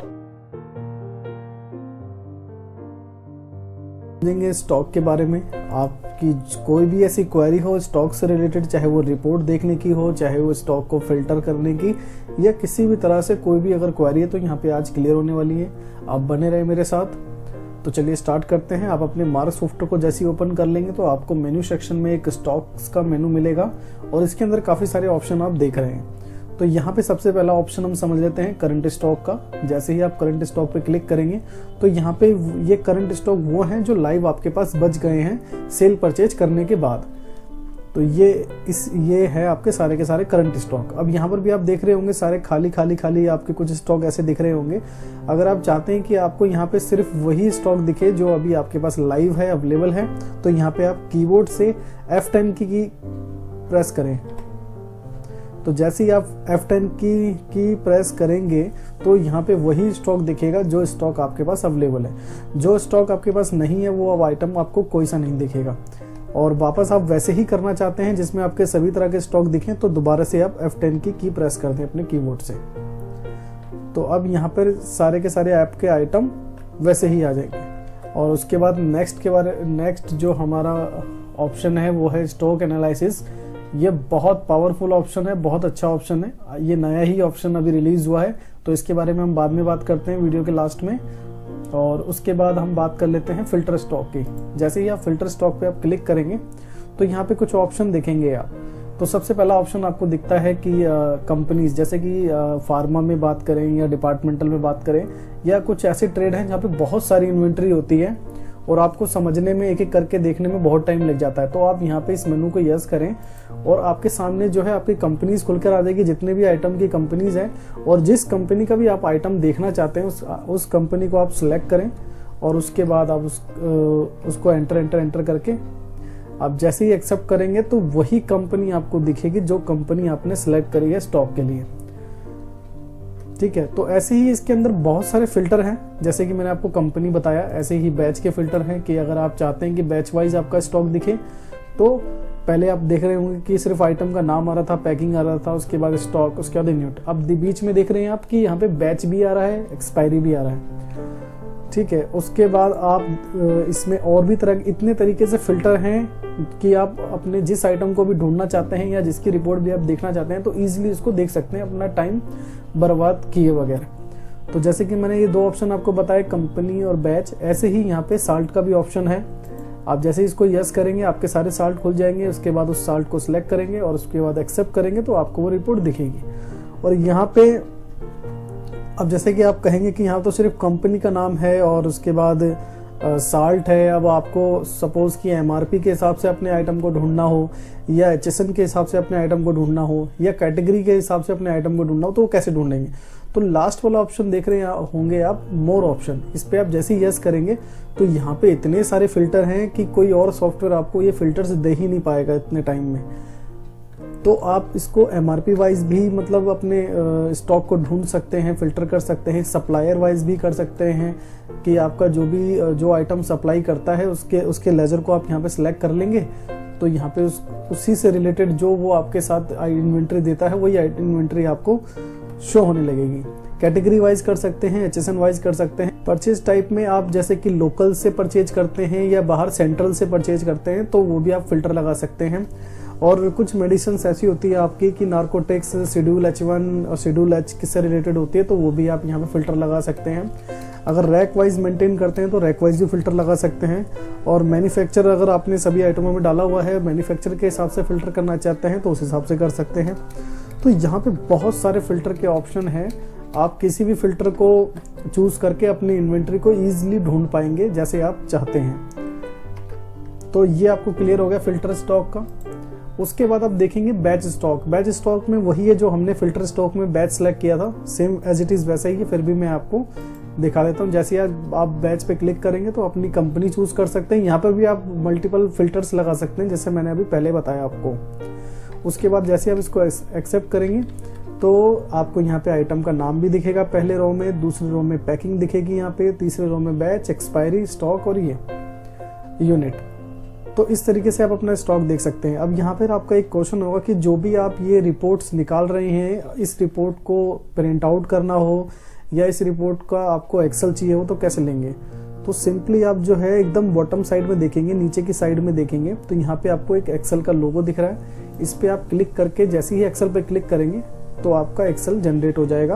स्टॉक के बारे में आपकी कोई भी ऐसी क्वेरी हो स्टॉक से रिलेटेड, चाहे वो रिपोर्ट देखने की हो, चाहे वो स्टॉक को फिल्टर करने की, या किसी भी तरह से कोई भी अगर क्वेरी है, तो यहाँ पे आज क्लियर होने वाली है। आप बने रहे मेरे साथ। तो चलिए स्टार्ट करते हैं। आप अपने मार्क सॉफ्टवेयर को जैसे ही ओपन कर लेंगे तो आपको मेन्यू सेक्शन में एक स्टॉक्स का मेनू मिलेगा और इसके अंदर काफ़ी सारे ऑप्शन आप देख रहे हैं। तो यहाँ पे सबसे पहला ऑप्शन हम समझ लेते हैं करंट स्टॉक का। जैसे ही आप करंट स्टॉक पे क्लिक करेंगे तो यहाँ पे ये करंट स्टॉक वो हैं जो लाइव आपके पास बच गए हैं सेल परचेज करने के बाद। तो ये है आपके सारे के सारे करंट स्टॉक। अब यहाँ पर भी आप देख रहे होंगे सारे खाली आपके कुछ स्टॉक ऐसे दिख रहे होंगे। अगर आप चाहते हैं कि आपको यहाँ पे सिर्फ वही स्टॉक दिखे जो अभी आपके पास लाइव है, अवेलेबल है, तो यहाँ पे आप कीबोर्ड से F10 की प्रेस करें। तो जैसे ही आप F10 की प्रेस करेंगे तो यहाँ पे वही स्टॉक दिखेगा जो स्टॉक आपके पास अवेलेबल है। जो स्टॉक आपके पास नहीं है वो अब आइटम आपको कोई सा नहीं दिखेगा। और वापस आप वैसे ही करना चाहते हैं जिसमें आपके सभी तरह के स्टॉक दिखें तो दोबारा से आप F10 की प्रेस कर दें अपने कीबोर्ड से। तो अब यहाँ पर सारे के सारे ऐप के आइटम वैसे ही आ जाएंगे। और उसके बाद नेक्स्ट जो हमारा ऑप्शन है वो है स्टॉक एनालिसिस। ये बहुत पावरफुल ऑप्शन है, बहुत अच्छा ऑप्शन है। ये नया ही ऑप्शन अभी रिलीज हुआ है, तो इसके बारे में हम बाद में बात करते हैं वीडियो के लास्ट में। और उसके बाद हम बात कर लेते हैं फिल्टर स्टॉक की। जैसे ही आप फिल्टर स्टॉक पे आप क्लिक करेंगे तो यहाँ पे कुछ ऑप्शन देखेंगे आप। तो सबसे पहला ऑप्शन आपको दिखता है कि कंपनीज, जैसे कि फार्मा में बात करें या डिपार्टमेंटल में बात करें, या कुछ ऐसे ट्रेड हैं जहाँ पे बहुत सारी इन्वेंट्री होती है और आपको समझने में एक एक करके देखने में बहुत टाइम लग जाता है। तो आप यहाँ पे इस मेनू को यस करें और आपके सामने जो है आपकी कंपनीज खुलकर आ जाएगी, जितने भी आइटम की कंपनीज हैं। और जिस कंपनी का भी आप आइटम देखना चाहते हैं उस कंपनी को आप सिलेक्ट करें और उसके बाद आप उसको एंटर करके आप जैसे ही एक्सेप्ट करेंगे तो वही कंपनी आपको दिखेगी जो कंपनी आपने सिलेक्ट करी है स्टॉक के लिए। ठीक है, तो ऐसे ही इसके अंदर बहुत सारे फिल्टर हैं। जैसे कि मैंने आपको कंपनी बताया, ऐसे ही बैच के फिल्टर हैं कि अगर आप चाहते हैं कि बैच वाइज आपका स्टॉक दिखे तो पहले आप देख रहे होंगे कि सिर्फ आइटम का नाम आ रहा था, पैकिंग आ रहा था, उसके बाद स्टॉक, उसके बाद यूनिट। अब बीच में देख रहे हैं आप कि यहाँ पे बैच भी आ रहा है, एक्सपायरी भी आ रहा है। ठीक है, उसके बाद आप इसमें और भी इतने तरीके से फिल्टर हैं कि आप अपने जिस आइटम को भी ढूंढना चाहते हैं या जिसकी रिपोर्ट भी आप देखना चाहते हैं तो इजीली इसको देख सकते हैं अपना टाइम बर्बाद किए वगैरह। तो जैसे कि मैंने ये दो ऑप्शन आपको बताए, कंपनी और बैच, ऐसे ही यहाँ पे साल्ट का भी ऑप्शन है। आप जैसे इसको यस करेंगे आपके सारे साल्ट खुल जाएंगे। उसके बाद उस साल्ट को सिलेक्ट करेंगे और उसके बाद एक्सेप्ट करेंगे तो आपको वो रिपोर्ट दिखेगी। और यहाँ पे अब जैसे कि आप कहेंगे कि यहाँ तो सिर्फ कंपनी का नाम है और उसके बाद साल्ट है। अब आपको सपोज कि एमआरपी के हिसाब से अपने आइटम को ढूंढना हो या एचएसएन के हिसाब से अपने आइटम को ढूंढना हो या कैटेगरी के हिसाब से अपने आइटम को ढूंढना हो तो वो कैसे ढूंढेंगे। तो लास्ट वाला ऑप्शन देख रहे होंगे आप, मोर ऑप्शन। इस पे आप जैसे ही यस करेंगे तो यहाँ पे इतने सारे फिल्टर हैं कि कोई और सॉफ्टवेयर आपको ये फिल्टर्स दे ही नहीं पाएगा इतने टाइम में। तो आप इसको एमआरपी वाइज भी मतलब अपने स्टॉक को ढूंढ सकते हैं, फिल्टर कर सकते हैं। सप्लायर वाइज भी कर सकते हैं कि आपका जो आइटम सप्लाई करता है उसके लेजर को आप यहाँ पे सिलेक्ट कर लेंगे तो यहाँ पे उसी से रिलेटेड जो वो आपके साथ इन्वेंट्री देता है वही इन्वेंट्री आपको शो होने लगेगी। कैटेगरी वाइज कर सकते हैं, एचएसएन वाइज कर सकते हैं। परचेज टाइप में आप जैसे कि लोकल से परचेज करते हैं या बाहर सेंट्रल से परचेज करते हैं तो वो भी आप फिल्टर लगा सकते हैं। और कुछ मेडिसिन ऐसी होती है आपकी कि नार्कोटिक्स, शेड्यूल H1 और शेड्यूल H किससे रिलेटेड होती है तो वो भी आप यहाँ पे फिल्टर लगा सकते हैं। अगर रैक वाइज मेंटेन करते हैं तो रैक वाइज भी फिल्टर लगा सकते हैं। और मैन्युफैक्चर अगर आपने सभी आइटमों में डाला हुआ है, मैन्युफैक्चर के हिसाब से फिल्टर करना चाहते हैं तो उस हिसाब से कर सकते हैं। तो यहाँ पे बहुत सारे फिल्टर के ऑप्शन हैं। आप किसी भी फिल्टर को चूज करके अपनी इन्वेंट्री को ईजिली ढूंढ पाएंगे जैसे आप चाहते हैं। तो ये आपको क्लियर हो गया फिल्टर स्टॉक का। उसके बाद आप देखेंगे बैच स्टॉक। बैच स्टॉक में वही है जो हमने फिल्टर स्टॉक में बैच सेलेक्ट किया था, सेम एज इट इज वैसा ही है, फिर भी मैं आपको दिखा देता हूँ। जैसे आप बैच पे क्लिक करेंगे तो अपनी कंपनी चूज कर सकते हैं। यहाँ पर भी आप मल्टीपल फिल्टर्स लगा सकते हैं जैसे मैंने अभी पहले बताया आपको। उसके बाद जैसे आप इसको एक्सेप्ट करेंगे तो आपको यहाँ पे आइटम का नाम भी दिखेगा पहले रो में, दूसरे रो में पैकिंग दिखेगी यहाँ पे, तीसरे रो में बैच, एक्सपायरी, स्टॉक और ये यूनिट। तो इस तरीके से आप अपना स्टॉक देख सकते हैं। अब यहाँ पर आपका एक क्वेश्चन होगा कि जो भी आप ये रिपोर्ट्स निकाल रहे हैं, इस रिपोर्ट को प्रिंट आउट करना हो या इस रिपोर्ट का आपको एक्सेल चाहिए हो तो कैसे लेंगे। तो सिंपली आप जो है एकदम बॉटम साइड में देखेंगे, नीचे की साइड में देखेंगे तो यहाँ पे आपको एक एक्सेल का लोगो दिख रहा है। इस पे आप क्लिक करके जैसे ही एक्सेल पे क्लिक करेंगे तो आपका एक्सेल जनरेट हो जाएगा।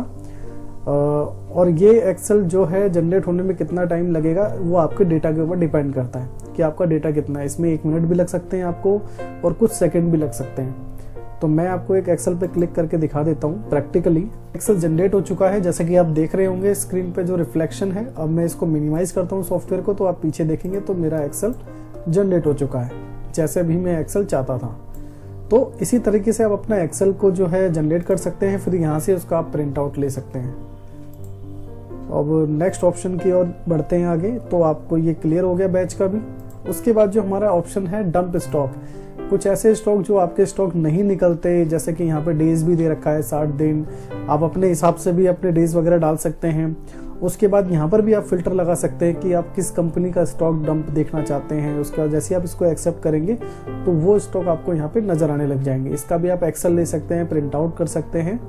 और ये एक्सेल जो है जनरेट होने में कितना टाइम लगेगा वो आपके डेटा के ऊपर डिपेंड करता है कि आपका डेटा कितना है। इसमें 1 मिनट भी लग सकते हैं आपको और कुछ सेकंड भी लग सकते हैं। तो मैं आपको एक एक्सेल पे क्लिक करके दिखा देता हूँ प्रैक्टिकली। एक्सेल जनरेट हो चुका है, जैसे कि आप देख रहे होंगे स्क्रीन पे जो रिफ्लेक्शन है। अब मैं इसको मिनिमाइज करता हूँ सॉफ्टवेयर को, तो आप पीछे देखेंगे तो मेरा एक्सेल जनरेट हो चुका है जैसे भी मैं एक्सेल चाहता था। तो इसी तरीके से आप अपना एक्सेल को जो है जनरेट कर सकते हैं, फिर यहाँ से उसका आप प्रिंट आउट ले सकते हैं। अब नेक्स्ट ऑप्शन की ओर बढ़ते हैं आगे। तो आपको ये क्लियर हो गया बैच का भी। उसके बाद जो हमारा ऑप्शन है डंप स्टॉक, कुछ ऐसे स्टॉक जो आपके स्टॉक नहीं निकलते, जैसे कि यहाँ पे डेज भी दे रखा है 60 दिन, आप अपने हिसाब से भी अपने डेज वगैरह डाल सकते हैं। उसके बाद यहाँ पर भी आप फिल्टर लगा सकते हैं कि आप किस कंपनी का स्टॉक डंप देखना चाहते हैं। उसके बाद जैसे आप इसको एक्सेप्ट करेंगे तो वो स्टॉक आपको यहाँ पे नजर आने लग जाएंगे। इसका भी आप एक्सेल ले सकते हैं, प्रिंट आउट कर सकते हैं।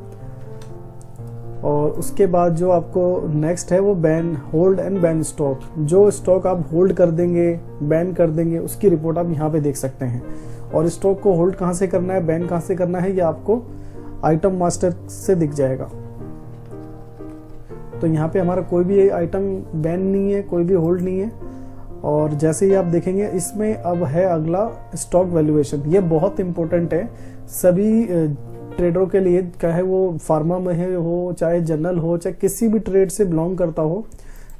और उसके बाद जो आपको नेक्स्ट है वो ban, hold and ban stock. जो स्टॉक आप होल्ड कर देंगे, बैन कर देंगे, उसकी रिपोर्ट आप यहाँ पे देख सकते हैं। और स्टॉक को होल्ड कहाँ से करना है, बैन कहाँ से करना है, ये आपको आइटम मास्टर से दिख जाएगा। तो यहाँ पे हमारा कोई भी आइटम बैन नहीं है, कोई भी होल्ड नहीं है। और जैसे ही आप देखेंगे इसमें अब है अगला स्टॉक वैल्यूएशन। ये बहुत इंपॉर्टेंट है सभी ट्रेडरों के लिए, चाहे वो फार्मा में है हो, चाहे जनरल हो, चाहे किसी भी ट्रेड से बिलोंग करता हो।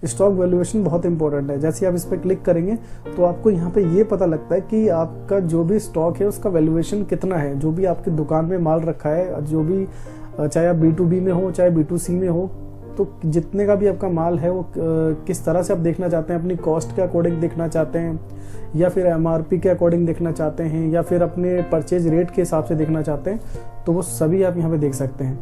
स्टॉक वैल्यूएशन बहुत इंपॉर्टेंट है। जैसे आप इस पर क्लिक करेंगे तो आपको यहाँ पे ये पता लगता है कि आपका जो भी स्टॉक है उसका वैल्यूएशन कितना है। जो भी आपकी दुकान में माल रखा है, जो भी, चाहे आप B2B में हो चाहे B2C में हो, तो जितने का भी आपका माल है वो किस तरह से आप देखना चाहते हैं, अपनी कॉस्ट के अकॉर्डिंग देखना चाहते हैं, या फिर MRP के अकॉर्डिंग देखना चाहते हैं, या फिर अपने परचेज रेट के हिसाब से देखना चाहते हैं, तो वो सभी आप यहाँ पे देख सकते हैं।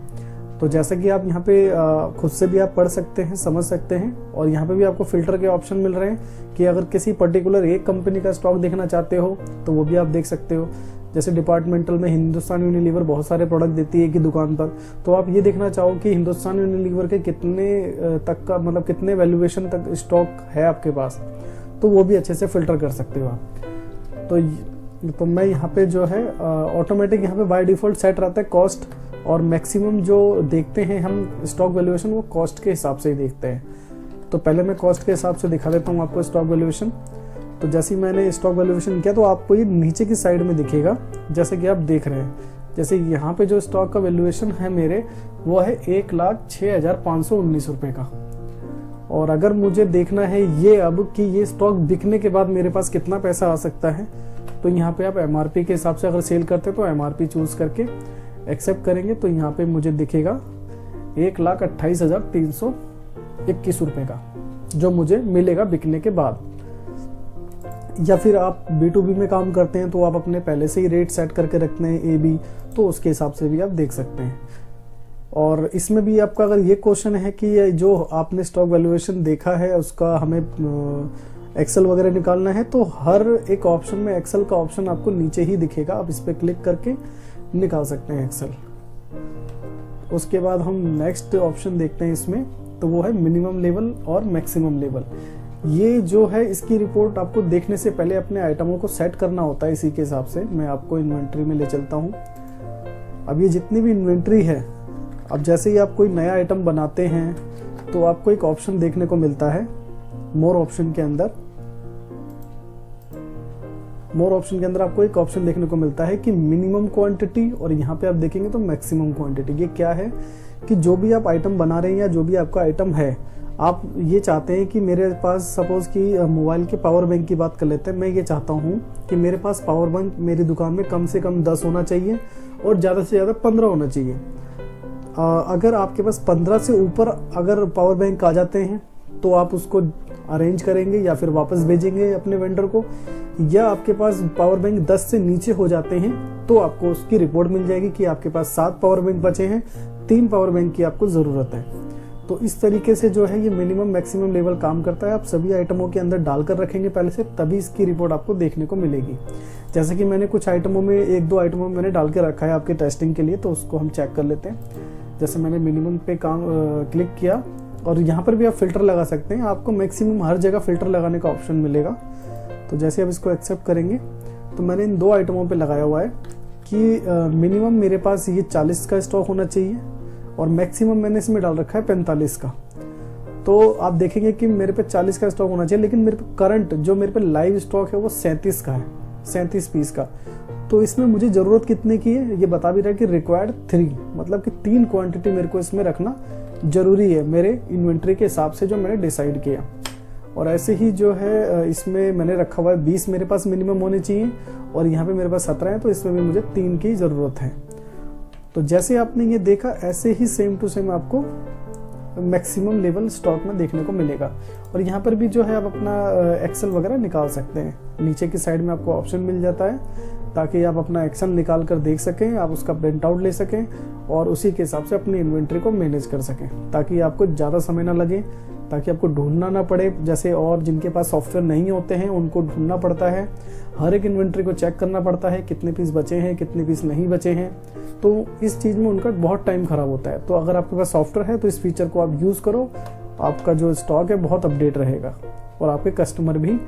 तो जैसा कि आप यहाँ पे खुद से भी आप पढ़ सकते हैं, समझ सकते हैं। और यहाँ पे भी आपको फिल्टर के ऑप्शन मिल रहे हैं कि अगर किसी पर्टिकुलर एक कंपनी का स्टॉक देखना चाहते हो तो वो भी आप देख सकते हो। जैसे डिपार्टमेंटल में हिंदुस्तान यूनिलीवर बहुत सारे प्रोडक्ट देती है एक ही दुकान पर, तो आप ये देखना चाहो कि हिंदुस्तान यूनिलीवर के कितने तक का, मतलब कितने वैल्यूएशन तक स्टॉक है आपके पास, तो वो भी अच्छे से फिल्टर कर सकते हो आप। तो मैं यहाँ पे जो है ऑटोमेटिक यहाँ पे बाय डिफॉल्ट सेट रहता है कॉस्ट, और मैक्सिमम जो देखते हैं हम स्टॉक वैल्यूएशन वो कॉस्ट के हिसाब से ही देखते हैं। तो पहले मैं कॉस्ट के हिसाब से दिखा देता हूँ आपको स्टॉक वैल्यूएशन। तो जैसे ही मैंने स्टॉक वैल्यूएशन किया तो आपको ये नीचे की साइड में दिखेगा, जैसे कि आप देख रहे हैं। जैसे यहाँ पे जो स्टॉक का वैल्यूएशन है मेरे, वो है 1,06,519 रुपए का। और अगर मुझे देखना है ये अब कि ये स्टॉक बिकने के बाद मेरे पास कितना पैसा आ सकता है, तो यहाँ पे आप MRP के हिसाब से अगर सेल करते तो MRP चूज करके एक्सेप्ट करेंगे तो यहाँ पे मुझे दिखेगा 1,28,321 रुपए का, जो मुझे मिलेगा बिकने के बाद। या फिर आप B2B में काम करते हैं तो आप अपने पहले से ही रेट सेट करके रखते हैं AB, तो उसके हिसाब से भी आप देख सकते हैं। और इसमें भी आपका अगर ये क्वेश्चन है कि जो आपने स्टॉक वैल्यूएशन देखा है उसका हमें एक्सेल वगैरह निकालना है, तो हर एक ऑप्शन में एक्सेल का ऑप्शन आपको नीचे ही दिखेगा। आप इस पर क्लिक करके निकाल सकते हैं एक्सेल। उसके बाद हम नेक्स्ट ऑप्शन देखते हैं इसमें, तो वो है मिनिमम लेवल और मैक्सिमम लेवल। ये जो है इसकी रिपोर्ट आपको देखने से पहले अपने आइटमों को सेट करना होता है। इसी के हिसाब से मैं आपको इन्वेंट्री में ले चलता हूँ। अब ये जितनी भी इन्वेंट्री है, अब जैसे ही आप कोई नया आइटम बनाते हैं तो आपको एक ऑप्शन देखने को मिलता है मोर ऑप्शन के अंदर। मोर ऑप्शन के अंदर आपको एक ऑप्शन देखने को मिलता है कि मिनिमम क्वांटिटी, और यहाँ पे आप देखेंगे तो मैक्सिमम क्वांटिटी। ये क्या है कि जो भी आप आइटम बना रहे हैं या जो भी आपका आइटम है, आप ये चाहते हैं कि मेरे पास, सपोज कि मोबाइल के पावर बैंक की बात कर लेते हैं, मैं ये चाहता हूँ कि मेरे पास पावर बैंक मेरी दुकान में कम से कम 10 होना चाहिए और ज़्यादा से ज़्यादा 15 होना चाहिए। अगर आपके पास 15 से ऊपर अगर पावर बैंक आ जाते हैं तो आप उसको अरेंज करेंगे या फिर वापस भेजेंगे अपने वेंडर को, या आपके पास पावर बैंक 10 से नीचे हो जाते हैं तो आपको उसकी रिपोर्ट मिल जाएगी कि आपके पास 7 पावर बैंक बचे हैं, 3 पावर बैंक की आपको ज़रूरत है। तो इस तरीके से जो है ये मिनिमम मैक्सिमम लेवल काम करता है। आप सभी आइटमों के अंदर डालकर रखेंगे पहले से, तभी इसकी रिपोर्ट आपको देखने को मिलेगी। जैसे कि मैंने कुछ आइटमों में, 1-2 आइटमों में मैंने डाल के रखा है आपके टेस्टिंग के लिए, तो उसको हम चेक कर लेते हैं। जैसे मैंने मिनिमम पे क्लिक किया, और यहाँ पर भी आप फिल्टर लगा सकते हैं। आपको मैक्सिमम हर जगह फिल्टर लगाने का ऑप्शन मिलेगा। तो जैसे आप इसको एक्सेप्ट करेंगे तो मैंने इन 2 आइटमों पे लगाया हुआ है कि मिनिमम मेरे पास ये 40 का स्टॉक होना चाहिए और मैक्सिमम मैंने इसमें डाल रखा है 45 का। तो आप देखेंगे कि मेरे पे 40 का स्टॉक होना चाहिए, लेकिन मेरे पे करंट जो मेरे पे लाइव स्टॉक है वो 37 का है, 37 पीस का। तो इसमें मुझे ज़रूरत कितने की है, ये बता भी रहा है कि रिक्वायर्ड 3, मतलब कि 3 क्वांटिटी मेरे को इसमें रखना ज़रूरी है मेरे इन्वेंट्री के हिसाब से जो मैंने डिसाइड किया। और ऐसे ही जो है इसमें मैंने रखा हुआ है 20 मेरे पास मिनिमम होने चाहिए, और यहाँ पे मेरे पास 17 है, तो इसमें भी मुझे 3 की ज़रूरत है। तो जैसे आपने ये देखा ऐसे ही सेम टू सेम आपको मैक्सिमम लेवल स्टॉक में देखने को मिलेगा। और यहाँ पर भी जो है आप अपना एक्सेल वगैरह निकाल सकते हैं। नीचे की साइड में आपको ऑप्शन मिल जाता है ताकि आप अपना एक्सेल निकाल कर देख सकें, आप उसका प्रिंट आउट ले सकें और उसी के हिसाब से अपनी इन्वेंट्री को मैनेज कर सकें, ताकि आपको ज़्यादा समय ना लगे, ताकि आपको ढूंढना ना पड़े। जैसे और जिनके पास सॉफ्टवेयर नहीं होते हैं उनको ढूंढना पड़ता है, हर एक इन्वेंट्री को चेक करना पड़ता है, कितने पीस बचे हैं, कितने पीस नहीं बचे हैं, तो इस चीज़ में उनका बहुत टाइम खराब होता है। तो अगर आपके पास सॉफ्टवेयर है तो इस फीचर को आप यूज़ करो, आपका जो स्टॉक है बहुत अपडेट रहेगा और आपके कस्टमर भी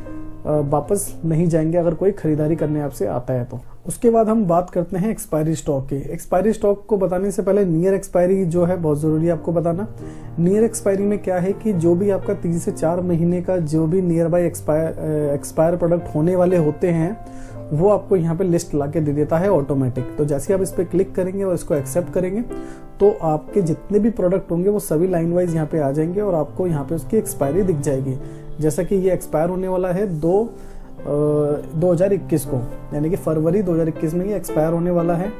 वापस नहीं जाएंगे अगर कोई खरीदारी करने आपसे आता है तो। उसके बाद हम बात करते हैं एक्सपायरी स्टॉक की। एक्सपायरी स्टॉक को बताने से पहले नियर एक्सपायरी जो है बहुत ज़रूरी है आपको बताना। नियर एक्सपायरी में क्या है कि जो भी आपका 3 से 4 महीने का जो भी नियर बाय एक्सपायर प्रोडक्ट होने वाले होते हैं वो आपको यहाँ पे लिस्ट ला के दे देता है ऑटोमेटिक। तो जैसे आप इस पर क्लिक करेंगे और इसको एक्सेप्ट करेंगे तो आपके जितने भी प्रोडक्ट होंगे वो सभी लाइन वाइज यहाँ पे आ जाएंगे और आपको यहाँ पे उसकी एक्सपायरी दिख जाएगी। जैसा कि ये एक्सपायर होने वाला है 2021 को, यानी कि फरवरी 2021 में ये एक्सपायर होने वाला है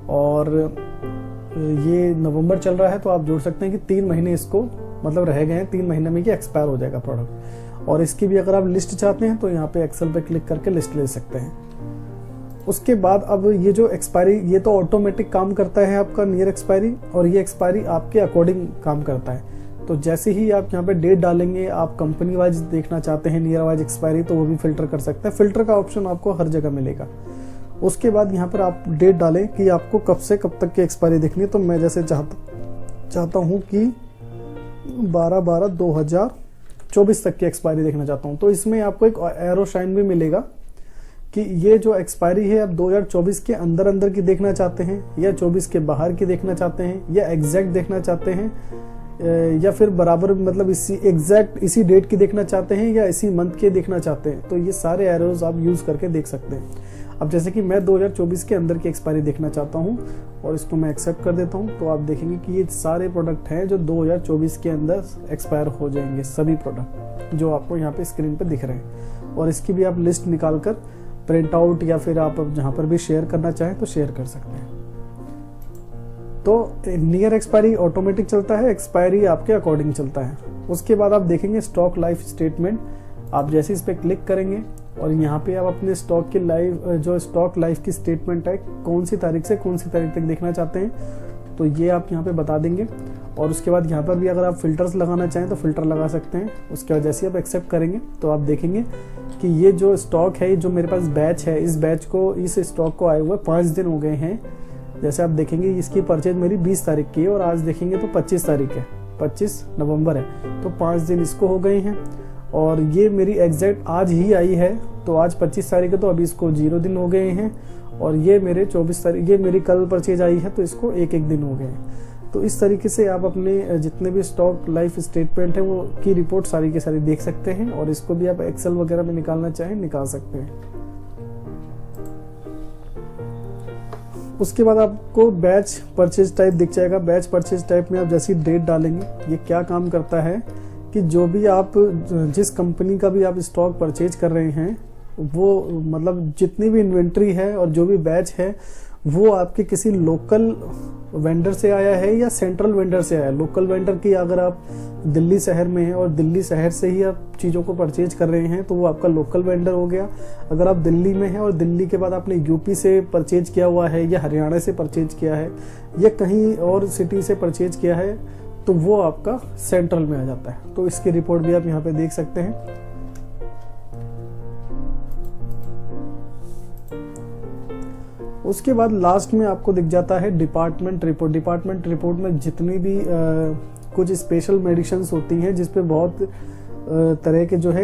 और ये नवंबर चल रहा है, तो आप जोड़ सकते हैं कि 3 महीने इसको मतलब रह गए हैं, 3 महीने में ये एक्सपायर हो जाएगा प्रोडक्ट। और इसकी भी अगर आप लिस्ट चाहते हैं तो यहाँ पे एक्सेल पे क्लिक करके लिस्ट ले सकते हैं। उसके बाद अब ये जो एक्सपायरी ये तो ऑटोमेटिक काम करता है आपका नियर एक्सपायरी, और ये एक्सपायरी आपके अकॉर्डिंग काम करता है। तो जैसे ही आप यहाँ पे डेट डालेंगे, आप कंपनी वाइज देखना चाहते हैं नियर वाइज एक्सपायरी, तो वो भी फिल्टर कर सकते हैं। फिल्टर का ऑप्शन आपको हर जगह मिलेगा। उसके बाद यहाँ पर आप डेट डालें कि आपको कब से कब तक की एक्सपायरी देखनी है। तो मैं जैसे चाहता हूँ कि 12/12/2024 तक की एक्सपायरी देखना चाहता हूँ, तो इसमें आपको एक एरो साइन भी मिलेगा कि ये जो एक्सपायरी है आप 2024 के अंदर अंदर की देखना चाहते हैं या 24 के बाहर की देखना चाहते हैं या एग्जैक्ट देखना चाहते हैं या फिर बराबर मतलब इसी एग्जैक्ट इसी डेट की देखना चाहते हैं या इसी मंथ के देखना चाहते हैं। तो ये सारे एरोज आप यूज़ करके देख सकते हैं। अब जैसे कि मैं 2024 के अंदर की एक्सपायरी देखना चाहता हूँ और इसको मैं एक्सेप्ट कर देता हूँ, तो आप देखेंगे कि ये सारे प्रोडक्ट हैं जो 2024 के अंदर एक्सपायर हो जाएंगे, सभी प्रोडक्ट जो आपको यहाँ पे स्क्रीन पे दिख रहे हैं। और इसकी भी आप लिस्ट निकाल कर प्रिंट आउट या फिर आप जहाँ पर भी शेयर करना चाहें तो शेयर कर सकते हैं। तो नियर एक्सपायरी ऑटोमेटिक चलता है, एक्सपायरी आपके अकॉर्डिंग चलता है। उसके बाद आप देखेंगे स्टॉक लाइफ स्टेटमेंट। आप जैसे इस पर क्लिक करेंगे और यहाँ पे आप अपने स्टॉक की जो स्टॉक लाइफ की स्टेटमेंट है कौन सी तारीख से कौन सी तारीख तक देखना चाहते हैं, तो ये आप यहाँ पे बता देंगे। और उसके बाद यहाँ पर भी अगर आप फिल्टर्स लगाना चाहें तो फिल्टर लगा सकते हैं। उसके बाद जैसे आप एक्सेप्ट करेंगे तो आप देखेंगे कि ये जो स्टॉक है, जो मेरे पास बैच है, इस स्टॉक को आए हुए 5 दिन हो गए हैं। जैसे आप देखेंगे इसकी परचेज मेरी 20 तारीख की है और आज देखेंगे तो 25 तारीख है, 25 नवंबर है, तो 5 दिन इसको हो गए हैं। और ये मेरी एग्जैक्ट आज ही आई है, तो आज 25 तारीख है तो अभी इसको 0 दिन हो गए हैं। और ये मेरे 24 तारीख, ये मेरी कल परचेज आई है तो इसको 1 दिन हो गए हैं। तो इस तरीके से आप अपने जितने भी स्टॉक लाइफ स्टेटमेंट है वो की रिपोर्ट सारी की सारी देख सकते हैं और इसको भी आप एक्सेल वगैरह में निकालना चाहें निकाल सकते हैं। उसके बाद आपको बैच परचेज टाइप दिख जाएगा। बैच परचेज टाइप में आप जैसी डेट डालेंगे, ये क्या काम करता है कि जो भी आप जिस कंपनी का भी आप स्टॉक परचेज कर रहे हैं वो मतलब जितनी भी इन्वेंट्री है और जो भी बैच है वो आपके किसी लोकल वेंडर से आया है या सेंट्रल वेंडर से आया है। लोकल वेंडर की अगर आप दिल्ली शहर में हैं और दिल्ली शहर से ही आप चीज़ों को परचेज कर रहे हैं तो वो आपका लोकल वेंडर हो गया। अगर आप दिल्ली में हैं और दिल्ली के बाद आपने यूपी से परचेज किया हुआ है या हरियाणा से परचेज किया है या कहीं और सिटी से परचेज किया है तो वो आपका सेंट्रल में आ जाता है। तो इसकी रिपोर्ट भी आप यहाँ पे देख सकते हैं। उसके बाद लास्ट में आपको दिख जाता है डिपार्टमेंट रिपोर्ट। डिपार्टमेंट रिपोर्ट में जितनी भी कुछ स्पेशल मेडिसिन्स होती हैं जिसपे बहुत तरह के जो है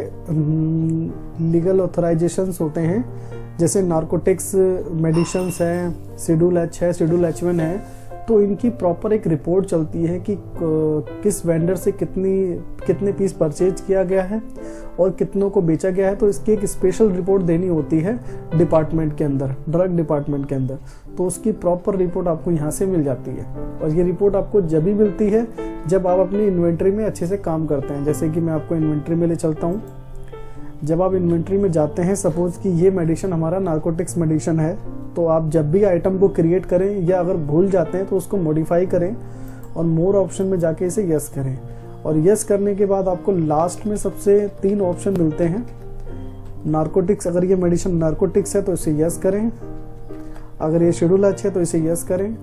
लीगल ऑथराइजेशंस होते हैं, जैसे नार्कोटिक्स मेडिसिन्स हैं, शेड्यूल H है, शेड्यूल H1 है, तो इनकी प्रॉपर एक रिपोर्ट चलती है कि किस वेंडर से कितने पीस परचेज किया गया है और कितनों को बेचा गया है। तो इसकी एक स्पेशल रिपोर्ट देनी होती है डिपार्टमेंट के अंदर, ड्रग डिपार्टमेंट के अंदर। तो उसकी प्रॉपर रिपोर्ट आपको यहाँ से मिल जाती है। और ये रिपोर्ट आपको जब भी मिलती है जब आप अपनी इन्वेंट्री में अच्छे से काम करते हैं। जैसे कि मैं आपको इन्वेंट्री में ले चलता हूँ। जब आप इन्वेंट्री में जाते हैं, सपोज कि ये मेडिसिन हमारा नार्कोटिक्स मेडिसिन है, तो आप जब भी आइटम को क्रिएट करें या अगर भूल जाते हैं तो उसको मॉडिफाई करें और मोर ऑप्शन में जाके इसे यस करें। और यस करने के बाद आपको लास्ट में सबसे 3 ऑप्शन मिलते हैं। नार्कोटिक्स, अगर ये मेडिसिन नार्कोटिक्स है तो इसे यस करें, अगर ये शेड्यूल H है तो इसे यस करें,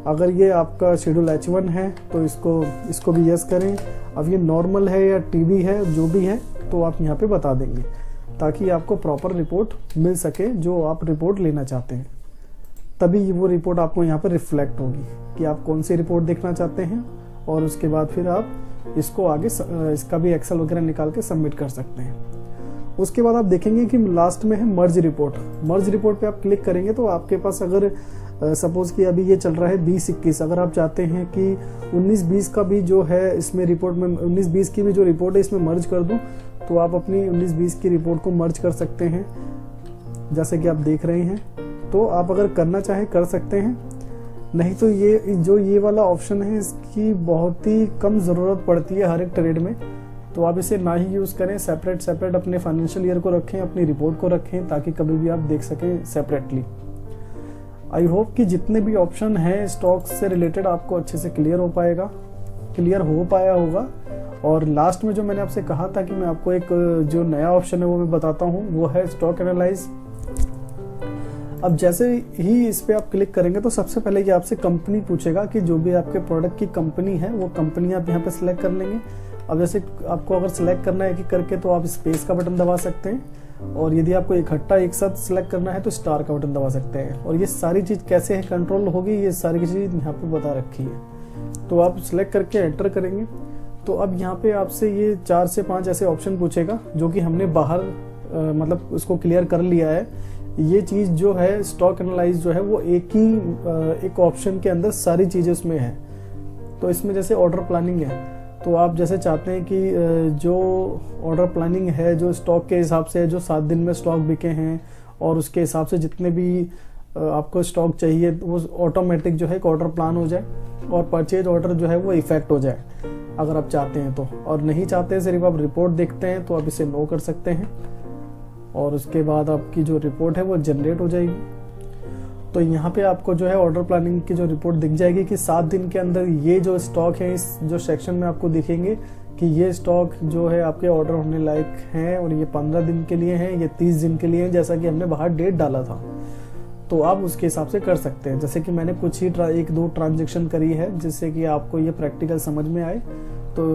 अगर ये आपका शेड्यूल H1 है तो इसको भी यस करें। अब ये नॉर्मल है या टीबी है, जो भी है तो आप यहाँ पे बता देंगे, ताकि आपको प्रॉपर रिपोर्ट मिल सके जो आप रिपोर्ट लेना चाहते हैं। तभी वो रिपोर्ट आपको यहाँ पर रिफ्लेक्ट होगी कि आप कौन सी रिपोर्ट देखना चाहते हैं। और उसके बाद फिर आप इसको आगे इसका भी एक्सेल वगैरह निकाल के सबमिट कर सकते हैं। उसके बाद आप देखेंगे कि लास्ट में है मर्ज रिपोर्ट। मर्ज रिपोर्ट पे आप क्लिक करेंगे तो आपके पास अगर सपोज कि अभी ये चल रहा है 20-21, अगर आप चाहते हैं कि 19-20 का भी जो है इसमें रिपोर्ट में 19-20 की भी जो रिपोर्ट है इसमें मर्ज कर दूं, तो आप अपनी 19-20 की रिपोर्ट को मर्ज कर सकते हैं, जैसे कि आप देख रहे हैं। तो आप अगर करना चाहें कर सकते हैं, नहीं तो ये वाला ऑप्शन है इसकी बहुत ही कम ज़रूरत पड़ती है हर एक ट्रेड में, तो आप इसे ना ही यूज़ करें। सेपरेट अपने फाइनेंशियल ईयर को रखें, अपनी रिपोर्ट को रखें, ताकि कभी भी आप देख सकें सेपरेटली। आई होप कि जितने भी ऑप्शन हैं स्टॉक से रिलेटेड आपको अच्छे से क्लियर हो पाया होगा। और लास्ट में जो मैंने आपसे कहा था कि मैं आपको एक जो नया ऑप्शन है वो मैं बताता हूँ, वो है स्टॉक एनालाइज। अब जैसे ही इस पे आप क्लिक करेंगे तो सबसे पहले ये आपसे कंपनी पूछेगा कि जो भी आपके प्रोडक्ट की कंपनी है वो कंपनी आप यहाँ पे सिलेक्ट कर लेंगे। अब जैसे आपको अगर सिलेक्ट करना है एक करके तो आप स्पेस का बटन दबा सकते हैं, और यदि आपको इकट्ठा एक साथ सिलेक्ट करना है तो स्टार का बटन दबा सकते हैं। और ये सारी चीज़ कैसे है कंट्रोल होगी, ये सारी चीज़ यहाँ पे बता रखी है। तो आप सिलेक्ट करके एंटर करेंगे तो अब यहाँ पे आपसे ये 4 से 5 ऐसे ऑप्शन पूछेगा, जो कि हमने बाहर मतलब उसको क्लियर कर लिया है। ये चीज़ जो है स्टॉक एनालाइज जो है वो एक ऑप्शन के अंदर सारी चीज़ें उसमें है। तो इसमें जैसे ऑर्डर प्लानिंग है, तो आप जैसे चाहते हैं कि जो ऑर्डर प्लानिंग है जो स्टॉक के हिसाब से है, जो 7 दिन में स्टॉक बिके हैं और उसके हिसाब से जितने भी आपको स्टॉक चाहिए वो ऑटोमेटिक जो है एक ऑर्डर प्लान हो जाए, और परचेज ऑर्डर जो है वो इफेक्ट हो जाए अगर आप चाहते हैं तो। और नहीं चाहते हैं, सिर्फ आप रिपोर्ट देखते हैं, तो आप इसे नो कर सकते हैं। और उसके बाद आपकी जो रिपोर्ट है वो जनरेट हो जाएगी। तो यहाँ पे आपको जो है ऑर्डर प्लानिंग की जो रिपोर्ट दिख जाएगी कि 7 दिन के अंदर ये जो स्टॉक है, इस जो सेक्शन में आपको दिखेंगे कि ये स्टॉक जो है आपके ऑर्डर होने लायक हैं, और ये 15 दिन के लिए हैं, ये 30 दिन के लिए हैं, जैसा कि हमने बाहर डेट डाला था। तो आप उसके हिसाब से कर सकते हैं। जैसे कि मैंने कुछ ही 1-2 ट्रांजेक्शन करी है जिससे कि आपको ये प्रैक्टिकल समझ में आए। तो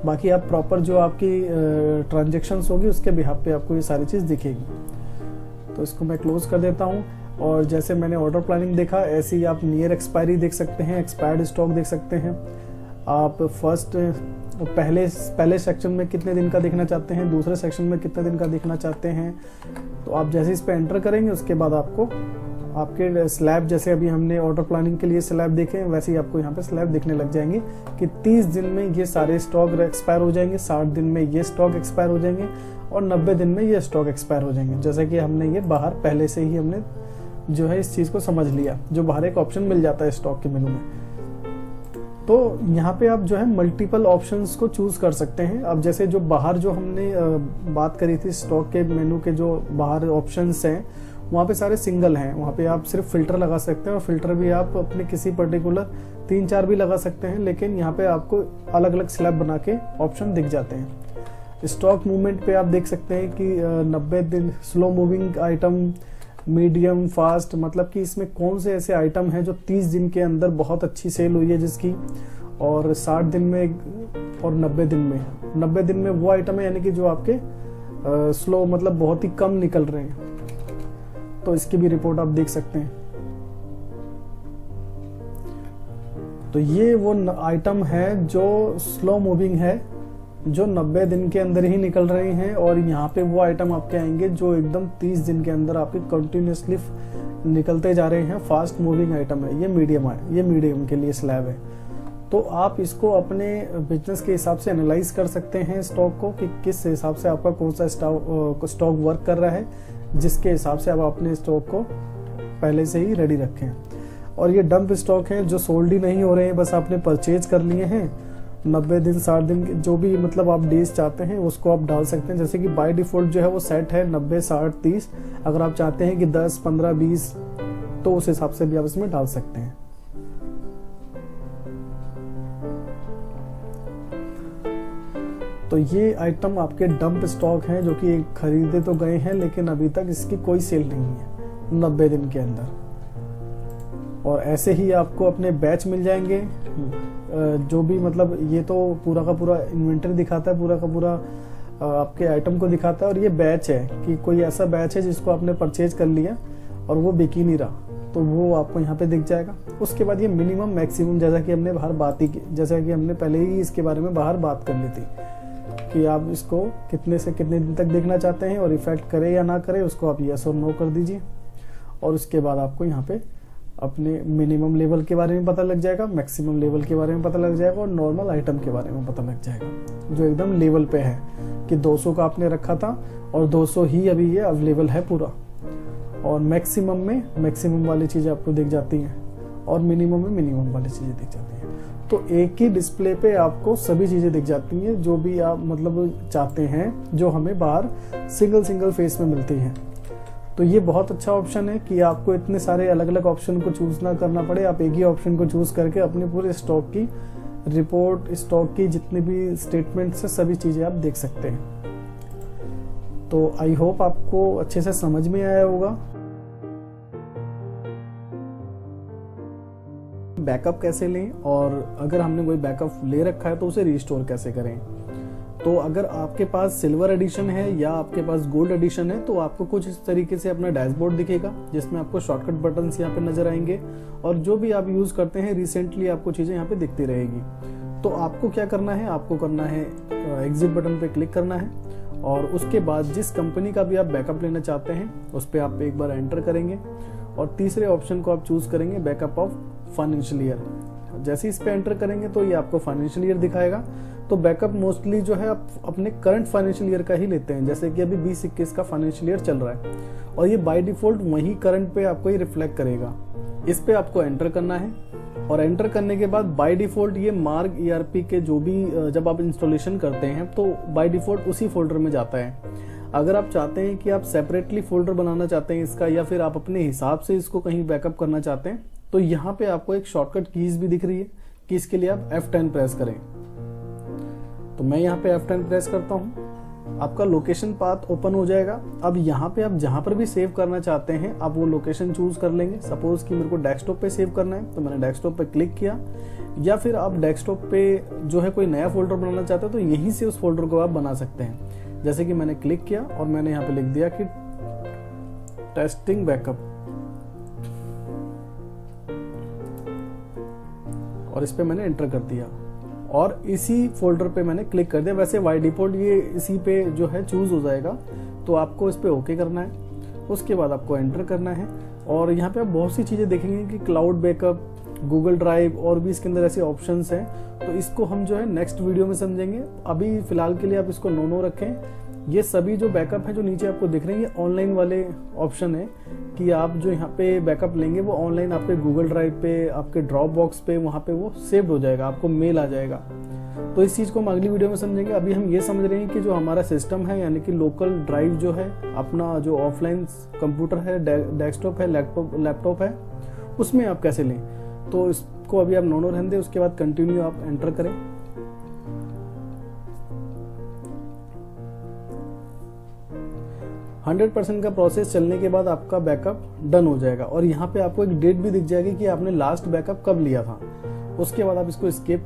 बाकी आप प्रॉपर जो आपकी ट्रांजेक्शन्स होगी उसके बिहाफ पे आपको ये सारी चीज़ दिखेगी। तो इसको मैं क्लोज कर देता हूँ। और जैसे मैंने ऑर्डर प्लानिंग देखा, ऐसे ही आप नियर एक्सपायरी देख सकते हैं, एक्सपायर्ड स्टॉक देख सकते हैं। आप पहले सेक्शन में कितने दिन का देखना चाहते हैं, दूसरे सेक्शन में कितने दिन का देखना चाहते हैं। तो आप जैसे इस पे एंटर करेंगे उसके बाद आपको आपके स्लैब, जैसे अभी हमने ऑर्डर प्लानिंग के लिए स्लैब देखे, वैसे ही आपको यहाँ पे स्लैब दिखने लग जाएंगे कि 30 दिन में ये सारे स्टॉक एक्सपायर हो जाएंगे, 60 दिन में ये स्टॉक एक्सपायर हो जाएंगे, और 90 दिन में ये स्टॉक एक्सपायर हो जाएंगे। जैसे कि हमने ये बाहर पहले से ही हमने जो है इस चीज़ को समझ लिया, जो बाहर एक ऑप्शन मिल जाता है स्टॉक के मेनू में। तो यहाँ पे आप जो है मल्टीपल ऑप्शंस को चूज कर सकते हैं। अब जैसे जो बाहर जो हमने बात करी थी स्टॉक के मेनू के जो बाहर ऑप्शंस हैं, वहाँ पे सारे सिंगल हैं, वहाँ पे आप सिर्फ फिल्टर लगा सकते हैं, और फिल्टर भी आप अपने किसी पर्टिकुलर 3-4 भी लगा सकते हैं, लेकिन यहाँ पे आपको अलग अलग स्लैब बना के ऑप्शन दिख जाते हैं। स्टॉक मूवमेंट पे आप देख सकते हैं कि 90 दिन slow moving item, medium, fast, मतलब कि इसमें कौन से ऐसे आइटम हैं जो 30 दिन के अंदर बहुत अच्छी सेल हुई है जिसकी, और 60 दिन में और 90 दिन में। 90 दिन में वो आइटम है यानी कि जो आपके स्लो मतलब बहुत ही कम निकल रहे हैं, तो इसकी भी रिपोर्ट आप देख सकते हैं। तो ये वो आइटम है जो स्लो मूविंग है, जो 90 दिन के अंदर ही निकल रहे हैं, और यहाँ पे वो आइटम आपके आएंगे जो एकदम 30 दिन के अंदर आपके कंटिन्यूसली निकलते जा रहे हैं। फास्ट मूविंग आइटम है, ये मीडियम के लिए स्लैब है। तो आप इसको अपने बिजनेस के हिसाब से एनालाइज कर सकते हैं स्टॉक को, कि किस हिसाब से आपका कौन सा स्टॉक वर्क कर रहा है, जिसके हिसाब से आप अपने स्टॉक को पहले से ही रेडी रखें। और ये डंप स्टॉक है जो सोल्ड ही नहीं हो रहे हैं, बस आपने परचेज कर लिए हैं। 90 दिन 60 दिन जो भी मतलब आप डेज चाहते हैं उसको आप डाल सकते हैं। जैसे कि बाय डिफॉल्ट जो है वो सेट है 90 60 30। अगर आप चाहते हैं कि 10 15 20 तो उस हिसाब से भी आप इसमें डाल सकते हैं। तो ये आइटम आपके डंप स्टॉक हैं जो कि खरीदे तो गए हैं, लेकिन अभी तक इसकी कोई सेल नहीं है 90 दिन के अंदर। और ऐसे ही आपको अपने बैच मिल जाएंगे, जो भी मतलब ये तो पूरा का पूरा इन्वेंटरी दिखाता है, पूरा का पूरा आपके आइटम को दिखाता है। और ये बैच है कि कोई ऐसा बैच है जिसको आपने परचेज कर लिया और वो बिक ही नहीं रहा, तो वो आपको यहाँ पे दिख जाएगा। उसके बाद ये मिनिमम मैक्सिमम, जैसा कि हमने बाहर बात ही की, जैसा कि हमने पहले ही इसके बारे में बाहर बात कर ली थी कि आप इसको कितने से कितने दिन तक देखना चाहते हैं, और इफेक्ट करे या ना करे उसको आप यस और नो कर दीजिए। और उसके बाद आपको यहाँ पे अपने मिनिमम लेवल के बारे में पता लग जाएगा, मैक्सिमम लेवल के बारे में पता लग जाएगा, और नॉर्मल आइटम के बारे में पता लग जाएगा जो एकदम लेवल पे है कि 200 का आपने रखा था और 200 ही अभी ये अवेलेबल है पूरा। और मैक्सिमम में मैक्सिमम वाली चीज़ें आपको दिख जाती हैं, और मिनिमम में मिनिमम वाली चीज़ें दिख जाती हैं। तो एक ही डिस्प्ले पे आपको सभी चीज़ें दिख जाती हैं जो भी आप मतलब चाहते हैं, जो हमें बाहर सिंगल फेस में मिलती हैं। तो ये बहुत अच्छा ऑप्शन है कि आपको इतने सारे अलग अलग ऑप्शन को चूज ना करना पड़े। आप एक ही ऑप्शन को चूज करके अपने पूरे स्टॉक की रिपोर्ट, स्टॉक की जितने भी स्टेटमेंट्स है, सभी चीजें आप देख सकते हैं। तो आई होप आपको अच्छे से समझ में आया होगा। बैकअप कैसे लें, और अगर हमने कोई बैकअप ले रखा है तो उसे रिस्टोर कैसे करें। तो अगर आपके पास सिल्वर एडिशन है या आपके पास गोल्ड एडिशन है तो आपको कुछ इस तरीके से अपना डैशबोर्ड दिखेगा, जिसमें आपको शॉर्टकट बटन्स यहाँ पे नजर आएंगे, और जो भी आप यूज करते हैं रिसेंटली आपको चीजें यहाँ पे दिखती रहेगी। तो आपको क्या करना है, आपको करना है एग्जिट बटन पे क्लिक करना है, और उसके बाद जिस कंपनी का भी आप बैकअप लेना चाहते हैं उस पर आप एक बार एंटर करेंगे, और तीसरे ऑप्शन को आप चूज करेंगे बैकअप ऑफ फाइनेंशियल ईयर। जैसे इस पे एंटर करेंगे तो ये आपको फाइनेंशियल ईयर दिखाएगा। तो बैकअप मोस्टली जो है आप अपने करंट फाइनेंशियल ईयर का ही लेते हैं, जैसे कि अभी 2021 का फाइनेंशियल ईयर चल रहा है, और ये बाय डिफॉल्ट वही करंट पे आपको ये रिफ्लेक्ट करेगा। इस पे आपको एंटर करना है, और एंटर करने के बाद बाय डिफॉल्ट ये मार्ग ईआरपी के जो भी जब आप इंस्टॉलेशन करते हैं तो बाय डिफॉल्ट उसी फोल्डर में जाता है। अगर आप चाहते हैं कि आप सेपरेटली फोल्डर बनाना चाहते हैं इसका, या फिर आप अपने हिसाब से इसको कहीं बैकअप करना चाहते हैं, तो यहाँ पे आपको एक शॉर्टकट कीज भी दिख रही है कि इसके लिए आप F10 प्रेस करें। तो मैं यहाँ पे F10 प्रेस करता हूँ, आपका लोकेशन पाथ ओपन हो जाएगा। अब यहाँ पे आप जहाँ पर भी सेव करना चाहते हैं आप वो लोकेशन चूज कर लेंगे। सपोज कि मेरे को डेस्कटॉप पे सेव करना है तो मैंने डेस्कटॉप पे क्लिक किया, या फिर आप डेस्कटॉप पे जो है कोई नया फोल्डर बनाना चाहते हो तो यहीं से उस फोल्डर को आप बना सकते हैं। जैसे कि मैंने क्लिक किया और मैंने यहाँ पे लिख दिया कि टेस्टिंग बैकअप, और इस पे मैंने एंटर कर दिया, और इसी फोल्डर पे मैंने क्लिक कर दिया। वैसे बाय डिफॉल्ट ये इसी पे जो है चूज हो जाएगा, तो आपको इस पे ओके करना है। उसके बाद आपको एंटर करना है, और यहाँ पे आप बहुत सी चीजें देखेंगे कि क्लाउड बैकअप, गूगल ड्राइव, और भी इसके अंदर ऐसे ऑप्शंस हैं। तो इसको हम जो है नेक्स्ट वीडियो में समझेंगे। अभी फिलहाल के लिए आप इसको नो रखें। ये सभी जो बैकअप है जो नीचे आपको दिख रहे हैं ये ऑनलाइन वाले ऑप्शन है कि आप जो यहाँ पे बैकअप लेंगे वो ऑनलाइन आपके गूगल ड्राइव पे, आपके ड्रॉप बॉक्स पे, वहाँ पे वो सेव्ड हो जाएगा, आपको मेल आ जाएगा। तो इस चीज़ को हम अगली वीडियो में समझेंगे। अभी हम ये समझ रहे हैं कि जो हमारा सिस्टम है, यानी कि लोकल ड्राइव जो है, अपना जो ऑफलाइन कंप्यूटर है, डेस्कटॉप है, लैपटॉप है, उसमें आप कैसे लें। तो इसको अभी आप नो रहने दें, उसके बाद कंटिन्यू आप एंटर करें। हंड्रेड 100% का प्रोसेस चलने के बाद आपका बैकअप डन हो जाएगा, और यहाँ पे आपको एक डेट भी दिख जाएगी कि आपने लास्ट बैकअप कब लिया था। उसके बाद आप इसको एस्केप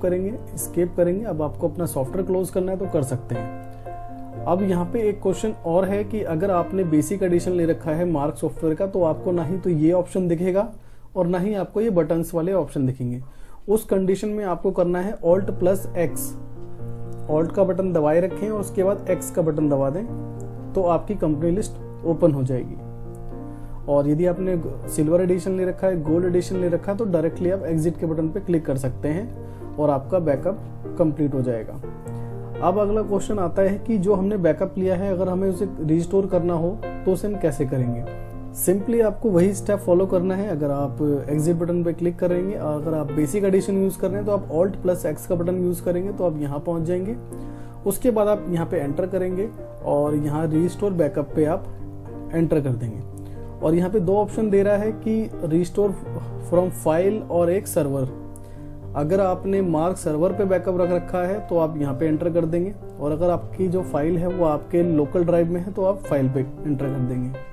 करेंगे। अब आपको अपना सॉफ्टवेयर क्लोज करना है तो कर सकते हैं। अब यहाँ पे एक क्वेश्चन और है कि अगर आपने बेसिक एडिशन ले रखा है मार्क सॉफ्टवेयर का, तो आपको ना ही तो ये ऑप्शन दिखेगा और ना ही आपको ये बटन्स वाले ऑप्शन दिखेंगे। उस कंडीशन में आपको करना है Alt+X। ऑल्ट का बटन दबाए रखें और उसके बाद एक्स का बटन दबा दें तो आपकी कंपनी लिस्ट ओपन हो जाएगी। और यदि आपने सिल्वर एडिशन ले रखा है, गोल्ड एडिशन ले रखा है, तो डायरेक्टली आप एग्जिट के बटन पे क्लिक कर सकते हैं और आपका बैकअप कंप्लीट हो जाएगा। अब अगला क्वेश्चन आता है कि जो हमने बैकअप लिया है अगर हमें उसे रिस्टोर करना हो तो उसे हम कैसे करेंगे। सिंपली आपको वही स्टेप फॉलो करना है। अगर आप एग्जिट बटन पे क्लिक करेंगे, अगर आप बेसिक एडिशन यूज कर रहे हैं तो आप ऑल्ट प्लस एक्स का बटन यूज करेंगे तो आप यहाँ पहुंच जाएंगे। उसके बाद आप यहाँ पे एंटर करेंगे और यहाँ रिस्टोर बैकअप पे आप एंटर कर देंगे। और यहाँ पे दो ऑप्शन दे रहा है कि रिस्टोर फ्रॉम फाइल और एक सर्वर। अगर आपने मार्क सर्वर पे बैकअप रख रखा है तो आप यहाँ पे एंटर कर देंगे, और अगर आपकी जो फाइल है वो आपके लोकल ड्राइव में है तो आप फाइल पे एंटर कर देंगे।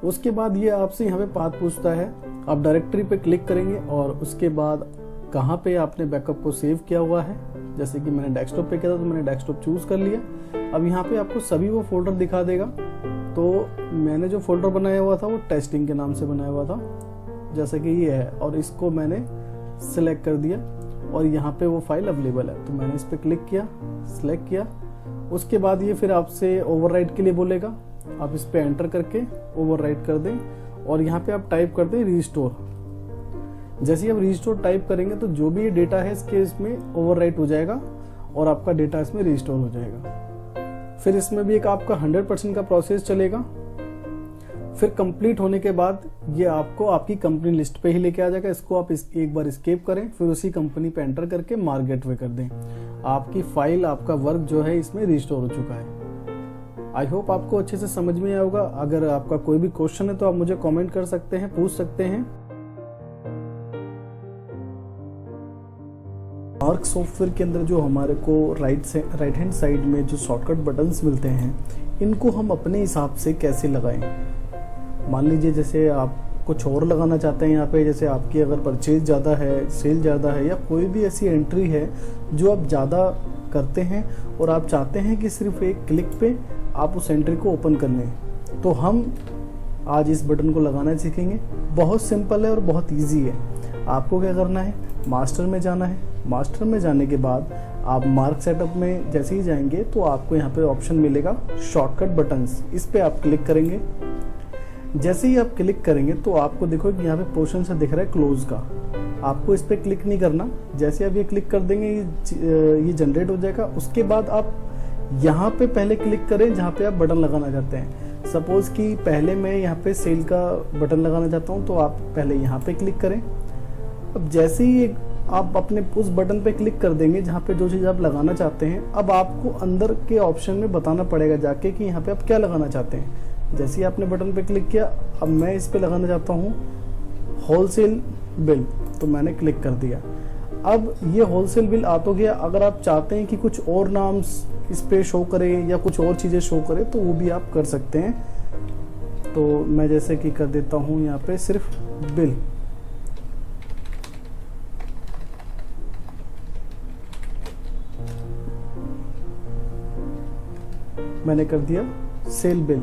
उसके बाद ये आपसे यहाँ पे पाथ पूछता है, आप डायरेक्टरी पे क्लिक करेंगे और उसके बाद कहाँ पे आपने बैकअप को सेव किया हुआ है। जैसे कि मैंने डेस्कटॉप पे किया था तो मैंने डेस्कटॉप चूज कर लिया। अब यहाँ पे आपको सभी वो फोल्डर दिखा देगा। तो मैंने जो फोल्डर बनाया हुआ था वो टेस्टिंग के नाम से बनाया हुआ था, जैसे कि ये है, और इसको मैंने सिलेक्ट कर दिया और यहाँ पे वो फाइल अवेलेबल है। तो मैंने इस पर क्लिक किया, सिलेक्ट किया। उसके बाद ये फिर आपसे ओवरराइट के लिए बोलेगा, आप इस पे एंटर करके ओवरराइट कर दें और यहाँ पे आप टाइप कर दें रिस्टोर। जैसे ही आप रिस्टोर टाइप करेंगे तो जो भी ये डेटा है इसके इसमें ओवरराइट हो जाएगा और आपका डेटा इसमें रिस्टोर हो जाएगा। फिर इसमें भी एक आपका 100% का प्रोसेस चलेगा। फिर कंप्लीट होने के बाद ये आपको आपकी कंपनी लिस्ट पे ही लेके आ जाएगा। इसको आप एक बार एस्केप करें, फिर उसी कंपनी पे एंटर करके मार्क गेटवे कर दें। आपकी फाइल, आपका वर्क जो है इसमें रिस्टोर हो चुका है। आई होप आपको अच्छे से समझ में आया होगा। अगर आपका कोई भी क्वेश्चन है तो आप मुझे कमेंट कर सकते हैं, पूछ सकते हैं। मार्क सॉफ्टवेयर के अंदर जो हमारे को राइट हैंड साइड में जो शॉर्टकट बटन्स मिलते हैं, इनको हम अपने हिसाब से कैसे लगाएं। मान लीजिए जैसे आप कुछ और लगाना चाहते हैं यहाँ पे, जैसे आपकी अगर परचेज ज़्यादा है, सेल ज़्यादा है, या कोई भी ऐसी एंट्री है जो आप ज़्यादा करते हैं और आप चाहते हैं कि सिर्फ एक क्लिक पे आप उस एंट्री को ओपन कर लें, तो हम आज इस बटन को लगाना सीखेंगे। बहुत सिंपल है और बहुत ईजी है। आपको क्या करना है, मास्टर में जाना है। मास्टर में जाने के बाद आप मार्क सेटअप में जैसे ही जाएंगे तो आपको यहाँ पे ऑप्शन मिलेगा शॉर्टकट बटन्स। इस पे आप क्लिक करेंगे। जैसे ही आप क्लिक करेंगे तो आपको देखो कि यहाँ पे पोर्शन से दिख रहा है क्लोज का। आपको इस पे क्लिक नहीं करना। जैसे आप ये क्लिक कर देंगे ये जनरेट हो जाएगा। उसके बाद आप यहाँ पे पहले क्लिक करें जहाँ पे आप बटन लगाना चाहते हैं। सपोज कि पहले मैं यहाँ पे सेल का बटन लगाना चाहता हूँ तो आप पहले यहाँ पे क्लिक करें। अब जैसे ही आप अपने उस बटन पे क्लिक कर देंगे जहाँ पे जो चीज़ आप लगाना चाहते हैं, अब आपको अंदर के ऑप्शन में बताना पड़ेगा जाके कि यहाँ पे आप क्या लगाना चाहते हैं। जैसे ही आपने बटन पे क्लिक किया, अब मैं इस पे लगाना चाहता हूँ होलसेल बिल, तो मैंने क्लिक कर दिया। अब ये होलसेल बिल आ तो गया। अगर आप चाहते हैं कि कुछ और नाम इस पे शो करे या कुछ और चीज़ें शो करे तो वो भी आप कर सकते हैं। तो मैं जैसे कि कर देता हूँ यहाँ पे सिर्फ बिल। मैंने कर दिया सेल बिल।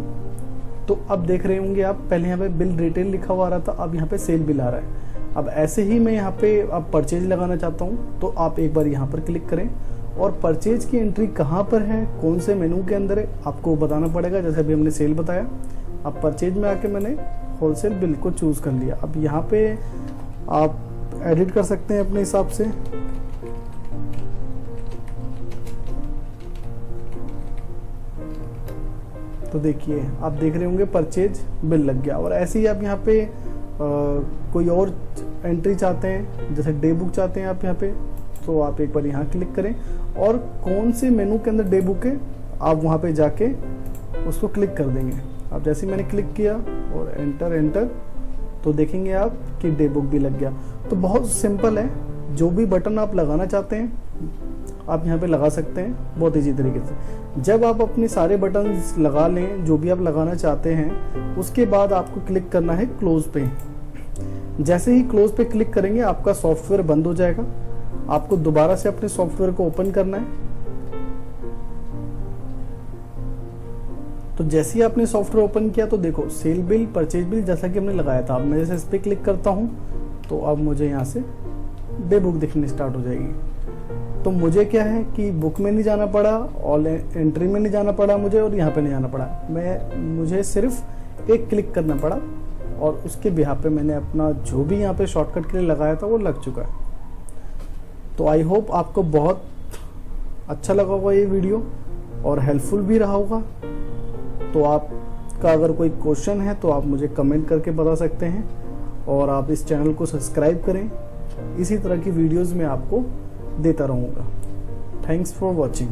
तो अब देख रहे होंगे आप, पहले यहाँ पे बिल रिटेल लिखा हुआ आ रहा था, अब यहाँ पे सेल बिल आ रहा है। अब ऐसे ही मैं यहाँ पे अब परचेज लगाना चाहता हूँ तो आप एक बार यहाँ पर क्लिक करें और परचेज की एंट्री कहाँ पर है, कौन से मेनू के अंदर है, आपको बताना पड़ेगा। जैसे अभी हमने सेल बताया, अब परचेज में आके मैंने होलसेल बिल को चूज कर लिया। अब यहाँ पे आप एडिट कर सकते हैं अपने हिसाब से। तो देखिए, आप देख रहे होंगे परचेज बिल लग गया। और ऐसे ही आप यहाँ पे कोई और एंट्री चाहते हैं, जैसे डे बुक चाहते हैं आप यहाँ पे, तो आप एक बार यहाँ क्लिक करें और कौन से मेनू के अंदर डे बुक है आप वहाँ पे जाके उसको क्लिक कर देंगे। अब जैसे मैंने क्लिक किया और एंटर, तो देखेंगे आप कि डे बुक भी लग गया। तो बहुत सिंपल है, जो भी बटन आप लगाना चाहते हैं आप यहाँ पे लगा सकते हैं बहुत ईजी तरीके से। जब आप अपने सारे बटन्स लगा लें जो भी आप लगाना चाहते हैं, उसके बाद आपको क्लिक करना है क्लोज पे। जैसे ही क्लोज पे क्लिक करेंगे आपका सॉफ्टवेयर बंद हो जाएगा। आपको दोबारा से अपने सॉफ्टवेयर को ओपन करना है। तो जैसे ही आपने सॉफ्टवेयर ओपन किया तो देखो सेल बिल, परचेज बिल जैसा कि हमने लगाया था। अब मैं जैसे इस पर क्लिक करता हूँ तो अब मुझे यहाँ से डे बुक दिखनी स्टार्ट हो जाएगी। तो मुझे क्या है कि बुक में नहीं जाना पड़ा, ऑल एंट्री में नहीं जाना पड़ा मुझे, और यहाँ पे नहीं जाना पड़ा। मुझे सिर्फ एक क्लिक करना पड़ा और उसके बिहाफ पे मैंने अपना जो भी यहाँ पे शॉर्टकट के लिए लगाया था वो लग चुका है। तो आई होप आपको बहुत अच्छा लगा होगा ये वीडियो और हेल्पफुल भी रहा होगा। तो आपका अगर कोई क्वेश्चन है तो आप मुझे कमेंट करके बता सकते हैं, और आप इस चैनल को सब्सक्राइब करें। इसी तरह की वीडियोस मैं आपको देता रहूँगा। Thanks for watching.